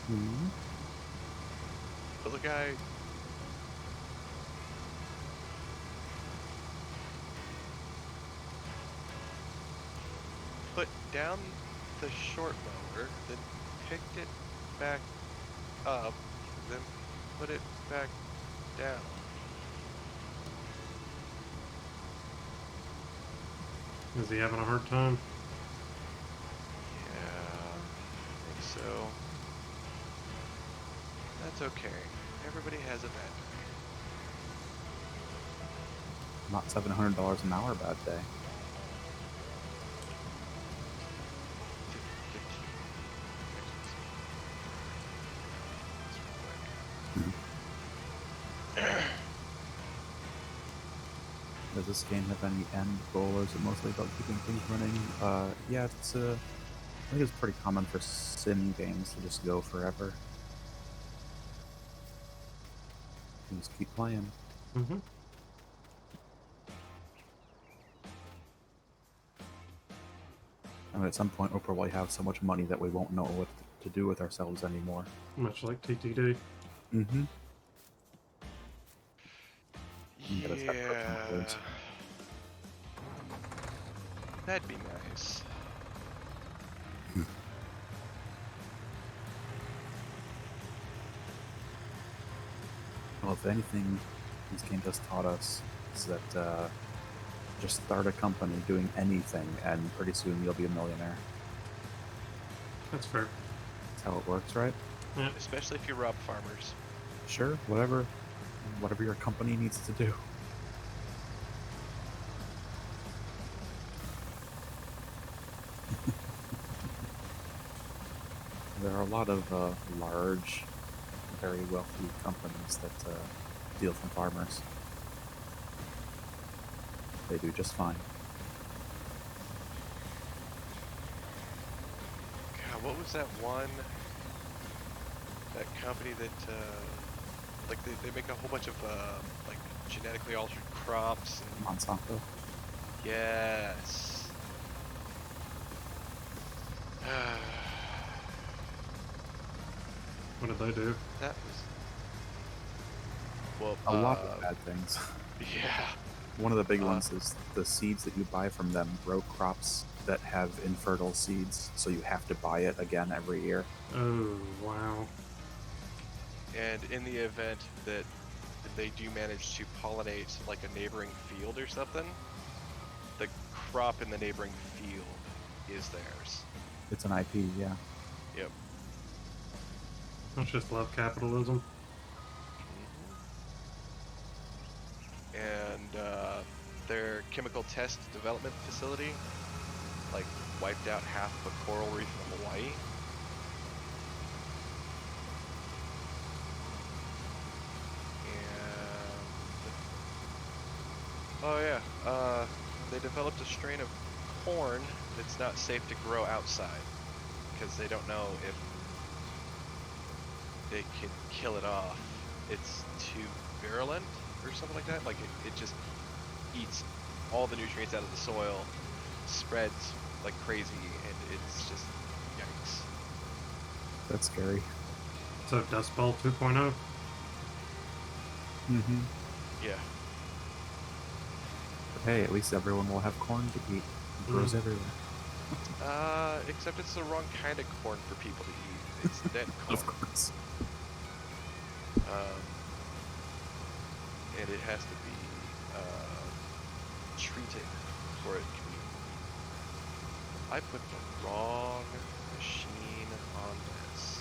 Hmm. Little guy. Put down the short mower, then picked it back up, then put it back down. Is he having a hard time? Yeah, I think so. That's okay. Everybody has a bad day. Not $700 an hour, bad day. 15. Does this game have any end goal, or is it mostly about keeping things running? Yeah, it's I think it's pretty common for sim games to just go forever. You just keep playing. Mm-hmm. I mean, at some point, we'll probably have so much money that we won't know what to do with ourselves anymore. Much like TTD. Mm-hmm. Yeah, that's that personal Yeah, words. that'd be nice. Well, if anything, this game has taught us is that just start a company doing anything, and pretty soon you'll be a millionaire. That's fair. That's how it works, right? Yeah. Especially if you rob farmers. Sure, whatever your company needs to do. There are a lot of large, very wealthy companies that deal from farmers. They do just fine. God, what was that one? That company that, like, they make a whole bunch of, like, genetically altered crops and... Monsanto. Yes. What did they do? That was... Well, A lot of bad things. yeah. One of the big ones is the seeds that you buy from them grow crops that have infertile seeds, so you have to buy it again every year. Oh, wow. And in the event that they do manage to pollinate, like, a neighboring field or something, the crop in the neighboring field is theirs. It's an IP, yeah. Yep. I just love capitalism. And their chemical test development facility, like, wiped out half of a coral reef in Hawaii. And oh yeah, they developed a strain of corn that's not safe to grow outside because they don't know if they can kill it off. It's too virulent or something like that. Like it just eats all the nutrients out of the soil, spreads like crazy, and it's just yikes. That's scary. So Dust Bowl 2.0? Mm-hmm. Yeah. But hey, at least everyone will have corn to eat. It grows everywhere. Except it's the wrong kind of corn for people to eat. It's dead corn. Of course. And it has to be treated before it can be. I put the wrong machine on this.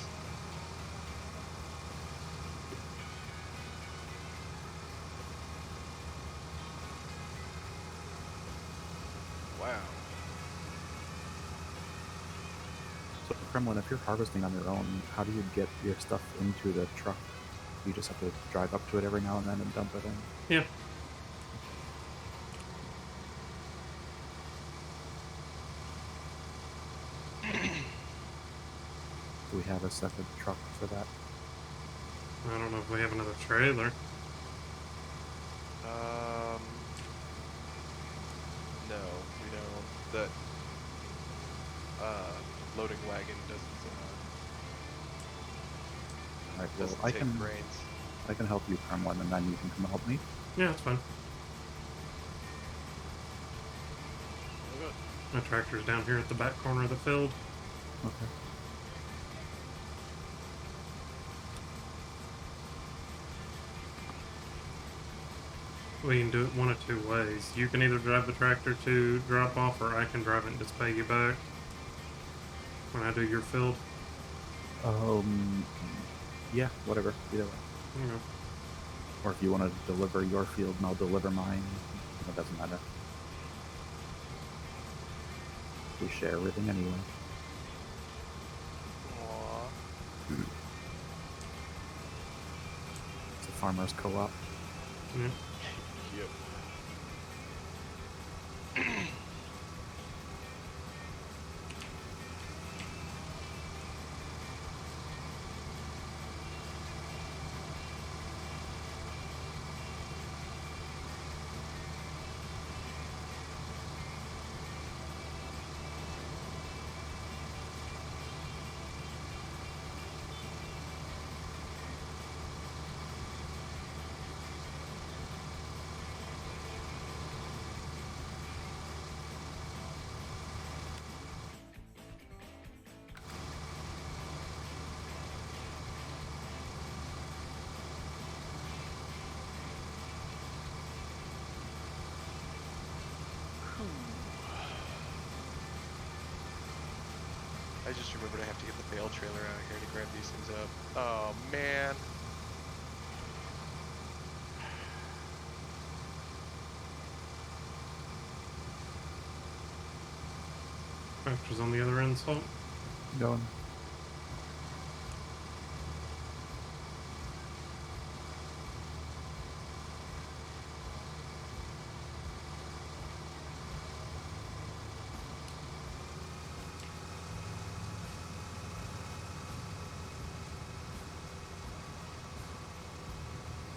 Wow. So, Kremlin, if you're harvesting on your own, how do you get your stuff into the truck? You just have to drive up to it every now and then and dump it in? Yeah. Do we have a separate truck for that? I don't know if we have another trailer. No, we don't. That loading wagon doesn't All right. It Well, doesn't I take can brains. help you, Kremlin, and then you can come help me. Yeah, that's fine. Oh, good. My tractor's down here at the back corner of the field. Okay. We can do it one of two ways. You can either drive the tractor to drop off, or I can drive it and just pay you back when I do your field. Yeah, whatever. Either way. You know. Or if you want to deliver your field and I'll deliver mine, it doesn't matter. We share everything anyway. Aw. It's a farmer's co-op. Yeah. Yep. I just remembered I have to get the bale trailer out here to grab these things up. Oh man. Tractor's on the other end, so. Going.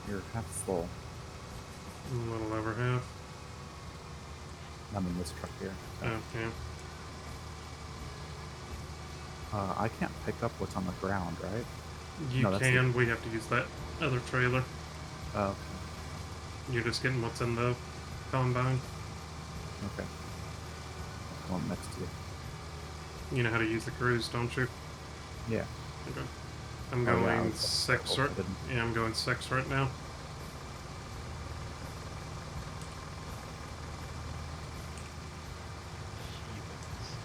You're half full. A little over half. I'm in this truck here. So. Okay. I can't pick up what's on the ground, right? You No, that's can. We have to use that other trailer. Oh, You're just getting what's in the combine. okay. I'll come up next to you. You know how to use the cruise, don't you? Yeah. Okay. I'm Oh, going yeah, I was 6 I right. didn't- Yeah, I'm going 6 right now. Heathens.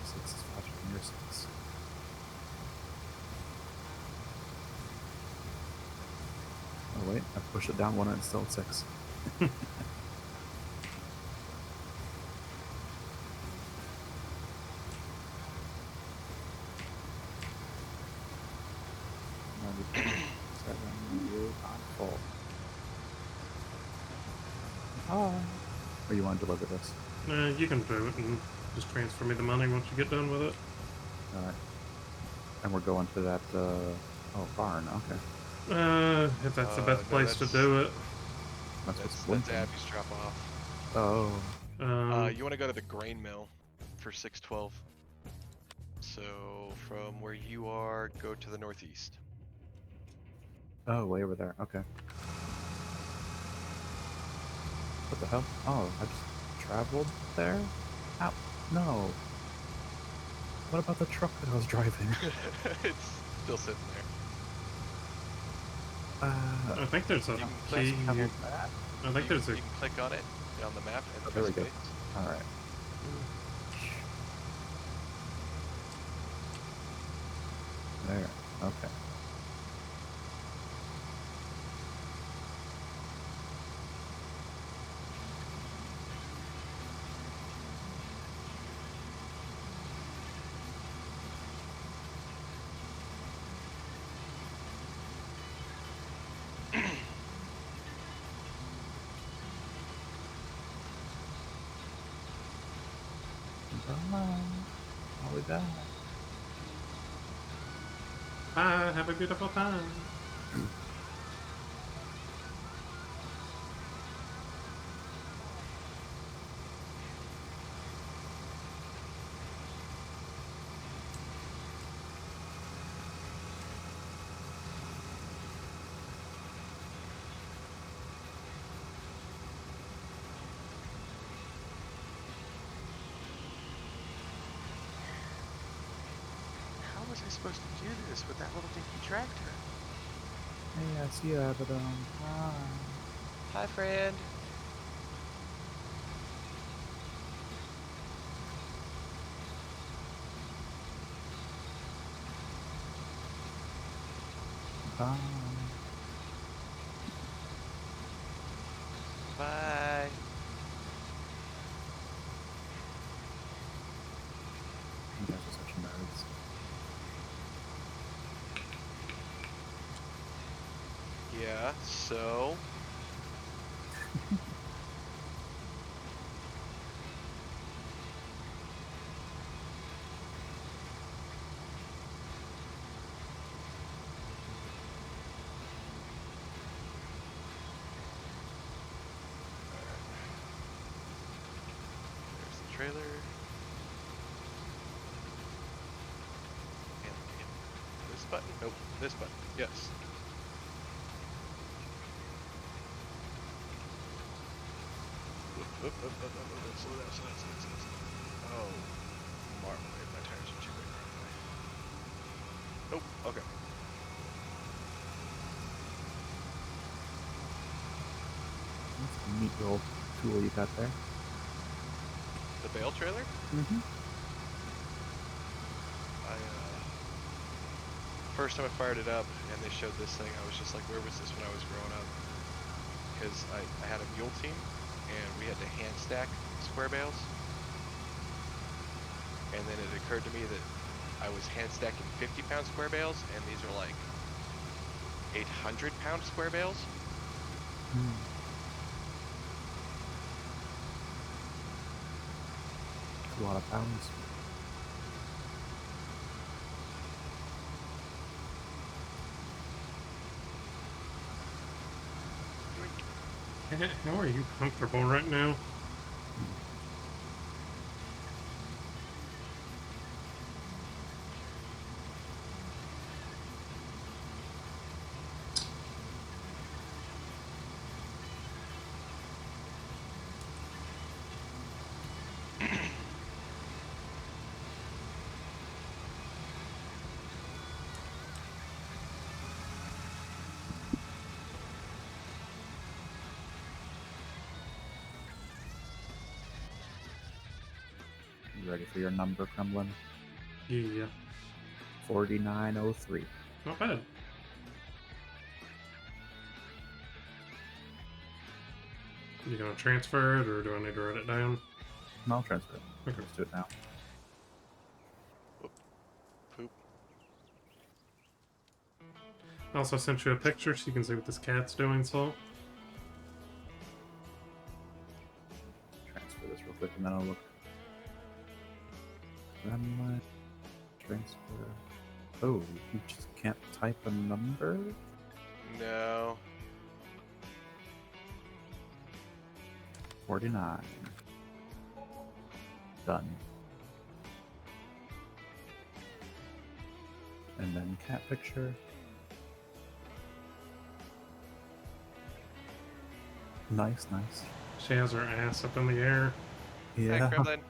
Six is faster than your six. Oh wait, I pushed it down one and it's still at 6. You on full. Oh. Or you want to deliver this? You can do it and just transfer me the money once you get done with it. Alright. And we're going to that, barn, okay. If that's the best No, place to that's- do it. That's what's That's blinking. Abby's drop off. Oh. You want to go to the grain mill for 612. So from where you are, go to the northeast. Oh, way over there, okay. What the hell? Oh, I just traveled there? Ow, no. What about the truck that I was driving? It's still sitting there. I think there's a You can key. How about that? I think there's a. You can click on it on the map and Oh, there we press go. space. Alright. There, okay. Bye. I'll be back. Bye. Have a beautiful time. supposed to do this with that little dinky tractor? Hey, I see you, but hi. Hi, friend. Bye. Bye. You guys are such nerds. Yeah, so. There's the trailer. And this button? Nope, this button. Yes. Slow down, slow down, slow down, slow down. Oh, marmalade, my tires are too big right away. Nope, okay. That's a neat little tool you got there. The bale trailer? Mm-hmm. First time I fired it up and they showed this thing, I was just like, where was this when I was growing up? Because I had a mule team and we had to hand stack square bales. And then it occurred to me that I was hand stacking 50-pound square bales and these are like 800-pound square bales. That's a lot of pounds. How are you comfortable right now? You ready for your number, Kremlin? Yeah. 4903. Not bad. You gonna transfer it, or do I need to write it down? I'll transfer it. Okay. Let's do it now. Poop. I also sent you a picture so you can see what this cat's doing, so. Transfer this real quick and then I'll look. Kremlin. Transfer. Oh, you just can't type a number? No. 49. Done. And then cat picture. Nice, nice. She has her ass up in the air. Hi, Yeah. Kremlin.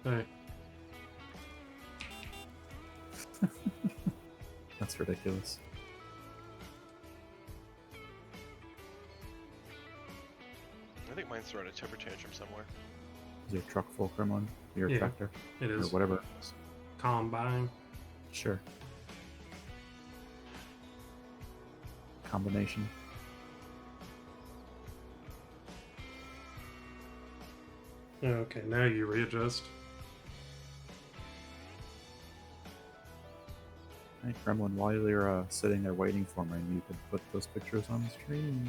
Hey. That's ridiculous. I think mine's throwing a temper tantrum somewhere. Is your truck full, Kremlin? Your Yeah, tractor? It Or is. whatever it is. Combine. Sure. Combination. Okay, now you readjust. Hey, Kremlin, while you're sitting there waiting for me, you could put those pictures on the screen.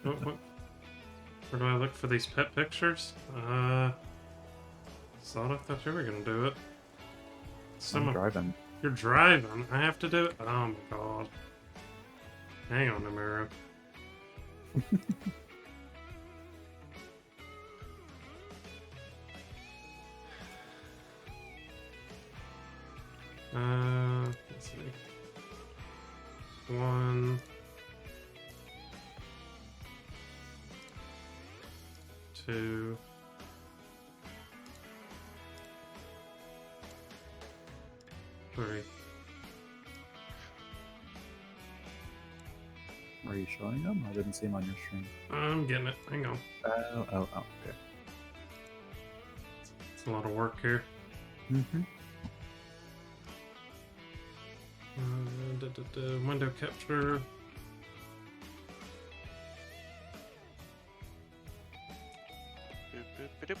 What? Where do I look for these pet pictures? Thought I thought you were gonna do it. I'm driving. You're driving. I have to do it. Oh my god. Hang on a minute. Let's see. 1, 2, 3. Are you showing them? I didn't see them on your stream. I'm getting it. Hang on. Oh, okay. It's a lot of work here. Mm-hmm. Window capture. Boop, boop, ba-doop.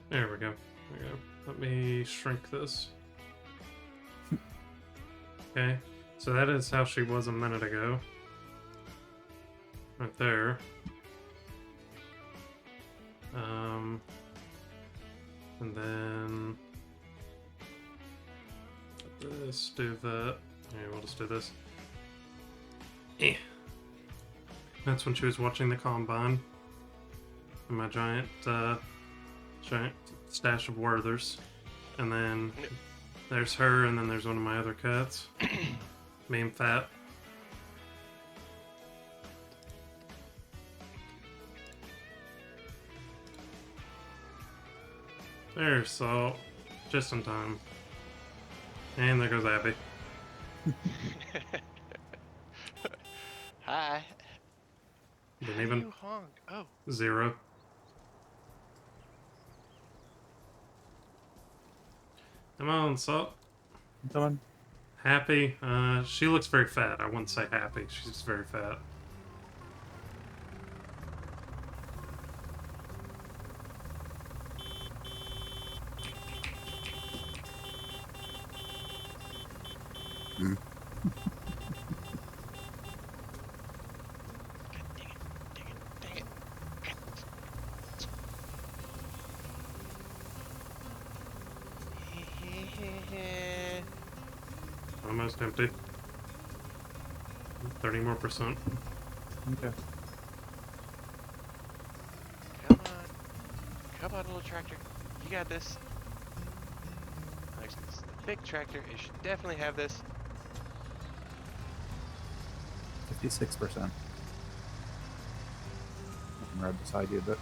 There we go. There we go. Let me shrink this. Okay, so that is how she was a minute ago. Right there. And then this, do that. Yeah, we'll just do this. That's when she was watching the combine. And my giant stash of Werthers. And then there's her, and then there's one of my other cats. Mean fat. There's Salt. Just in time. And there goes Abby. Hi. Didn't How do even- you honk? Oh. 0. Come on, Salt. Come on. Happy. She looks very fat. I wouldn't say happy. She's very fat. Dang it. Almost empty. 30 more percent. Okay. Come on. Come on, little tractor. You got this. Actually, this is the big tractor. It should definitely have this. 56%. I can ride beside you a bit.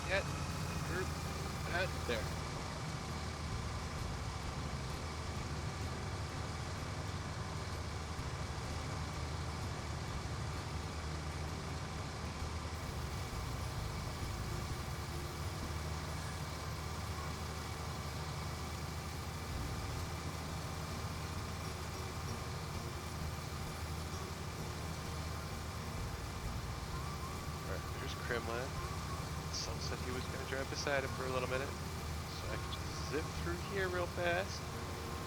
Get. That. There. Alright, there's Kremlin. Some said he was going to drive beside him for a little minute. So I can just zip through here real fast.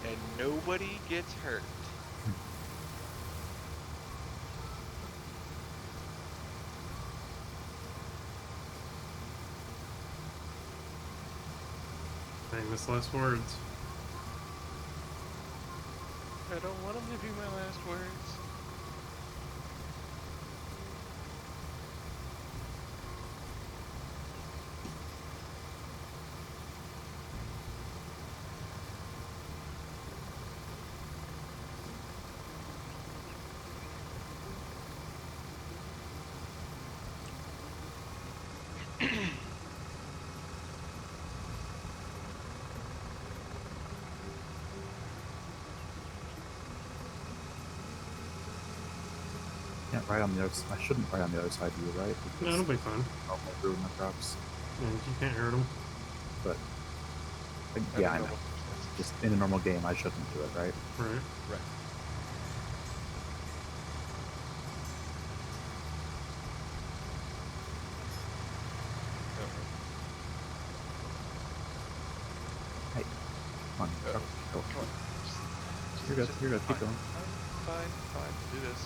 And nobody gets hurt. Famous last words. I don't want him to be my last words. Can't ride on the other. I shouldn't ride on the other side of you, right? No, it'll be fine. I'll ruin the crops. Yeah, you can't hurt them. But Under yeah, I know. normal circumstances. Just in a normal game, I shouldn't do it, right? Right. Right. Hey, come on, go, go. Come on. You're good. You're good. Keep Fine. going. Fine. Do this.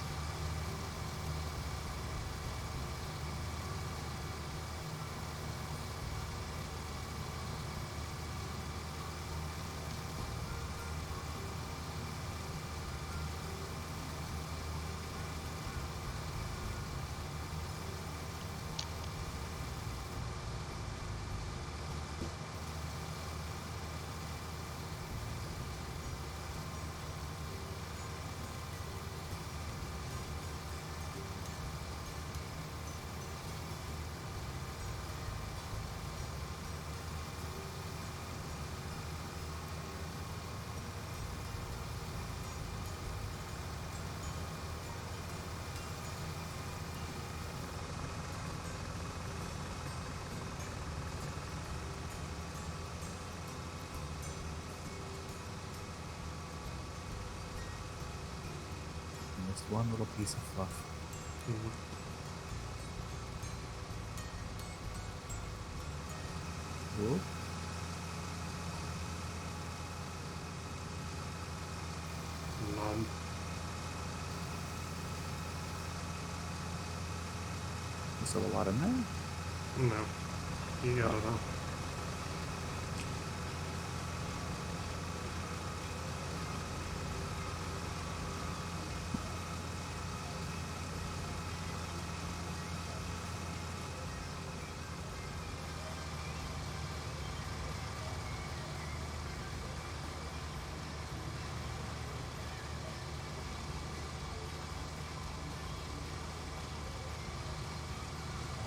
one little piece of fluff. Mhm. Whoop. None. There's still a lot in there. No. You got it all.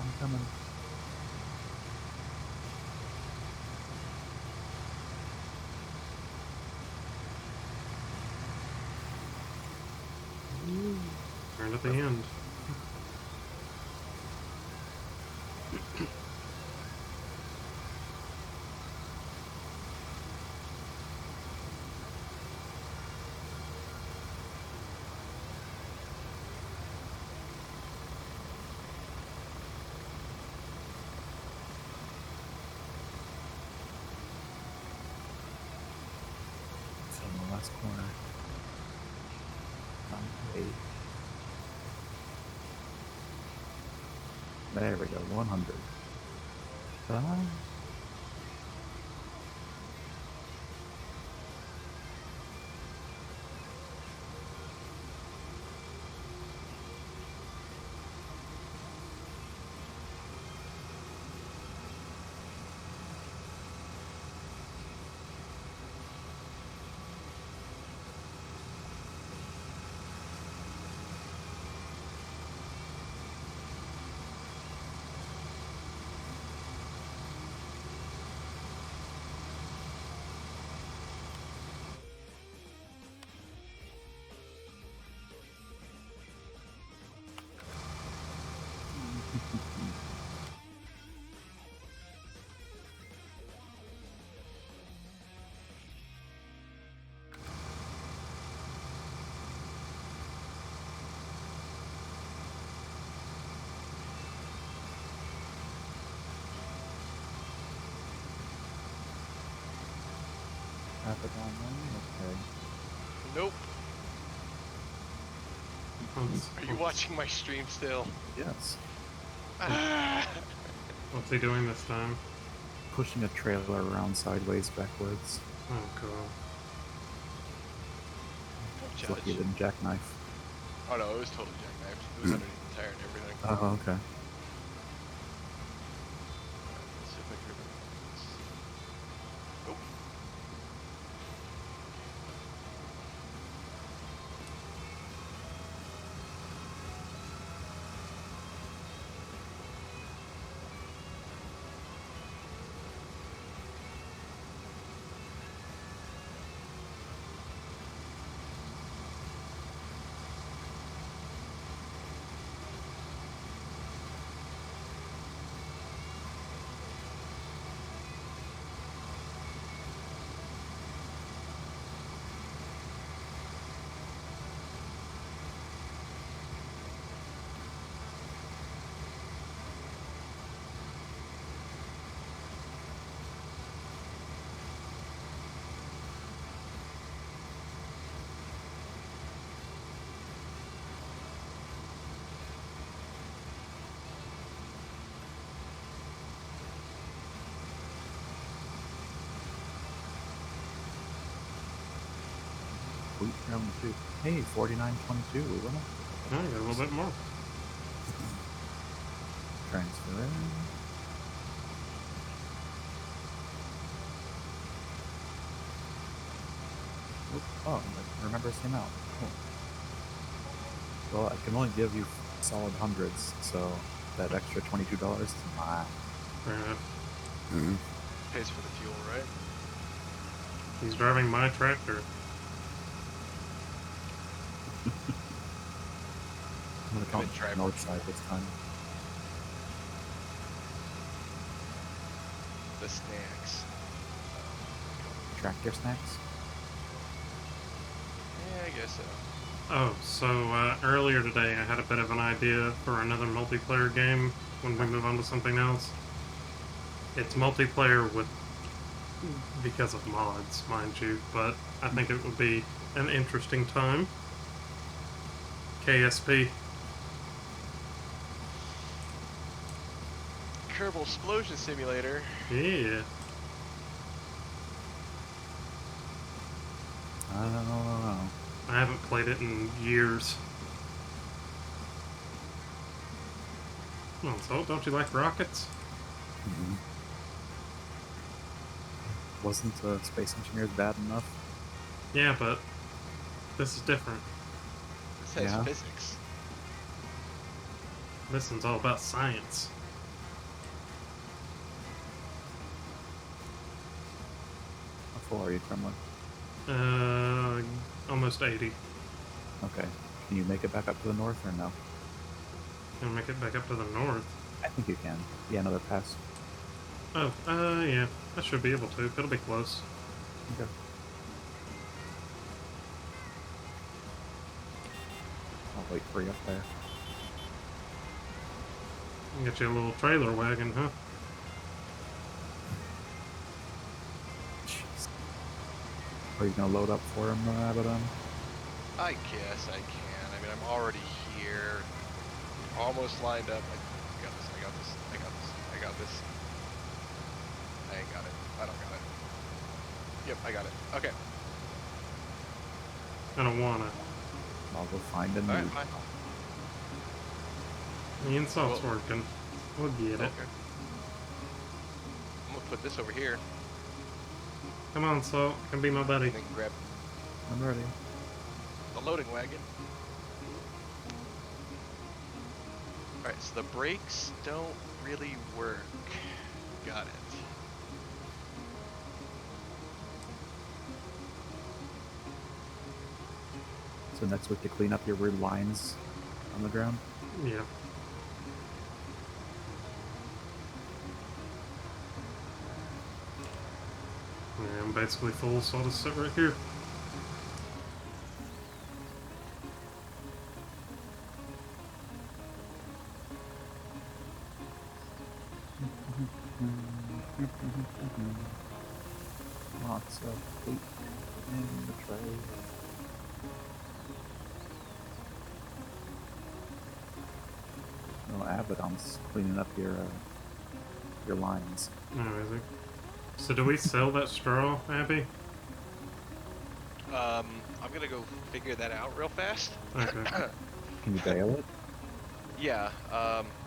I'm coming. Right at the end. It's in the last corner. Wait. There we go. 100. Ah. Half it online? Okay. Nope. What's, Are you watching my stream still? Yes. Ah! what's he doing this time? Pushing a trailer around sideways backwards. Oh, cool. Don't It's lucky it judge. didn't jackknife. Oh no, it was totally jackknifed. It was underneath the tire and everything. Oh, okay. Let's see if I can remember this. Nope. Wheat round 2. Hey, 49.22. We went up. Oh, you got a little bit more. Transfer in. Oop. Oh, I remember this came out. Cool. Well, I can only give you solid hundreds, so that extra $22 is mine. Fair enough. Pays for the fuel, right? He's driving my tractor. I'm gonna count drive north side this time. The snacks. Tractor snacks. Yeah, I guess so. Oh, so earlier today I had a bit of an idea for another multiplayer game when we move on to something else. It's multiplayer with because of mods, mind you, but I think it would be an interesting time. KSP. Kerbal Explosion Simulator. Yeah. I don't know. I haven't played it in years. Come on, so don't you like rockets? Mhm. Wasn't Space Engineers bad enough? Yeah, but this is different. This has Yeah. physics. This one's all about science. How full are you, Kremlin? Almost 80. Okay. Can you make it back up to the north or no? Gonna make it back up to the north. I think you can. Yeah, another pass. Oh, yeah. I should be able to. It'll be close. Okay. I'll wait for you up there. Get you a little trailer wagon, huh? Jeez. Are you gonna load up for him, Abaddon? I guess I can. I mean, I'm already here. Almost lined up. I got this. I got this. I got this. I got this. I ain't got it. I don't got it. Yep, I got it. Okay. I don't wanna. I'll go find a Alright, noob. fine. The insult's Well- working. We'll get it. Okay. I'm gonna put this over here Come on, Salt. Come be my buddy. and then grab I'm ready. the loading wagon. Alright, so the brakes don't really work. Got it. So next week to clean up your weird lines on the ground. Yeah. Yeah, I'm basically full, so I'll just sit right here. Lots of hate in the tray. Oh, Abaddon's cleaning up your lines. Amazing. So do we sell that straw, Abby? I'm gonna go figure that out real fast. Okay. Can you bail it? Yeah,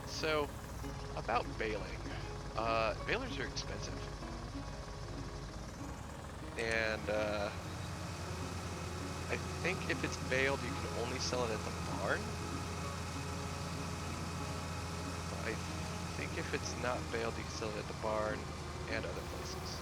so about baling. Balers are expensive. And, I think if it's baled, you can only sell it at the barn. I think if it's not baled, you can sell it at the barn and other places.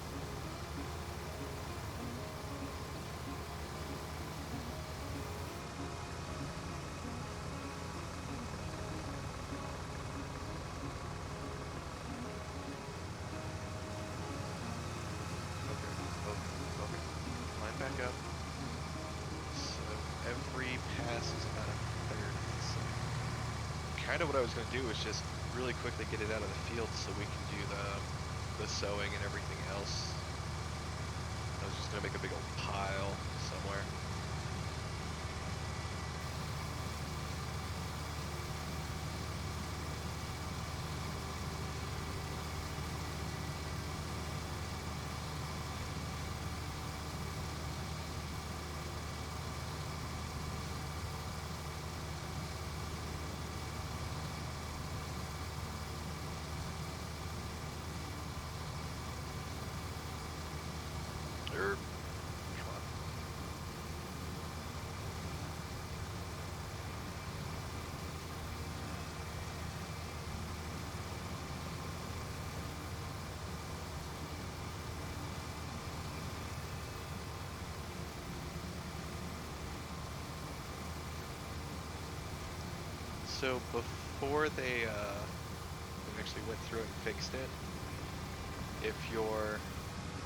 Okay. Line back up. So every pass is about a third. So kind of what I was going to do was just really quickly get it out of the field so we can do the sowing and everything else. I was just going to make a big old pile somewhere. Come on. So before they actually went through and fixed it, if your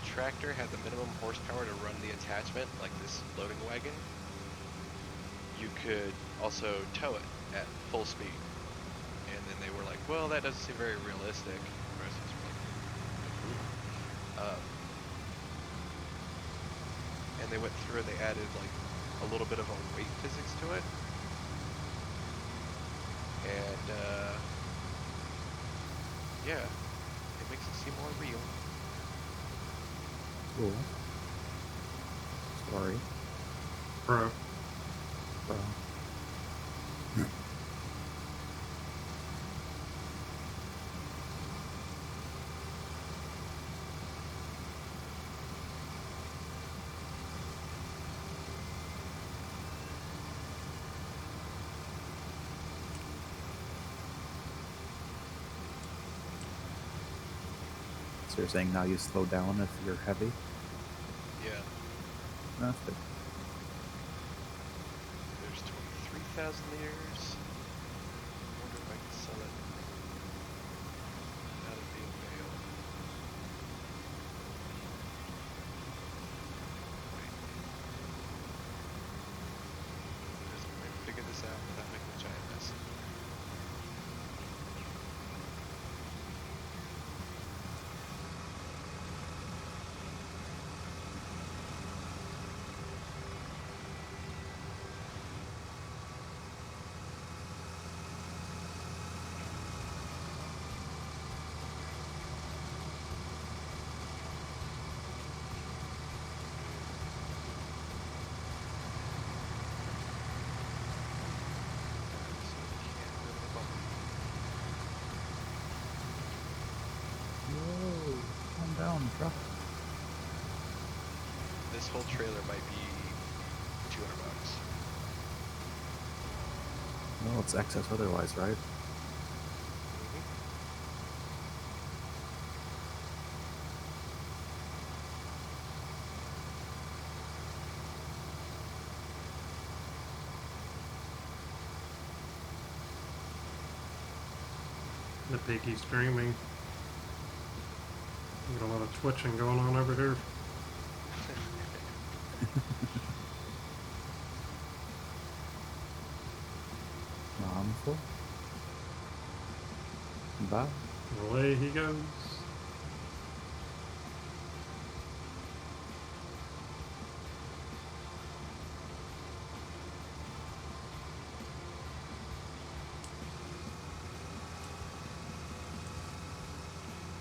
tractor had the minimum horsepower to run the attachment, like this loading wagon, you could also tow it at full speed. And then they were like, well, that doesn't seem very realistic. The rest of us were like, ooh. And they went through and they added like a little bit of a weight physics to it. And yeah, it makes it seem more real. Cool. Sorry. Bro. Bro. So you're saying now you slow down if you're heavy? Yeah, That's good. there's 23,000 liters. I wonder if I can sell it. Not at being mailed. Wait. There's a way to figure this out without making a giant mess. Whoa, calm down, truck. This whole trailer might be $200. Well, it's excess otherwise, right? The piggy's screaming. Got a lot of twitching going on over here. I'm full. Bye. Away he goes.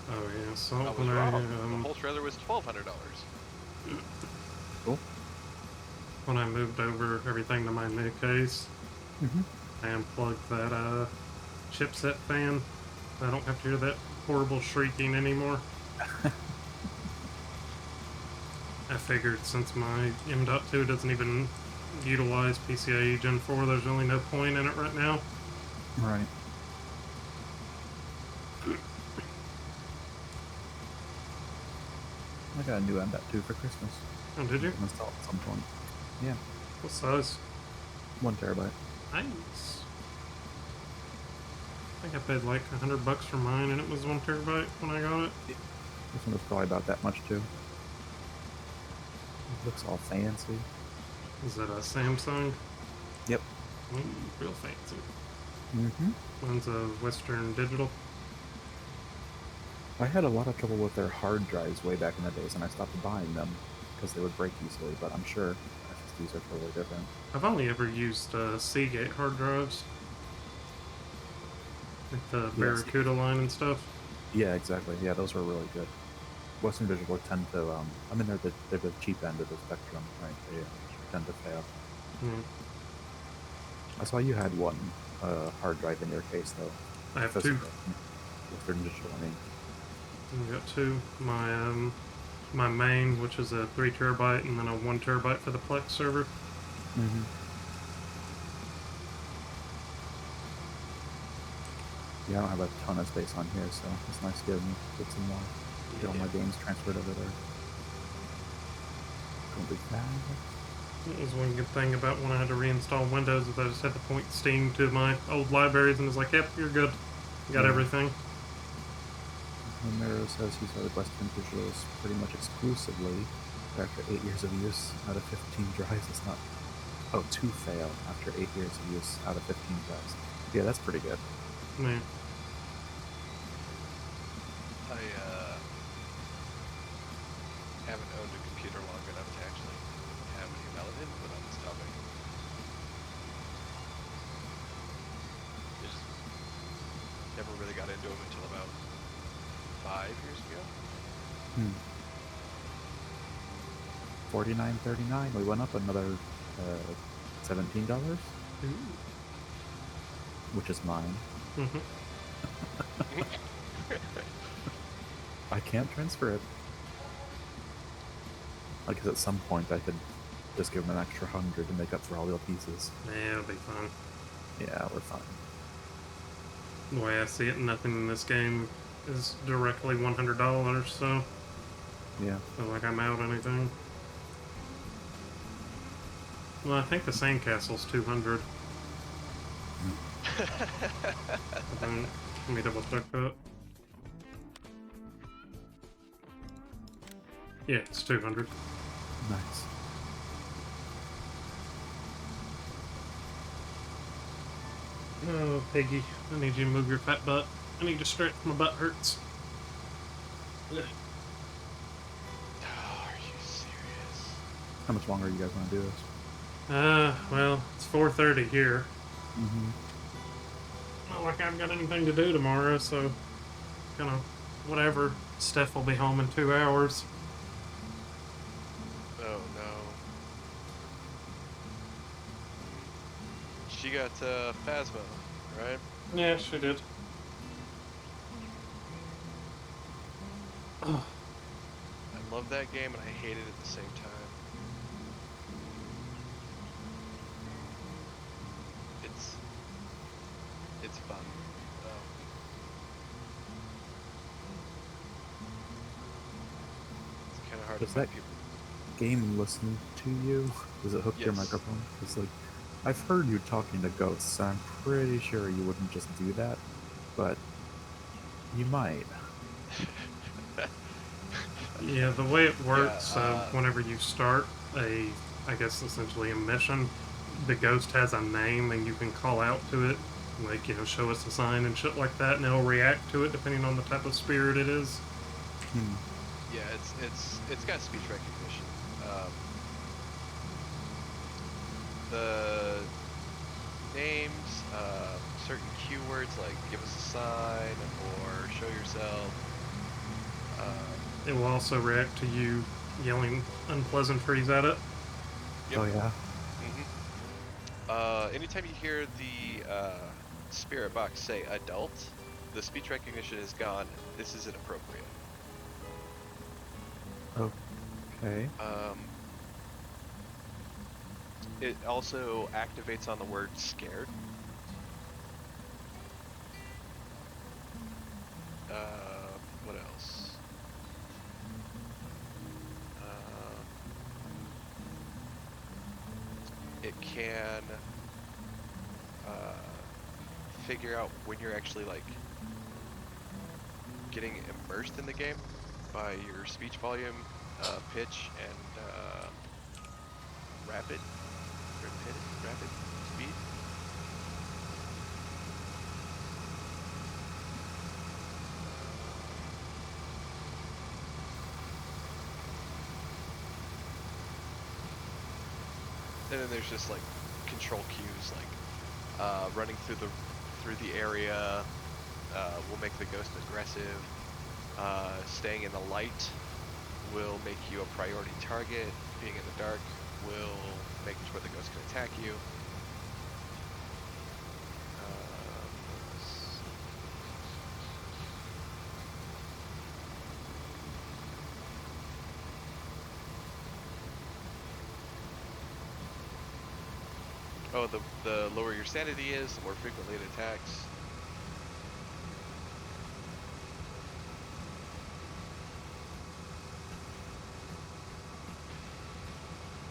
Oh yeah, so I was when wrong. I The whole trailer was $1,200. Cool. when I moved over everything to my new case, Mm-hmm. I unplugged that chipset fan. I don't have to hear that horrible shrieking anymore. I figured since my M.2 doesn't even utilize PCIe Gen 4, there's really no point in it right now. Right. I got a new M.2 for Christmas. Oh, did you? I'm gonna install it at some point. Yeah, What size? 1 terabyte. Nice. I think I paid like $100 for mine, and it was 1 terabyte when I got it. This one was probably about that much too. It looks all fancy. Is that a Samsung? Yep. Ooh, real fancy. Mm-hmm. Mine's a Western Digital. I had a lot of trouble with their hard drives way back in the days, and I stopped buying them because they would break easily. But I'm sure SSDs are totally different. I've only ever used Seagate hard drives, like the Yes. Barracuda line and stuff. Yeah, exactly. Yeah, those were really good. Western Digital tend to, I mean, they're the cheap end of the spectrum, right? They tend to fail. Hmm. I saw you had one hard drive in your case, though. I have two. Physical. Western Digital, I mean. I've got two. My main, which is a 3 terabyte, and then a 1 terabyte for the Plex server. Mm-hmm. Yeah, I don't have a ton of space on here, so it's nice to get some more. Get all my games transferred over there. Gonna be fast. That was one good thing about when I had to reinstall Windows, is I just had to point Steam to my old libraries and it was like, yep, you're good. You got Yeah. everything. Romero says he started Western Digitals pretty much exclusively after 8 years of use out of 15 drives. It's not Oh, to fail after 8 years of use out of 15 tests. Yeah, that's pretty good. Yeah. I haven't owned a computer long enough to actually have any valid input on this topic. Just never really got into them until about 5 years ago. Hmm. $49.39. We went up another $17, Ooh. which is mine. Mhm. I can't transfer it. I guess at some point I could just give him an extra 100 to make up for all the pieces. Yeah, it'll be fun. Yeah, we're fine. The way I see it, nothing in this game is directly $100, so Yeah. it's not like I'm out anything. Well, I think the sandcastle's 200. I don't. Let me double check that. Yeah, it's 200. Nice. Oh, Piggy, I need you to move your fat butt. I need to stretch. My butt hurts. Oh, are you serious? How much longer you guys want to do this? Well, it's 4:30 here. Mm-hmm. Not like I've got anything to do tomorrow, so kind of whatever. Steph will be home in 2 hours. Oh no. She got Phasma, right? Yeah, she did. Oh, I love that game and I hate it at the same time. It's fun. It's kind of hard Does to find that people. game listen to you? Does it hook your Yes. microphone? It's like, I've heard you talking to ghosts, so I'm pretty sure you wouldn't just do that, but you might. yeah, the way it works, Yeah, whenever you start I guess essentially a mission, the ghost has a name and you can call out to it, like, show us a sign and shit like that, and it'll react to it depending on the type of spirit it is. Hmm. yeah, it's got speech recognition. The names, certain keywords like give us a sign or show yourself. It will also react to you yelling unpleasantries at it. Yep. Oh, yeah? Anytime you hear the spirit box say adult, the speech recognition is gone. This is inappropriate. Okay. It also activates on the word scared. What else? It can figure out when you're actually like getting immersed in the game by your speech volume, pitch, and rapid speed. And then there's just like control cues, like running through the area will make the ghost aggressive. Staying in the light will make you a priority target. Being in the dark will make sure the ghost can attack you. Oh, the lower your sanity is, the more frequently it attacks.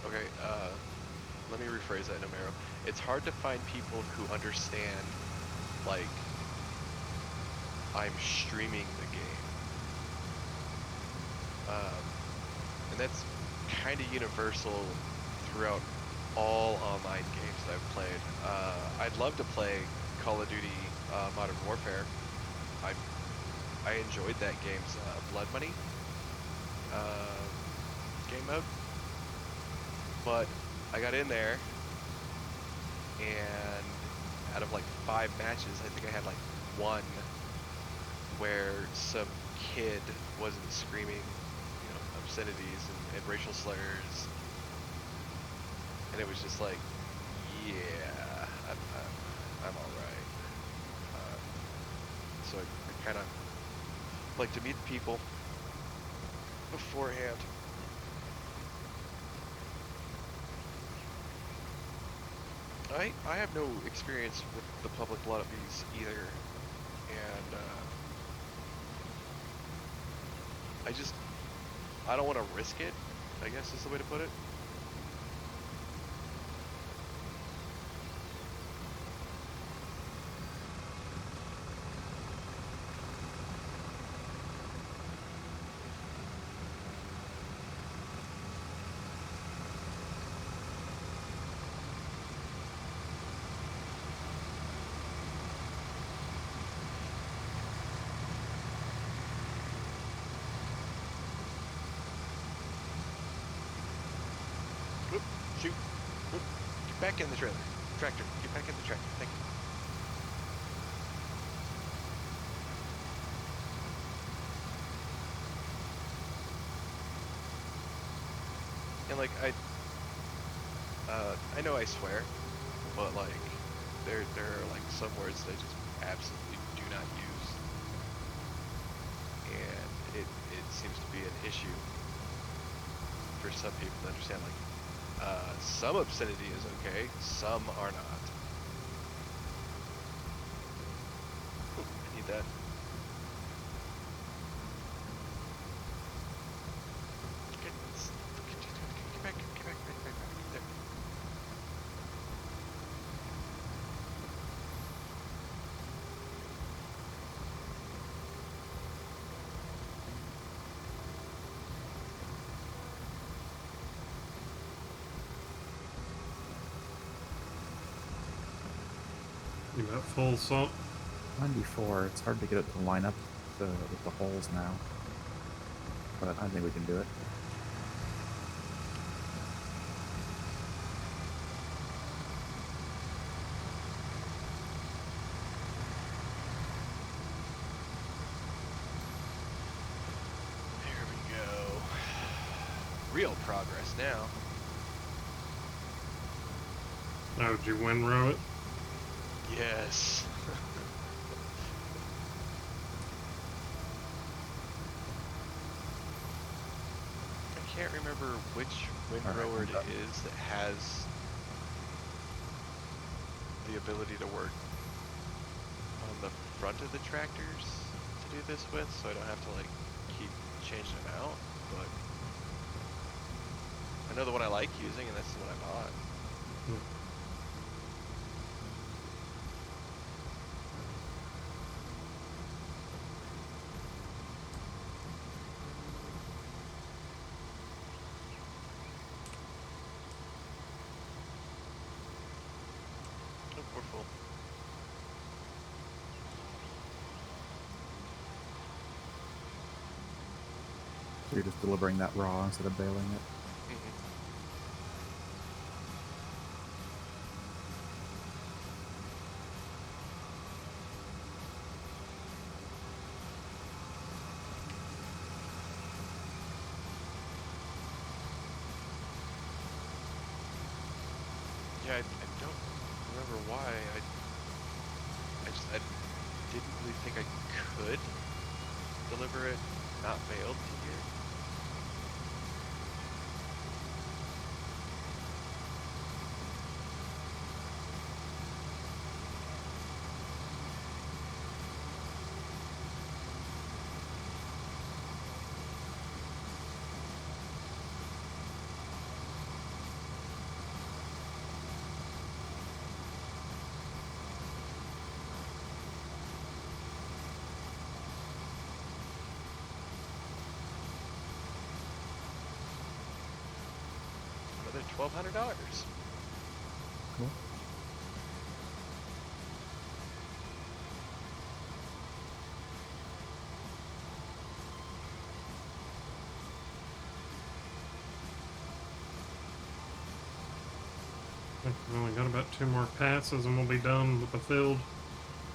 Okay, let me rephrase that, Nomero. It's hard to find people who understand, like, I'm streaming the game. And that's kind of universal throughout all online games that I've played. I'd love to play Call of Duty Modern Warfare. I enjoyed that game's Blood Money game mode, but I got in there, and out of like 5 matches, I think I had like 1 where some kid wasn't screaming, obscenities and racial slurs, and it was just like, yeah, I'm all right. So I kind of like to meet people beforehand. I have no experience with the public lobbies either, and I don't want to risk it, I guess is the way to put it. Whoop, shoot, whoop, get back in the trailer. Tractor, get back in the tractor, thank you. And like, I know I swear, but like, there are like some words that I just absolutely do not use, and it seems to be an issue for some people to understand. Like, some obscenity is okay, some are not. Ooh, I need that. Get back, there. You got full salt? 94. It's hard to get it to line up with the holes now. But I think we can do it. There we go. Real progress now. Oh, did you windrow it? Yes. I can't remember which windrower it is that has the ability to work on the front of the tractors to do this with, so I don't have to like keep changing them out, but I know the one I like using, and that's the one I bought. Oh, we're full. So you're just delivering that raw instead of baling it. Yeah, I don't remember why. I didn't really think I could deliver it not bailed to here. Another $1,200. Cool. We've only got about 2 more passes and we'll be done with the field.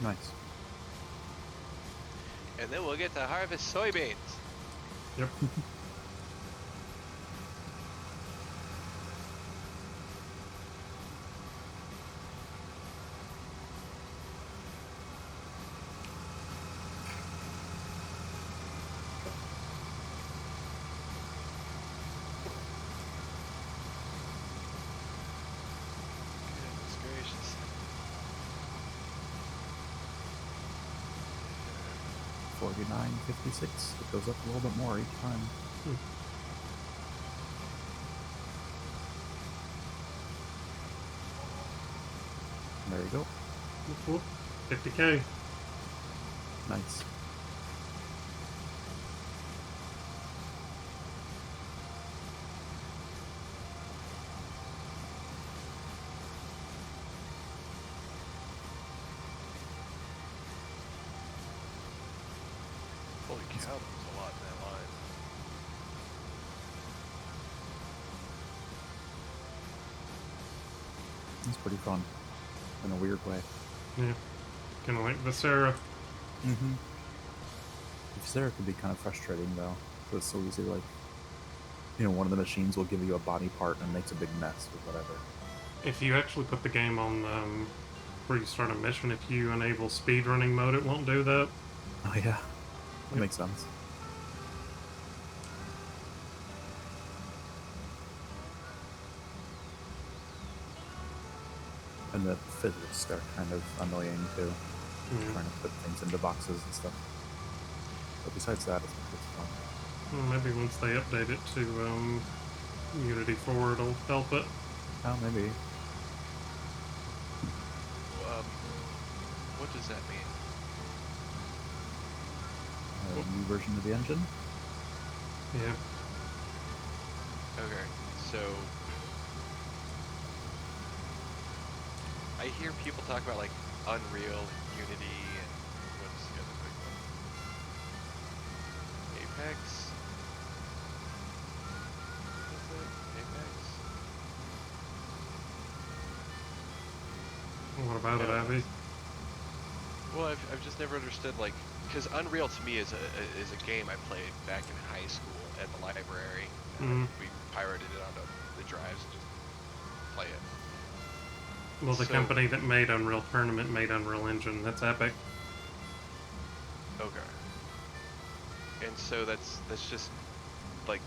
Nice. And then we'll get to harvest soybeans. Yep. Goodness gracious. 49.56. It goes up a little bit more each time. There you go. Whoop, whoop. 50K. Nice. Holy cow, that was a lot in that line. It's pretty fun. In a weird way. Yeah. Kind of like Viscera. Mm-hmm. Viscera can be kind of frustrating, though. It's so easy, like, one of the machines will give you a body part and makes a big mess with whatever. If you actually put the game on where you start a mission, if you enable speedrunning mode, it won't do that. Oh, yeah. That Yep. makes sense. And the physics are kind of annoying, too. Yeah. Trying to put things into boxes and stuff. But besides that, it's fun. Well, maybe once they update it to Unity 4, it'll help it. Oh, maybe. What does that mean? A new version of the engine? Yeah. Okay, so I hear people talk about like Unreal, Unity, and what's the other big one? Apex? Is it Apex? What about it, Yeah. Abby? Well, I've just never understood, like, because Unreal to me is a game I played back in high school at the library. Mhm. We pirated it onto the drives and just play it. Well, the So- company that made Unreal Tournament made Unreal Engine. That's Epic. Okay. And so that's just like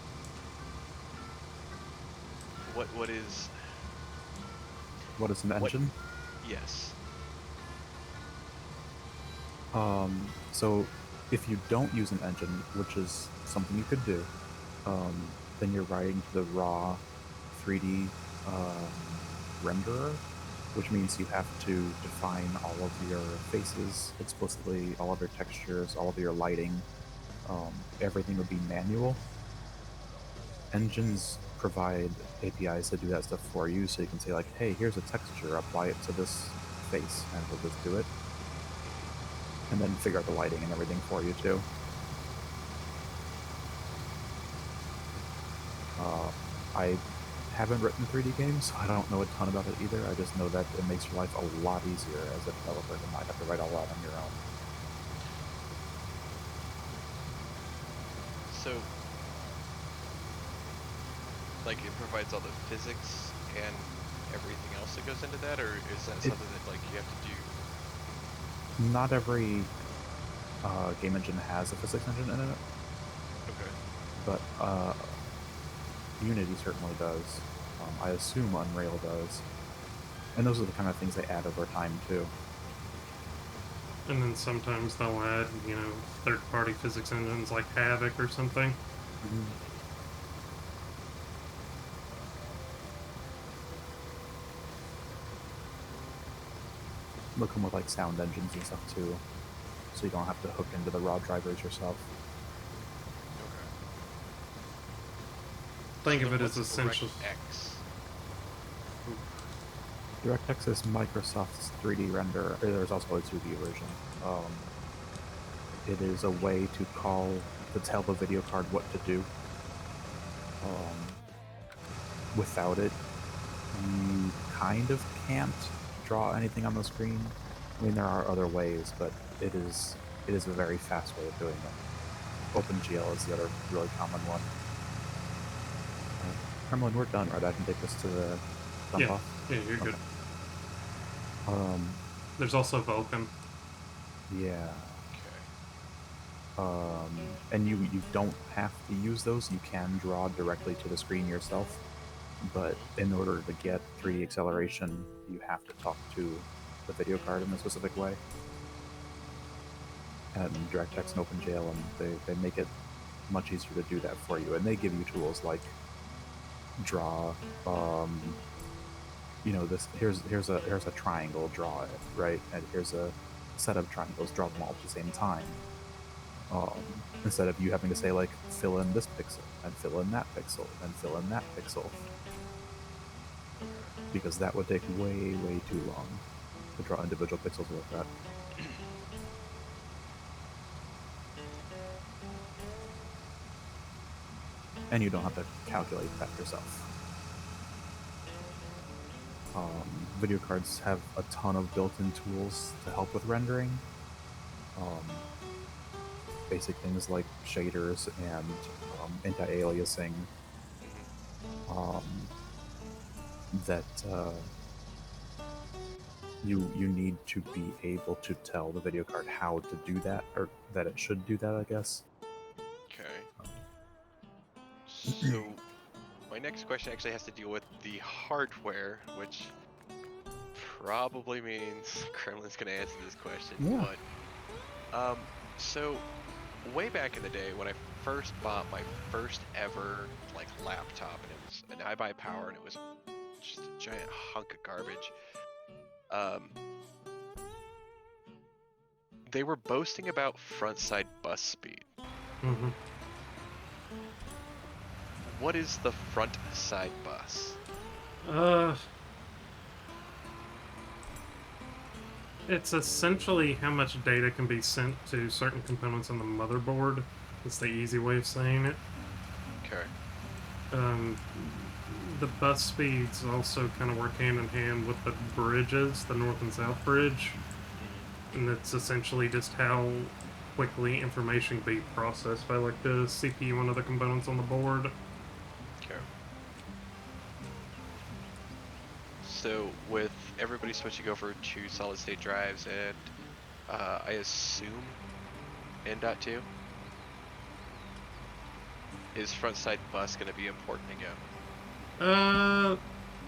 what is What is an What- engine? yes. So if you don't use an engine, which is something you could do, then you're writing to the raw 3D renderer, which means you have to define all of your faces explicitly, all of your textures, all of your lighting. Everything would be manual. Engines provide APIs to do that stuff for you, so you can say like, hey, here's a texture, apply it to this face, and it'll just do it. And then figure out the lighting and everything for you too. I haven't written 3D games, so I don't know a ton about it either. I just know that it makes your life a lot easier as a developer to not have to write all that on your own. So like it provides all the physics and everything else that goes into that, or is that something that like you have to do? Not every game engine has a physics engine in it, Okay. but Unity certainly does. I assume Unreal does. And those are the kind of things they add over time too. And then sometimes they'll add, third-party physics engines like Havoc or something. They'll come with like sound engines and stuff too, so you don't have to hook into the raw drivers yourself. Okay. Think So of it then as what's essential. DirectX? DirectX is Microsoft's 3D renderer. There's also a 2D version. It is a way to tell the video card what to do. Without it, you kind of can't draw anything on the screen. I mean, there are other ways, but it is a very fast way of doing it. OpenGL is the other really common one. Kremlin, we're done, right? I can take this to the dump off? Yeah, you're good. There's also Vulkan. Yeah. Okay. And you don't have to use those. You can draw directly to the screen yourself, but in order to get 3D acceleration, you have to talk to the video card in a specific way. And DirectX and OpenGL, and they make it much easier to do that for you. And they give you tools like draw. Here's a triangle, draw it, right? And here's a set of triangles, draw them all at the same time. Instead of you having to say, like, fill in this pixel, and fill in that pixel, and fill in that pixel. Because that would take way, way too long to draw individual pixels like that. And you don't have to calculate that yourself. Video cards have a ton of built-in tools to help with rendering. Basic things like shaders and anti-aliasing that you need to be able to tell the video card how to do that, or that it should do that, I guess. Okay. So, my next question actually has to deal with the hardware, which probably means Kremlin's gonna answer this question. Yeah. But, so way back in the day when I first bought my first ever like laptop, and it was an iBuyPower, and it was just a giant hunk of garbage. They were boasting about front side bus speed. Mm-hmm. What is the front side bus? It's essentially how much data can be sent to certain components on the motherboard. It's the easy way of saying it. Okay. The bus speeds also kind of work hand in hand with the bridges, the north and south bridge. And it's essentially just how quickly information can be processed by like the CPU and other components on the board. Okay. So with everybody switching over to solid state drives, and I assume N.2, is front side bus going to be important again?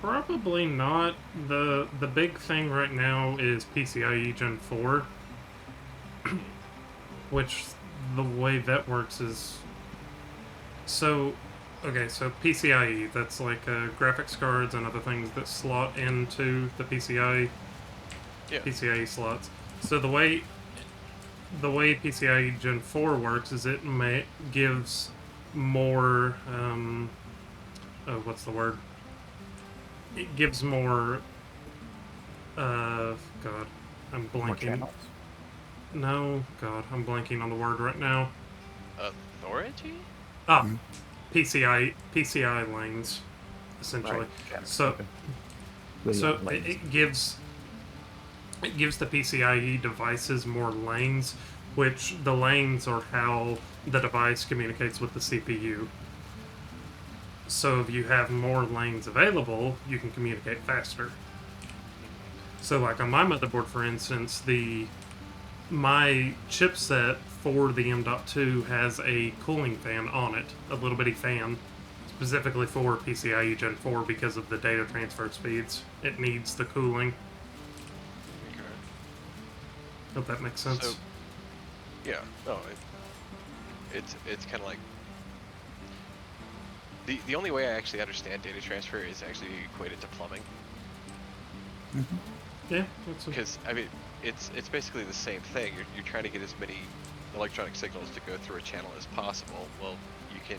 Probably not. The big thing right now is PCIe Gen 4, which the way that works is so PCIe, that's like graphics cards and other things that slot into the PCIe slots. So the way PCIe Gen 4 works is it gives more what's the word? It gives more God, I'm More blanking. channels. No, God, I'm blanking on the word right now. Authority? PCI lanes, essentially. Right. So, Okay. so Lanes. it gives the PCIe devices more lanes, which the lanes are how the device communicates with the CPU. So if you have more lanes available, you can communicate faster. So like on my motherboard, for instance, my chipset for the M.2 has a cooling fan on it, a little bitty fan, specifically for PCIe Gen 4 because of the data transfer speeds. It needs the cooling. Okay. Hope that makes sense. So, yeah, no, it's kind of like the only way I actually understand data transfer is actually equated to plumbing. Mm-hmm. Yeah, that's Because I mean, it's basically the same thing. You're trying to get as many electronic signals to go through a channel as possible. Well, you can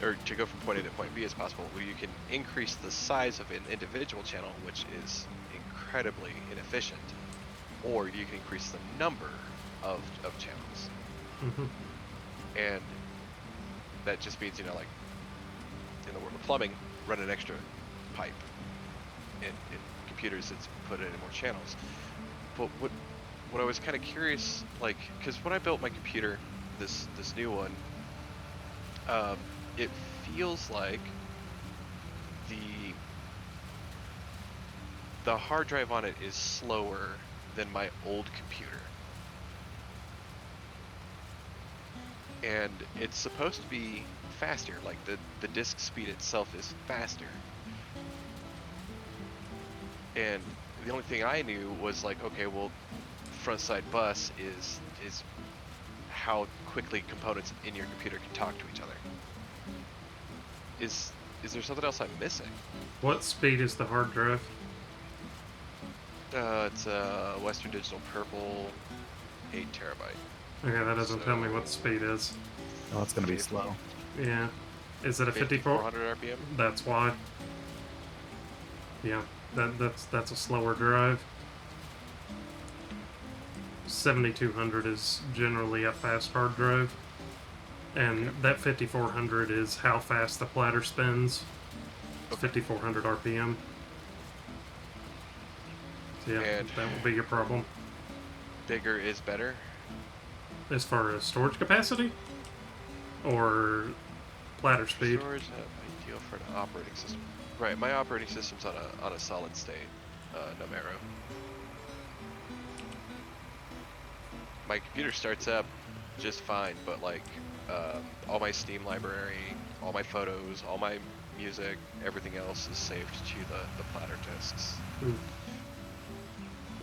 or to go from point A to point B as possible, where you can increase the size of an individual channel, which is incredibly inefficient, or you can increase the number of channels. Mm-hmm. And that just means, like, in the world of plumbing, run an extra pipe. In computers, it's put it in more channels. But what I was kind of curious, like, because when I built my computer, this new one, it feels like the hard drive on it is slower than my old computer. And it's supposed to be faster, like the disk speed itself is faster. And the only thing I knew was like, okay, well, front side bus is how quickly components in your computer can talk to each other. Is there something else I'm missing? What speed is the hard drive? It's a Western Digital Purple 8 terabyte. Okay, that doesn't tell me what the speed is. Oh, it's gonna be slow. Yeah. Is it a 54? 5400 RPM? That's why. Yeah, that's a slower drive. 7200 is generally a fast hard drive. And that 5400 is how fast the platter spins. It's 5400 RPM. So yeah, And that will be your problem. bigger is better? As far as storage capacity? Or platter speed? Storage ideal for an operating system. Right, my operating system's on a solid state, Numero. My computer starts up just fine, but like all my Steam library, all my photos, all my music, everything else is saved to the platter disks. Ooh.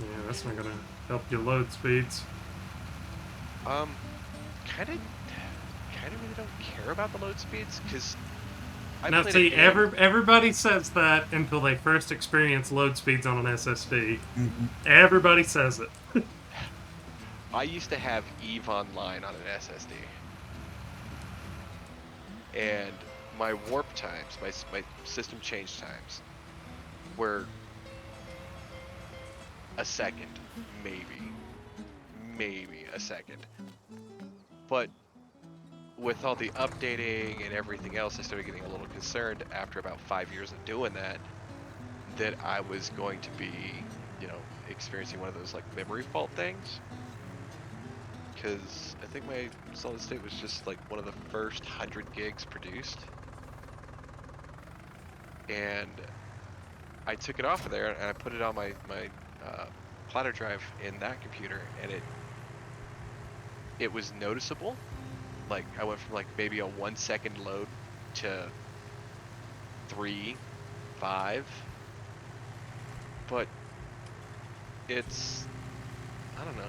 Yeah, that's not gonna help your load speeds. Kind of really don't care about the load speeds because Now see, everybody says that until they first experience load speeds on an SSD. Mm-hmm. Everybody says it. I used to have EVE Online on an SSD, and my warp times, my system change times, were a second, maybe a second. But with all the updating and everything else, I started getting a little concerned after about 5 years of doing that I was going to be, experiencing one of those like memory fault things. Because I think my solid state was just like one of the first 100 gigs produced. And I took it off of there and I put it on my platter drive in that computer, and it was noticeable. Like I went from like maybe a 1 second load to 3, 5, but it's, I don't know,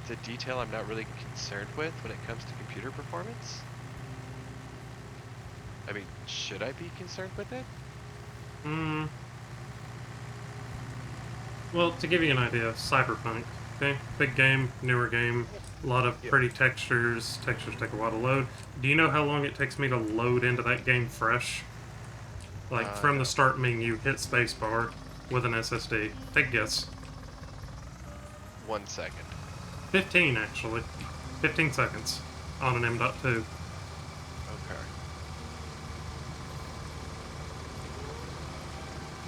the detail I'm not really concerned with when it comes to computer performance. I mean, should I be concerned with it? Well, to give you an idea, Cyberpunk, okay? Big game, newer game, a lot of pretty textures. Textures take a while to load. Do you know how long it takes me to load into that game fresh? Like, from the start menu, hit spacebar with an SSD. Take a guess. 1 second. 15, actually. 15 seconds on an M.2.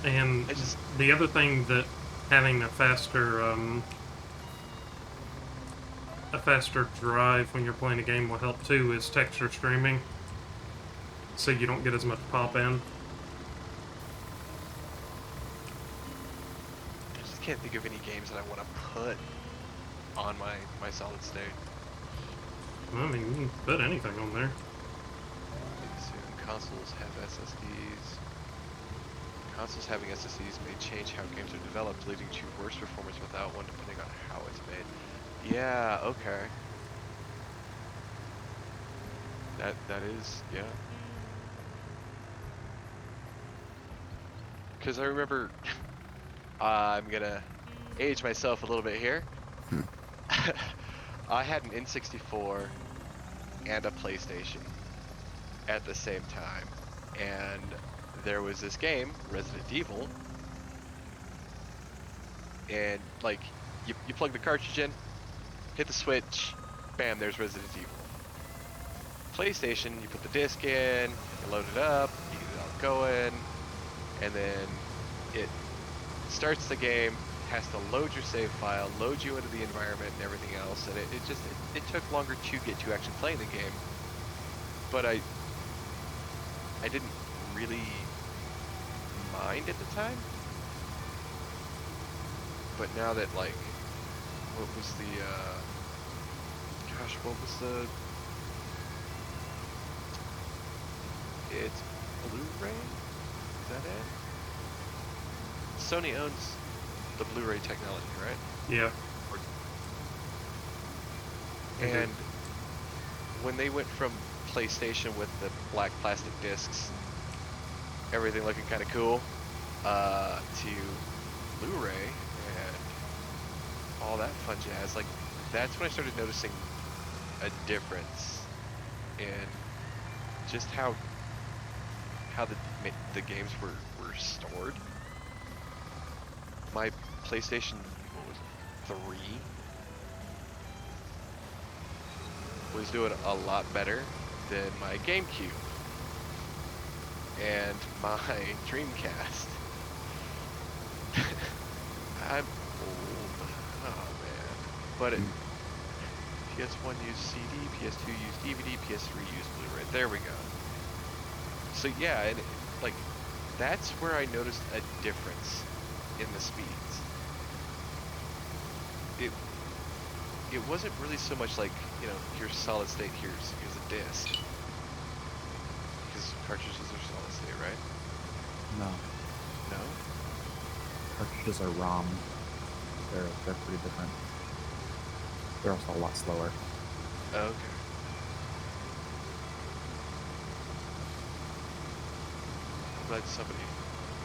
Okay. And the other thing that having a faster drive when you're playing a game will help too is texture streaming, so you don't get as much pop in. I just can't think of any games that I want to put on my solid state. I mean, you can put anything on there. Maybe soon. Consoles have SSDs. Consoles having SSDs may change how games are developed, leading to worse performance without one, depending on how it's made. Yeah, okay. That is, yeah. Because I remember, I'm gonna age myself a little bit here. I had an N64 and a PlayStation, at the same time, and there was this game, Resident Evil, and like you plug the cartridge in, hit the switch, bam, there's Resident Evil. PlayStation, you put the disc in, you load it up, you get it all going, and then it starts the game, has to load your save file, load you into the environment and everything else, and it took longer to get to actually playing the game. But I didn't really mind at the time. But now that, like, what was the it's Blu-ray? Is that it? Sony owns the Blu-ray technology, right? Yeah. And when they went from PlayStation with the black plastic discs, everything looking kind of cool, to Blu-ray and all that fun jazz, like, that's when I started noticing a difference in just how the games were stored. My PlayStation, what was it, 3 was doing a lot better than my GameCube and my Dreamcast. I'm old. Oh man. But PS1 used CD, PS2 used DVD, PS3 used Blu-ray. There we go. So yeah, and like that's where I noticed a difference in the speeds. It wasn't really so much like, you know, here's solid state, here's a disc. Because cartridges are solid state, right? No. No? Cartridges are ROM. They're pretty different. They're also a lot slower. Oh, okay. I'm glad somebody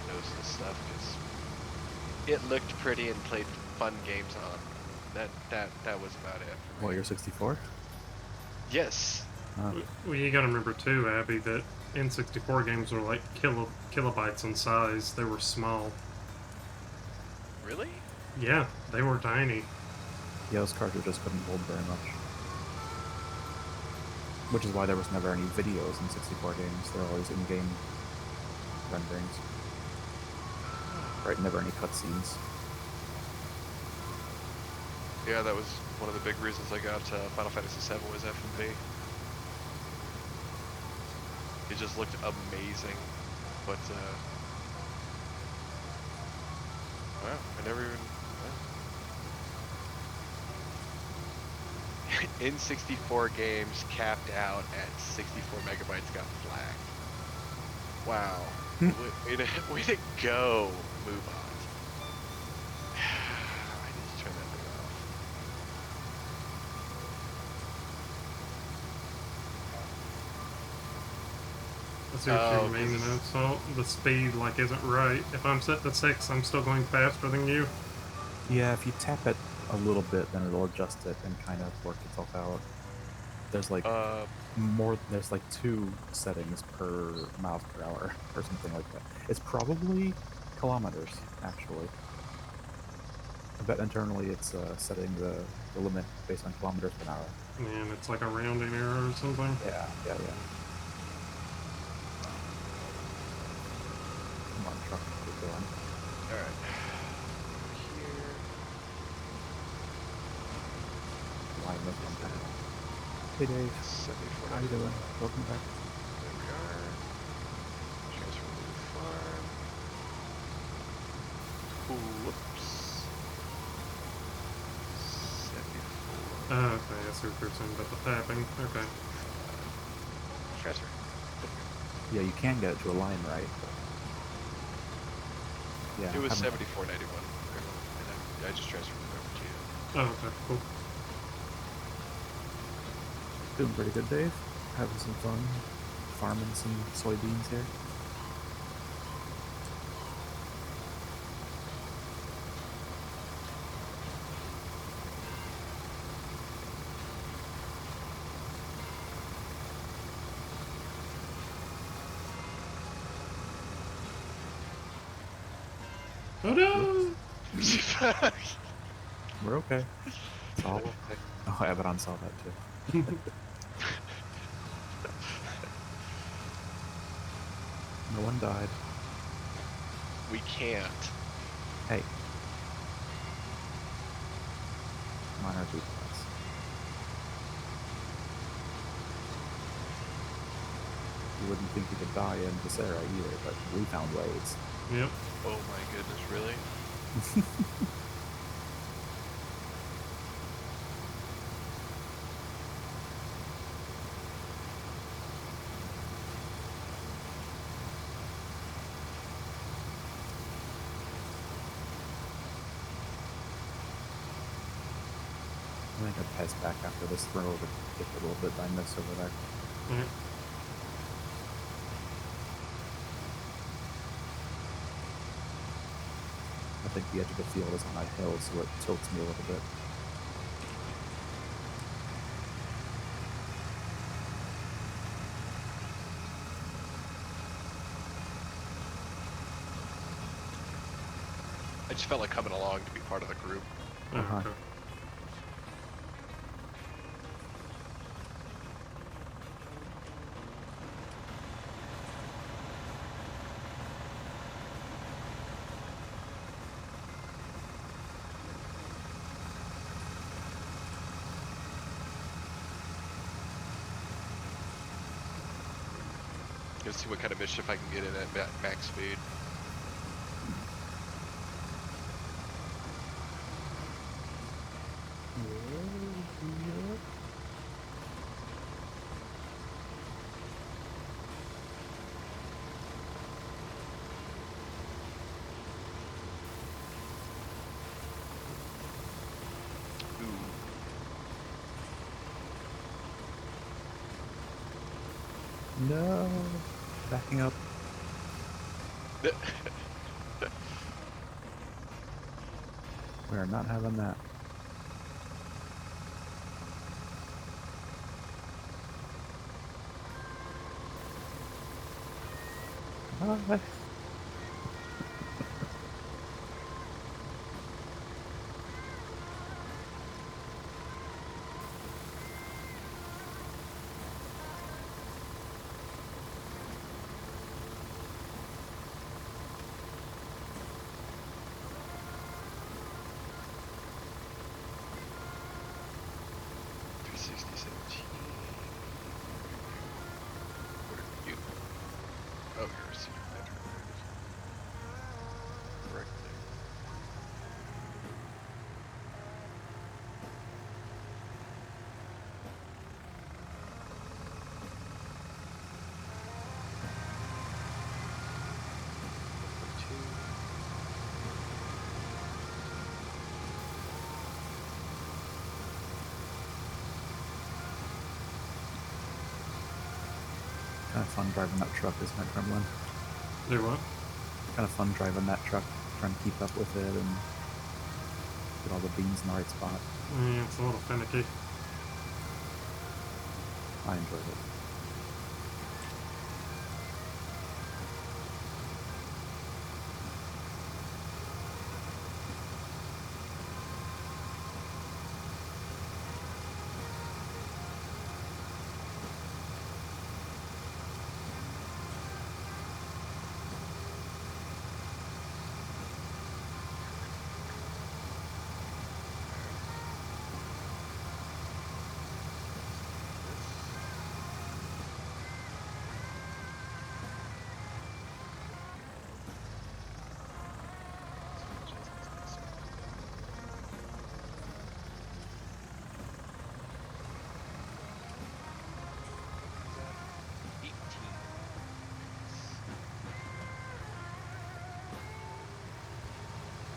knows this stuff, because it looked pretty and played fun games on. That was about it for me. What, your 64? Yes. Well, you gotta remember too, Abby, that N64 games were like kilobytes in size. They were small. Really? Yeah, they were tiny. Yeah, those cartridges couldn't hold very much. Which is why there was never any videos in 64 games. They're always in-game renderings. Right, never any cutscenes. Yeah, that was one of the big reasons I got Final Fantasy VII was FMV. It just looked amazing, but wow, I never even. N64 games capped out at 64 megabytes got flagged. Wow. Way to go, MoveOn. I need to turn that thing off. I see what you mean, though. So the speed, like, isn't right. If I'm set to 6, I'm still going faster than you. Yeah, if you tap it a little bit, then it'll adjust it and kind of work itself out. There's like there's like 2 settings per miles per hour or something like that. It's probably kilometers, actually. I bet internally it's setting the limit based on kilometers per hour. Man, it's like a rounding error or something. Yeah. Come on, truck, keep going. Alright. Here. Line this one down. Hey Dave, 74. how you doing? Welcome back. There we are. Transfer to the farm. Whoops. 74. Oh, okay, I see what you're saying about the tapping. Okay. Transfer. Yeah, you can get it to a line, right? Yeah. It was I'm- 74.91. And I just transferred it over to you. Oh, okay, cool. Doing pretty good, Dave. Having some fun farming some soybeans here. Oh no! We're okay. It's all okay. Oh, Abaddon saw that too. No one died. We can't. Hey. Minor boot class. You wouldn't think you could die in this era either, but we found ways. Yep. Oh my goodness, really? I think I'd pass back after this throw to get a little bit by miss over there. Alright. I think the edge of the field is on a hill, so it tilts me a little bit. I just felt like coming along to be part of the group. Oh, Uh-huh. okay. Let's see what kind of mischief I can get in at max speed. Ooh. No! Backing up. We are not having that. Bye. What are you? Oh, you're a senior veteran. Right there. Kind of fun driving that truck, isn't it, Kremlin? Do what? Kind of fun driving that truck, trying to keep up with it and get all the beans in the right spot. Yeah, it's a little finicky. I enjoyed it.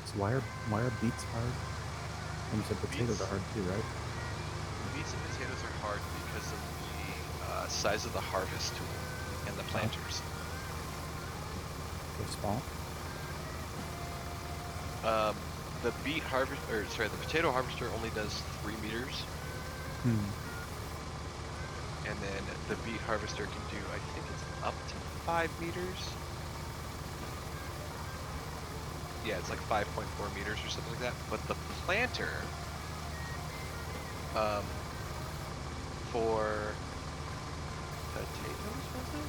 So why are beets hard? And you said potatoes Beets? are hard too, right? Beets and potatoes are hard because of the size of the harvest tool and the planters. They're small. The the potato harvester only does 3 meters, Hmm. and then the beet harvester can do, I think it's up to 5 meters. yeah, it's like 5.4 meters or something like that. But the planter, for potatoes, was it?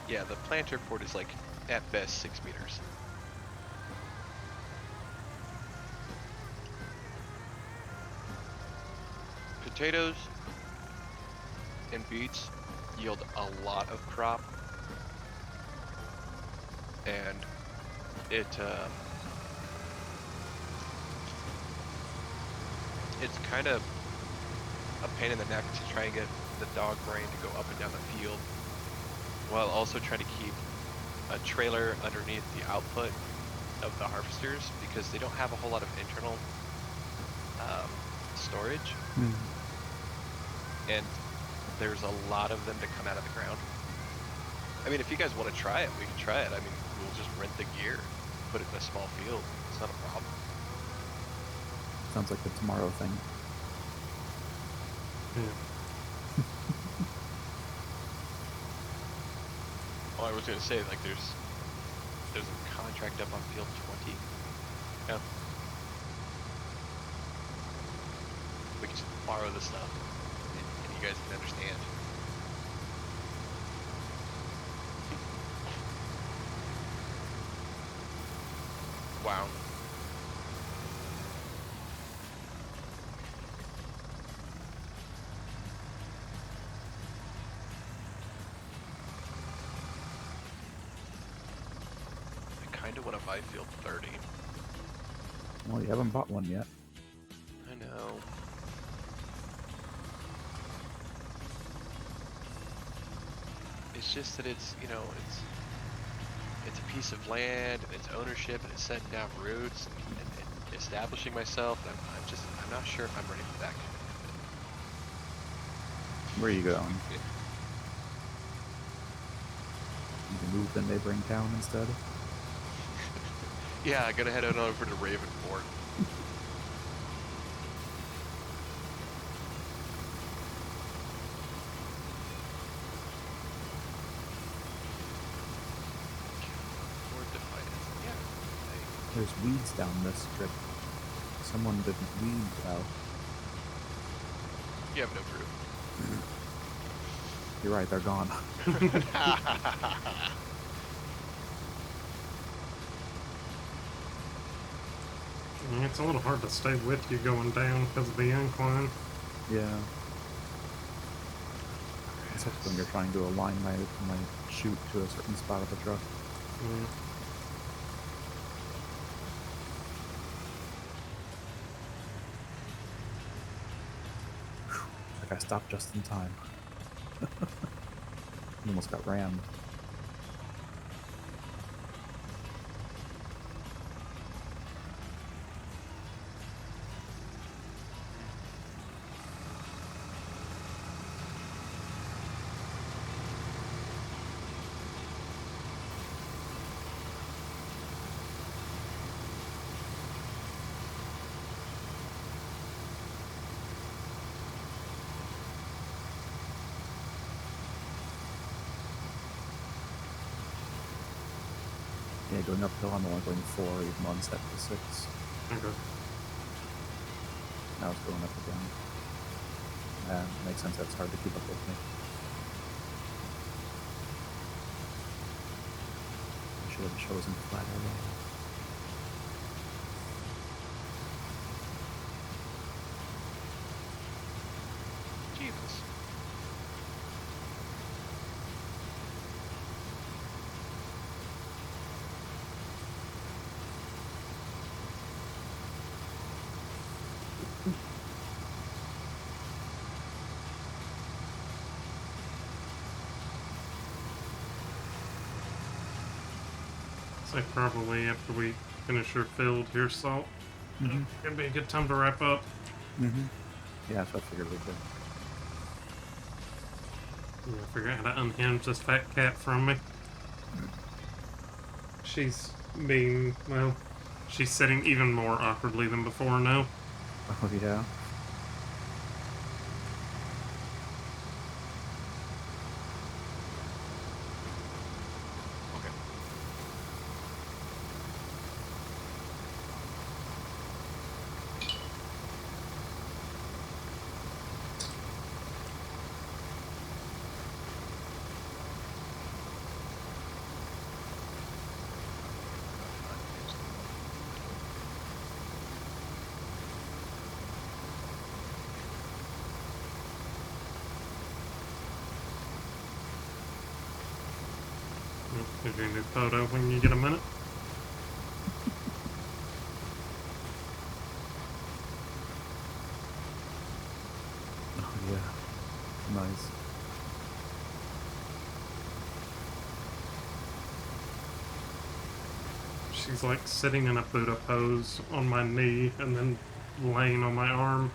Yeah, the planter port is like at best 6 meters. Potatoes and beets yield a lot of crop, and it's kind of a pain in the neck to try and get the dog brain to go up and down the field while also trying to keep a trailer underneath the output of the harvesters, because they don't have a whole lot of internal storage, and there's a lot of them to come out of the ground. I mean, if you guys want to try it, we can try it. I mean, we'll just rent the gear, put it in a small field. It's not a problem. Sounds like the tomorrow thing. Yeah. Oh, I was gonna say, like, there's a contract up on field 20. Yeah. We can just borrow the stuff, and you guys can understand. Wow. I kind of want to buy field 30. Well, you haven't bought one yet. I know. It's just that it's, you know, it's a piece of land, and it's ownership, and it's setting down roots, and establishing myself. And I'm not sure if I'm ready for that kind of Where are you going? commitment. You can move to neighboring town instead? Yeah, I'm gonna head on over to Ravenport. There's weeds down this strip. Someone didn't weed well. You have no proof. You're right, they're gone. It's a little hard to stay with you going down because of the incline. Yeah. Especially when you're trying to align my chute to a certain spot of the truck. Mm. Like I stopped just in time. Almost got rammed. Yeah, going uphill, I'm only going 4, even though I'm set to 6. Okay. Now it's going up again. Makes sense, that's hard to keep up with me. I should have chosen flatter road. Jesus. Say probably after we finish our field here, Salt. Mm-hmm. It'd be a good time to wrap up. Mm-hmm. Yeah, so I figured we could. Yeah, figure out how to unhinge this fat cat from me. She's being, well, she's sitting even more awkwardly than before now. Oh, yeah. Here's your new photo when you get a minute. Oh yeah, nice. She's like sitting in a Buddha pose on my knee and then laying on my arm.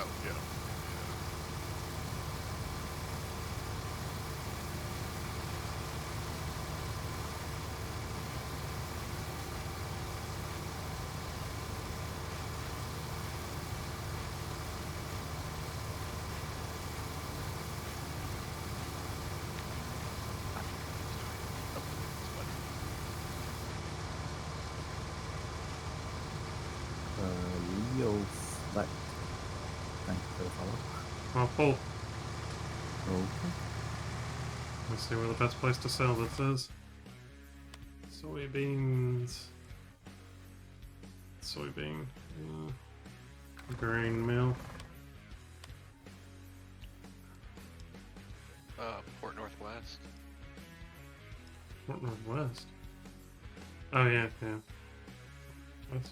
Oh, yeah. Leo Fleck. Thank you for the follow. I'll pull. Okay. Let's see where the best place to sell this is. Soybeans. Soybean. Grain mill. Port Northwest. Port Northwest. Oh yeah, yeah. That's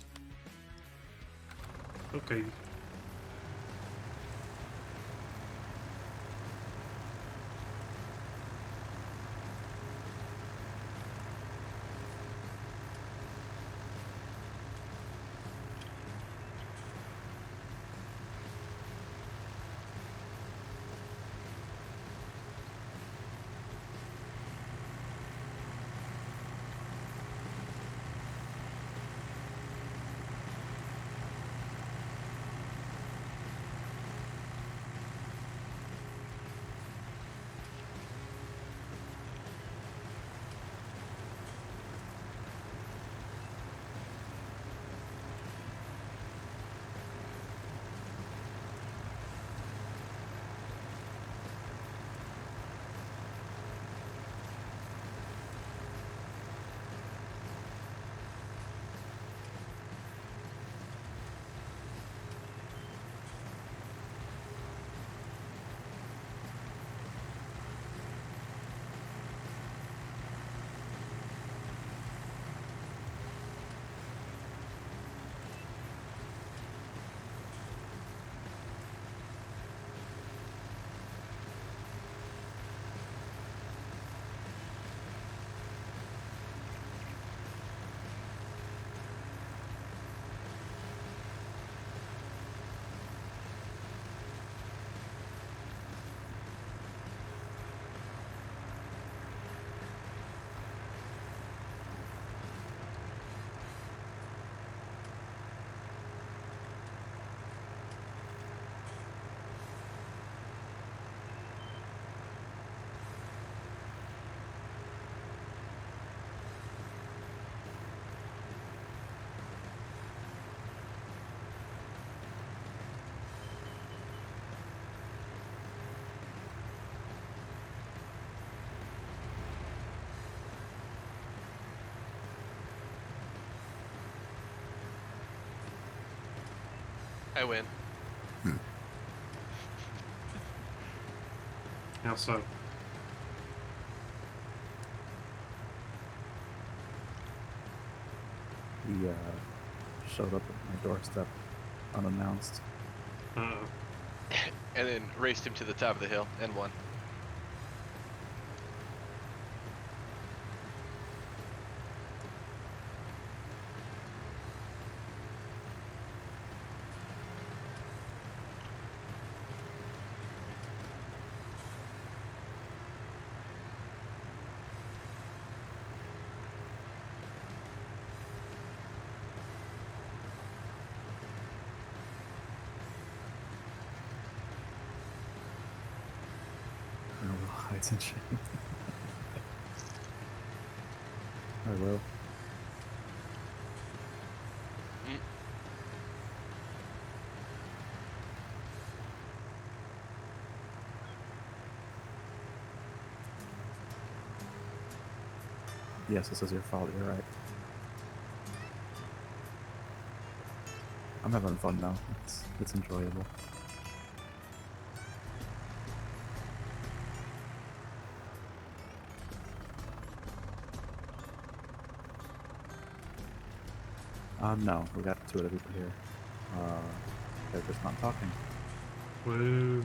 okay. I win. How so? He showed up at my doorstep unannounced. Uh-oh. And then raced him to the top of the hill and won. No hides and shit. I will. Mm. Yes, this is your fault. You're right. I'm having fun now. It's enjoyable. No, we got 2 other people here. They're just not talking. Woo.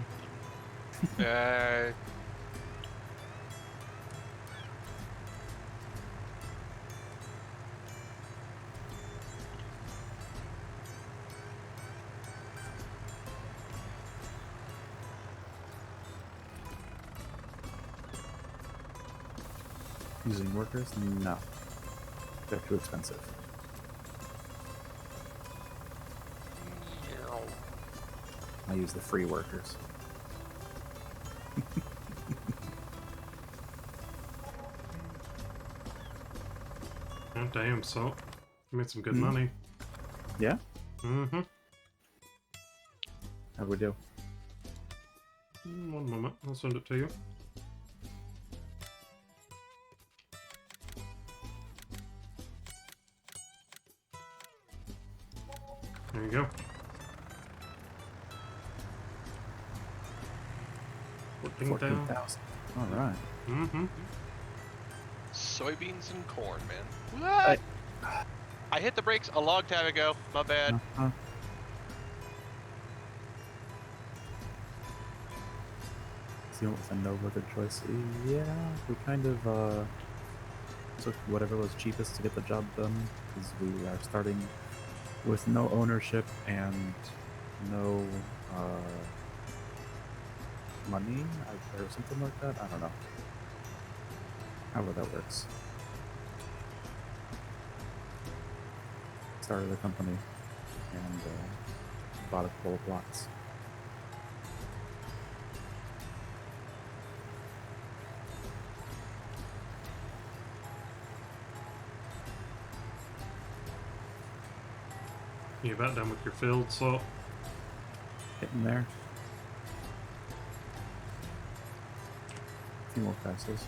Using workers? No. They're too expensive. I use the free workers. God damn, Salt. You made some good Mhm. money. Yeah? Mm-hmm. How'd we do? 1 moment, I'll send it to you. There you go. 14,000. 14,000. Alright. Mm-hmm. Soybeans and corn, man. What? I hit the brakes a long time ago. My bad. So you don't send over the choice. Yeah, we kind of took whatever was cheapest to get the job done, because we are starting with no ownership and no money or something like that. I don't know. However that works. Started a company and bought a couple of plots. You about done with your field, Salt? Getting there. A few more passes.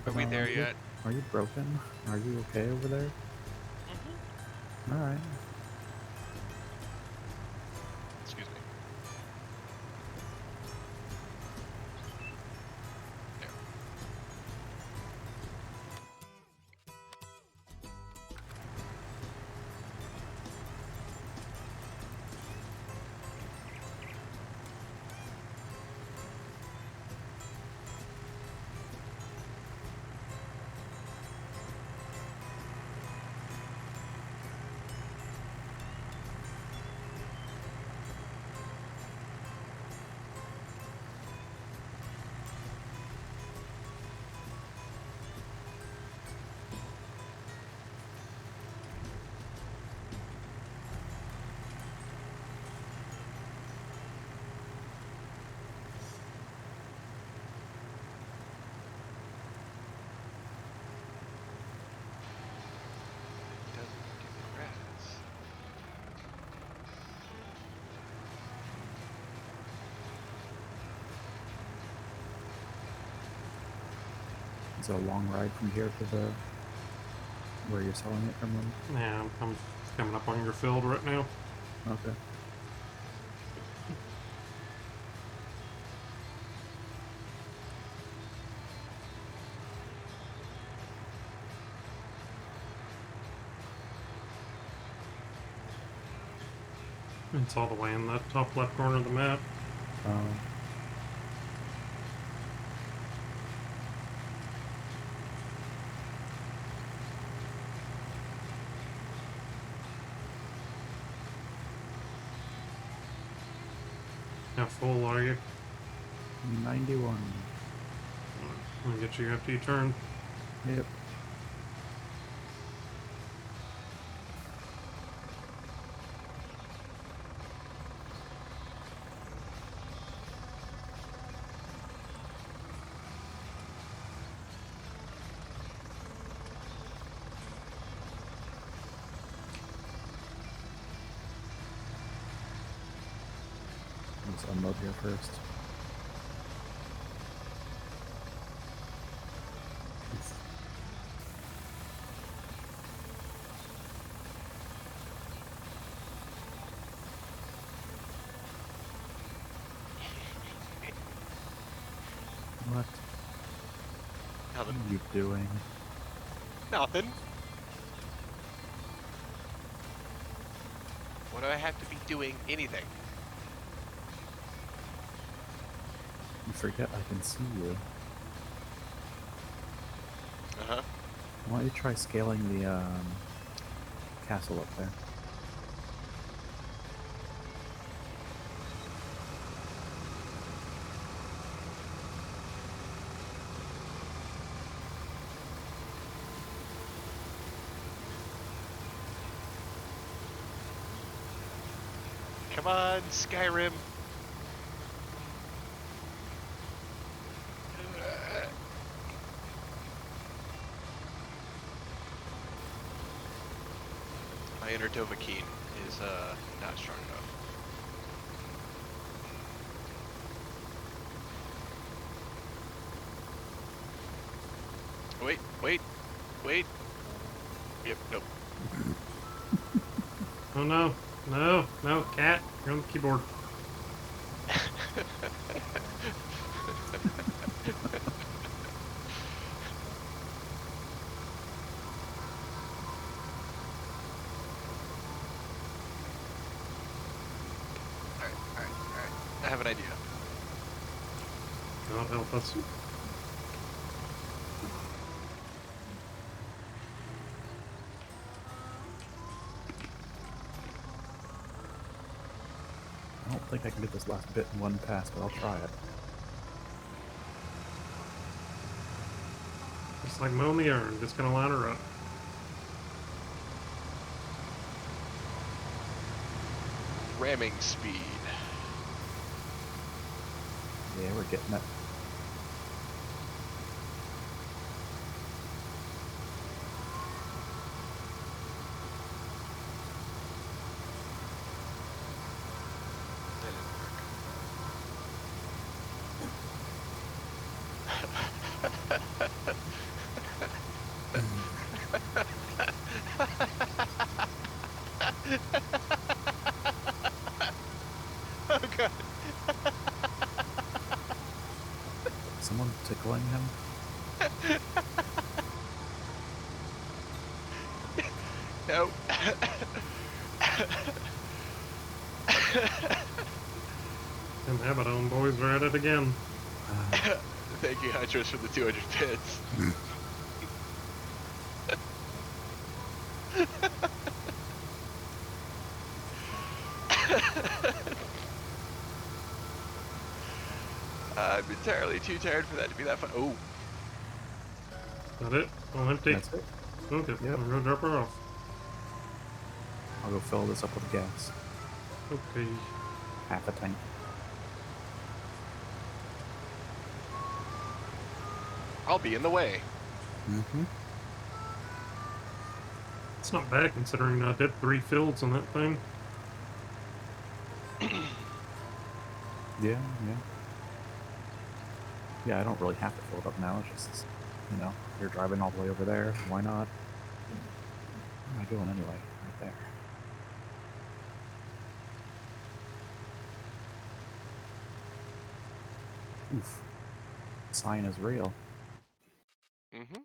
Are we there yet? Are you broken? Are you okay over there? Mm-hmm. Alright. Excuse me. There. Doesn't give me grass. It's a long ride from here to the where you're selling it from. Yeah, I'm coming up on your field right now. Okay. It's all the way in the top left corner of the map. Um, How full are you? 91. I'll get you after you turn. Yep. Let's unload here first. What Nothing. are you doing? Nothing. What do I have to be doing? Anything. You forget I can see you. Uh-huh. Why don't you try scaling the castle up there? Come on, Skyrim. My inner Dovahkiin is not strong enough. Wait. Yep, nope. Oh no. No, cat. You're on the keyboard. Alright. I have an idea. God help us. I don't think I can get this last bit in one pass, but I'll try it. Just like mowing the urn, just gonna line her up. Ramming speed. Yeah, we're getting it. Oh god. Someone tickling him? No. And Abaddon boys are at it again. Thank you, Hydros, for the 200 bits. I'm entirely too tired for that to be that fun. Oh, That it? All empty? That's it. Okay, Yep. I'm gonna drop her off. I'll go fill this up with gas. Okay. Half a tank. I'll be in the way. Mm-hmm. It's not bad considering I did 3 fields on that thing. Yeah. Yeah, I don't really have to fill it up now. It's just, you're driving all the way over there. Why not? What am I doing anyway? Right there. Oof. Sign is real. Mm-hmm.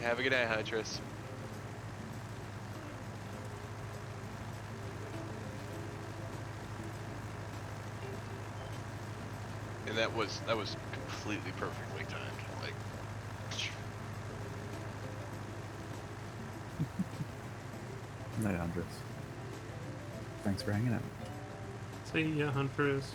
Have a good night, Huntress. And that was completely perfectly timed. Like, Night Andres. Thanks for hanging out. See ya, Huntress.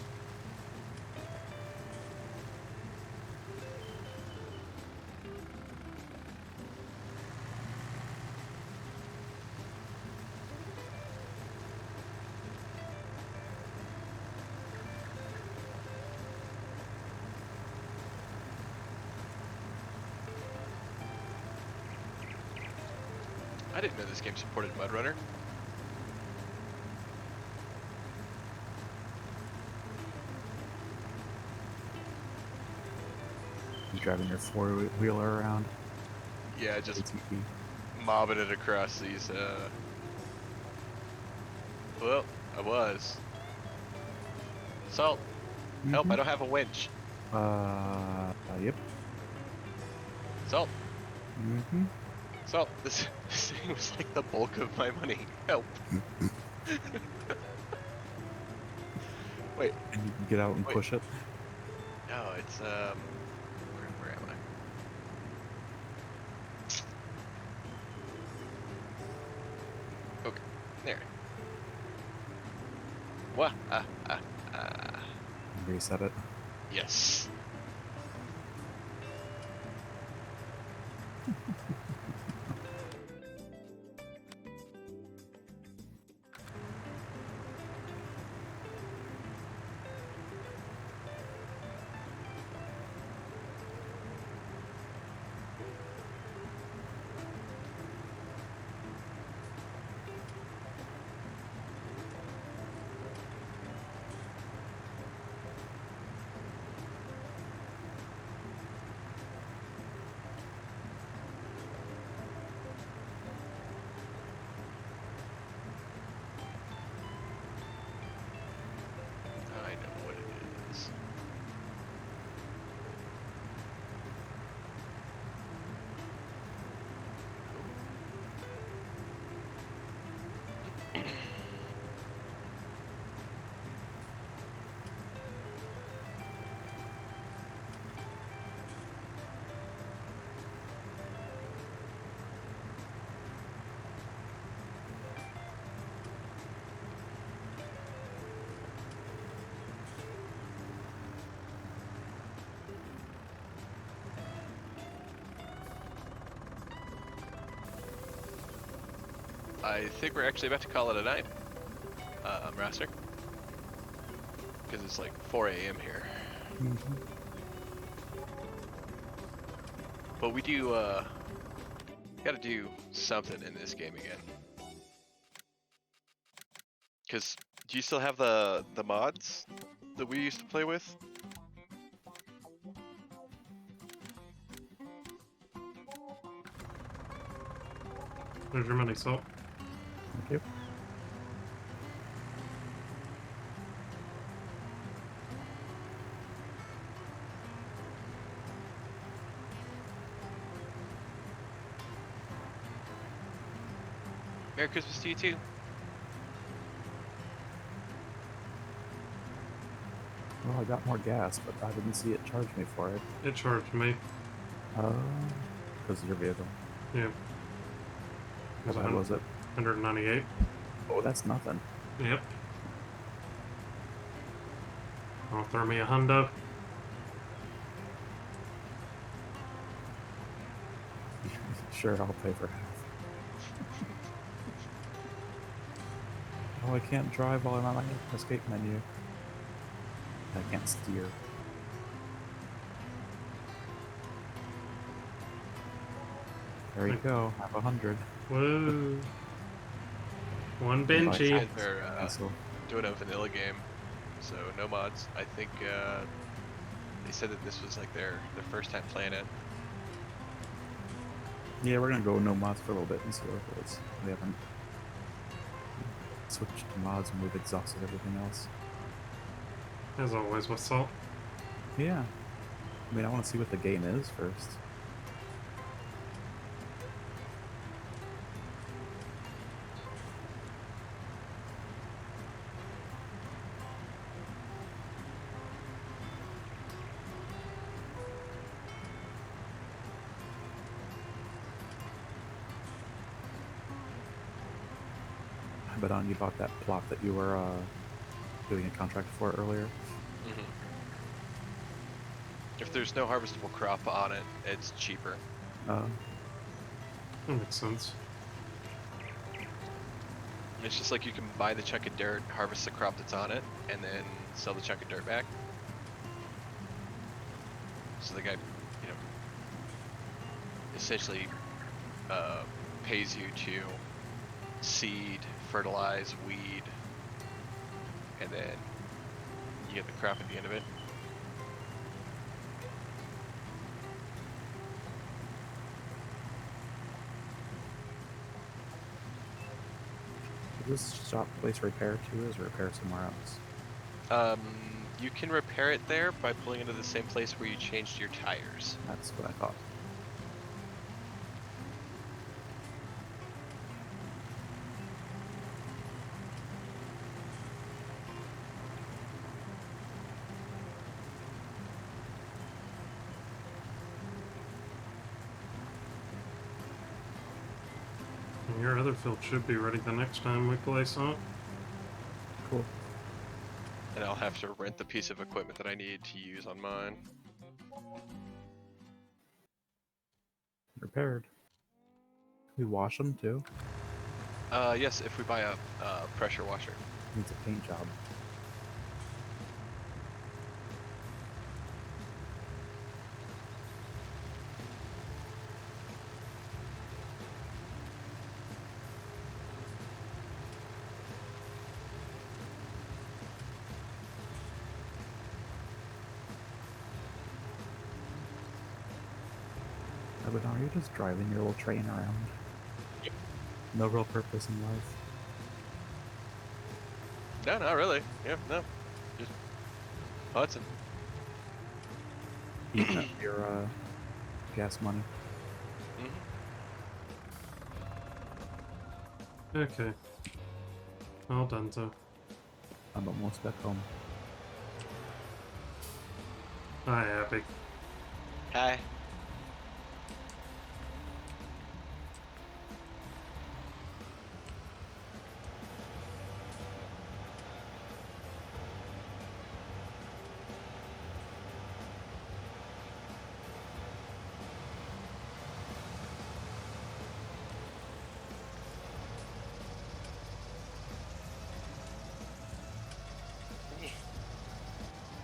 I didn't know this game supported Mud Runner. You driving your four-wheeler around? Yeah, just ATV. mobbing it across these. Well, I was. Salt, help! I Mhm. don't have a winch. Yep. Salt, Mm-hmm. Salt. This thing was like the bulk of my money. Help! Wait, And you can get out and wait. push it. No, it's Where am I? Okay, there. What? Reset it. Yes. I know what it is. I think we're actually about to call it a night, Raster, because it's like 4 a.m. here. Mm-hmm. But we do, gotta do something in this game again. Because do you still have the mods that we used to play with? There's your money, Salt. Thank you. Merry Christmas to you too. Well, I got more gas, but I didn't see it charge me for it. It charged me. Because of your vehicle. Yeah. It How was bad was it? 198. Oh, that's nothing. Yep. I'll throw me a hundo. Sure, I'll pay for half. Oh, I can't drive while I'm on my escape menu. I can't steer. There you go. Have 100. Whoa. One Invite These Benji. guys are cancel. doing a vanilla game, so no mods. I think they said that this was like their first time playing it. Yeah, we're gonna go no mods for a little bit and see what it is. We haven't switched to mods and we've exhausted everything else. As always with Salt. Yeah. I mean, I want to see what the game is first. But you bought that plot that you were doing a contract for earlier. Hmm. If there's no harvestable crop on it, it's cheaper. That makes sense. It's just like you can buy the chunk of dirt, harvest the crop that's on it, and then sell the chunk of dirt back. So the guy, essentially pays you to seed, fertilize, weed, and then you get the crop at the end of it. Is this shop place repair too, or is it repair somewhere else? You can repair it there by pulling into the same place where you changed your tires. That's what I thought. And your other field should be ready the next time we play some. Cool. And I'll have to rent the piece of equipment that I need to use on mine. Repaired. We wash them too. Yes, if we buy a pressure washer. Needs a paint job. But are you just driving your little train around? Yep. No real purpose in life. No, not really. Yeah, no. Just Hudson. Eating up your gas money. Mm-hmm. Okay. All done, so. I'm almost back home. Hi, Happy. Hi.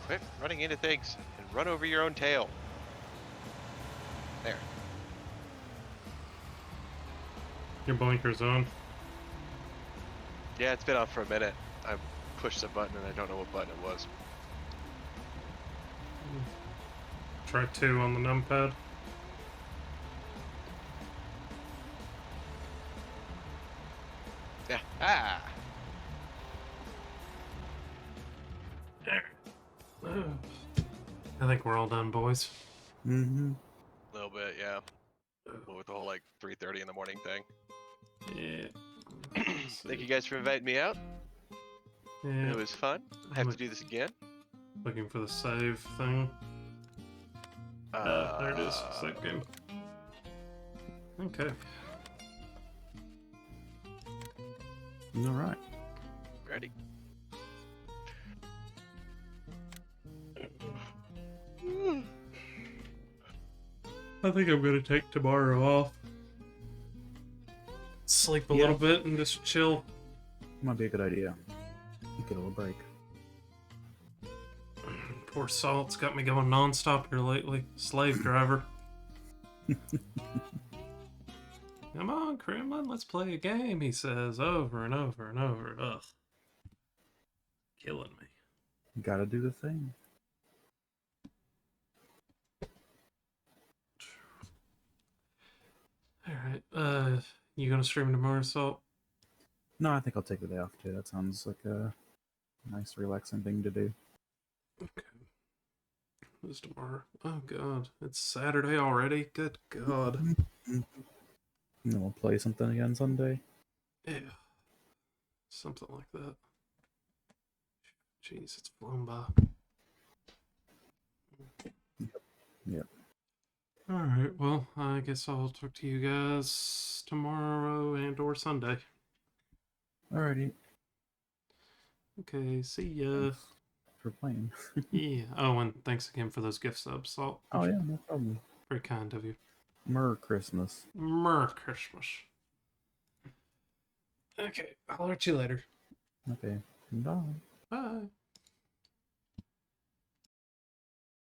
Quit running into things and run over your own tail. There. Your blinker's on. Yeah, it's been on for a minute. I pushed the button and I don't know what button it was. Try 2 on the numpad. Yeah. Ah! I think we're all done, boys. Mm-hmm. A little bit, yeah. Well, with the whole like 3:30 in the morning thing. Yeah. Thank you guys for inviting me out. Yeah. It was fun. I have to do this again. Looking for the save thing. There it is. Save game. Okay. All right. Ready. I think I'm gonna take tomorrow off. Sleep a little bit and just chill. Might be a good idea. Get a little break. Poor Salt's got me going non-stop here lately. Slave driver. Come on, Kremlin, let's play a game, he says over and over and over. Ugh. Killing me. You gotta do the thing. Alright, you gonna stream tomorrow, Salt? No, I think I'll take the day off too. That sounds like a nice, relaxing thing to do. Okay. What's tomorrow? Oh god, it's Saturday already? Good god. And then we'll play something again Sunday. Yeah. Something like that. Jeez, it's flown by. Yep. Alright, well, I guess I'll talk to you guys tomorrow and or Sunday. Alrighty. Okay, see ya. Thanks for playing. Yeah. Oh, and thanks again for those gift subs, Salt. Oh yeah, no problem. Very kind of you. Merry Christmas. Merry Christmas. Okay, I'll let you later. Okay. Bye. Bye.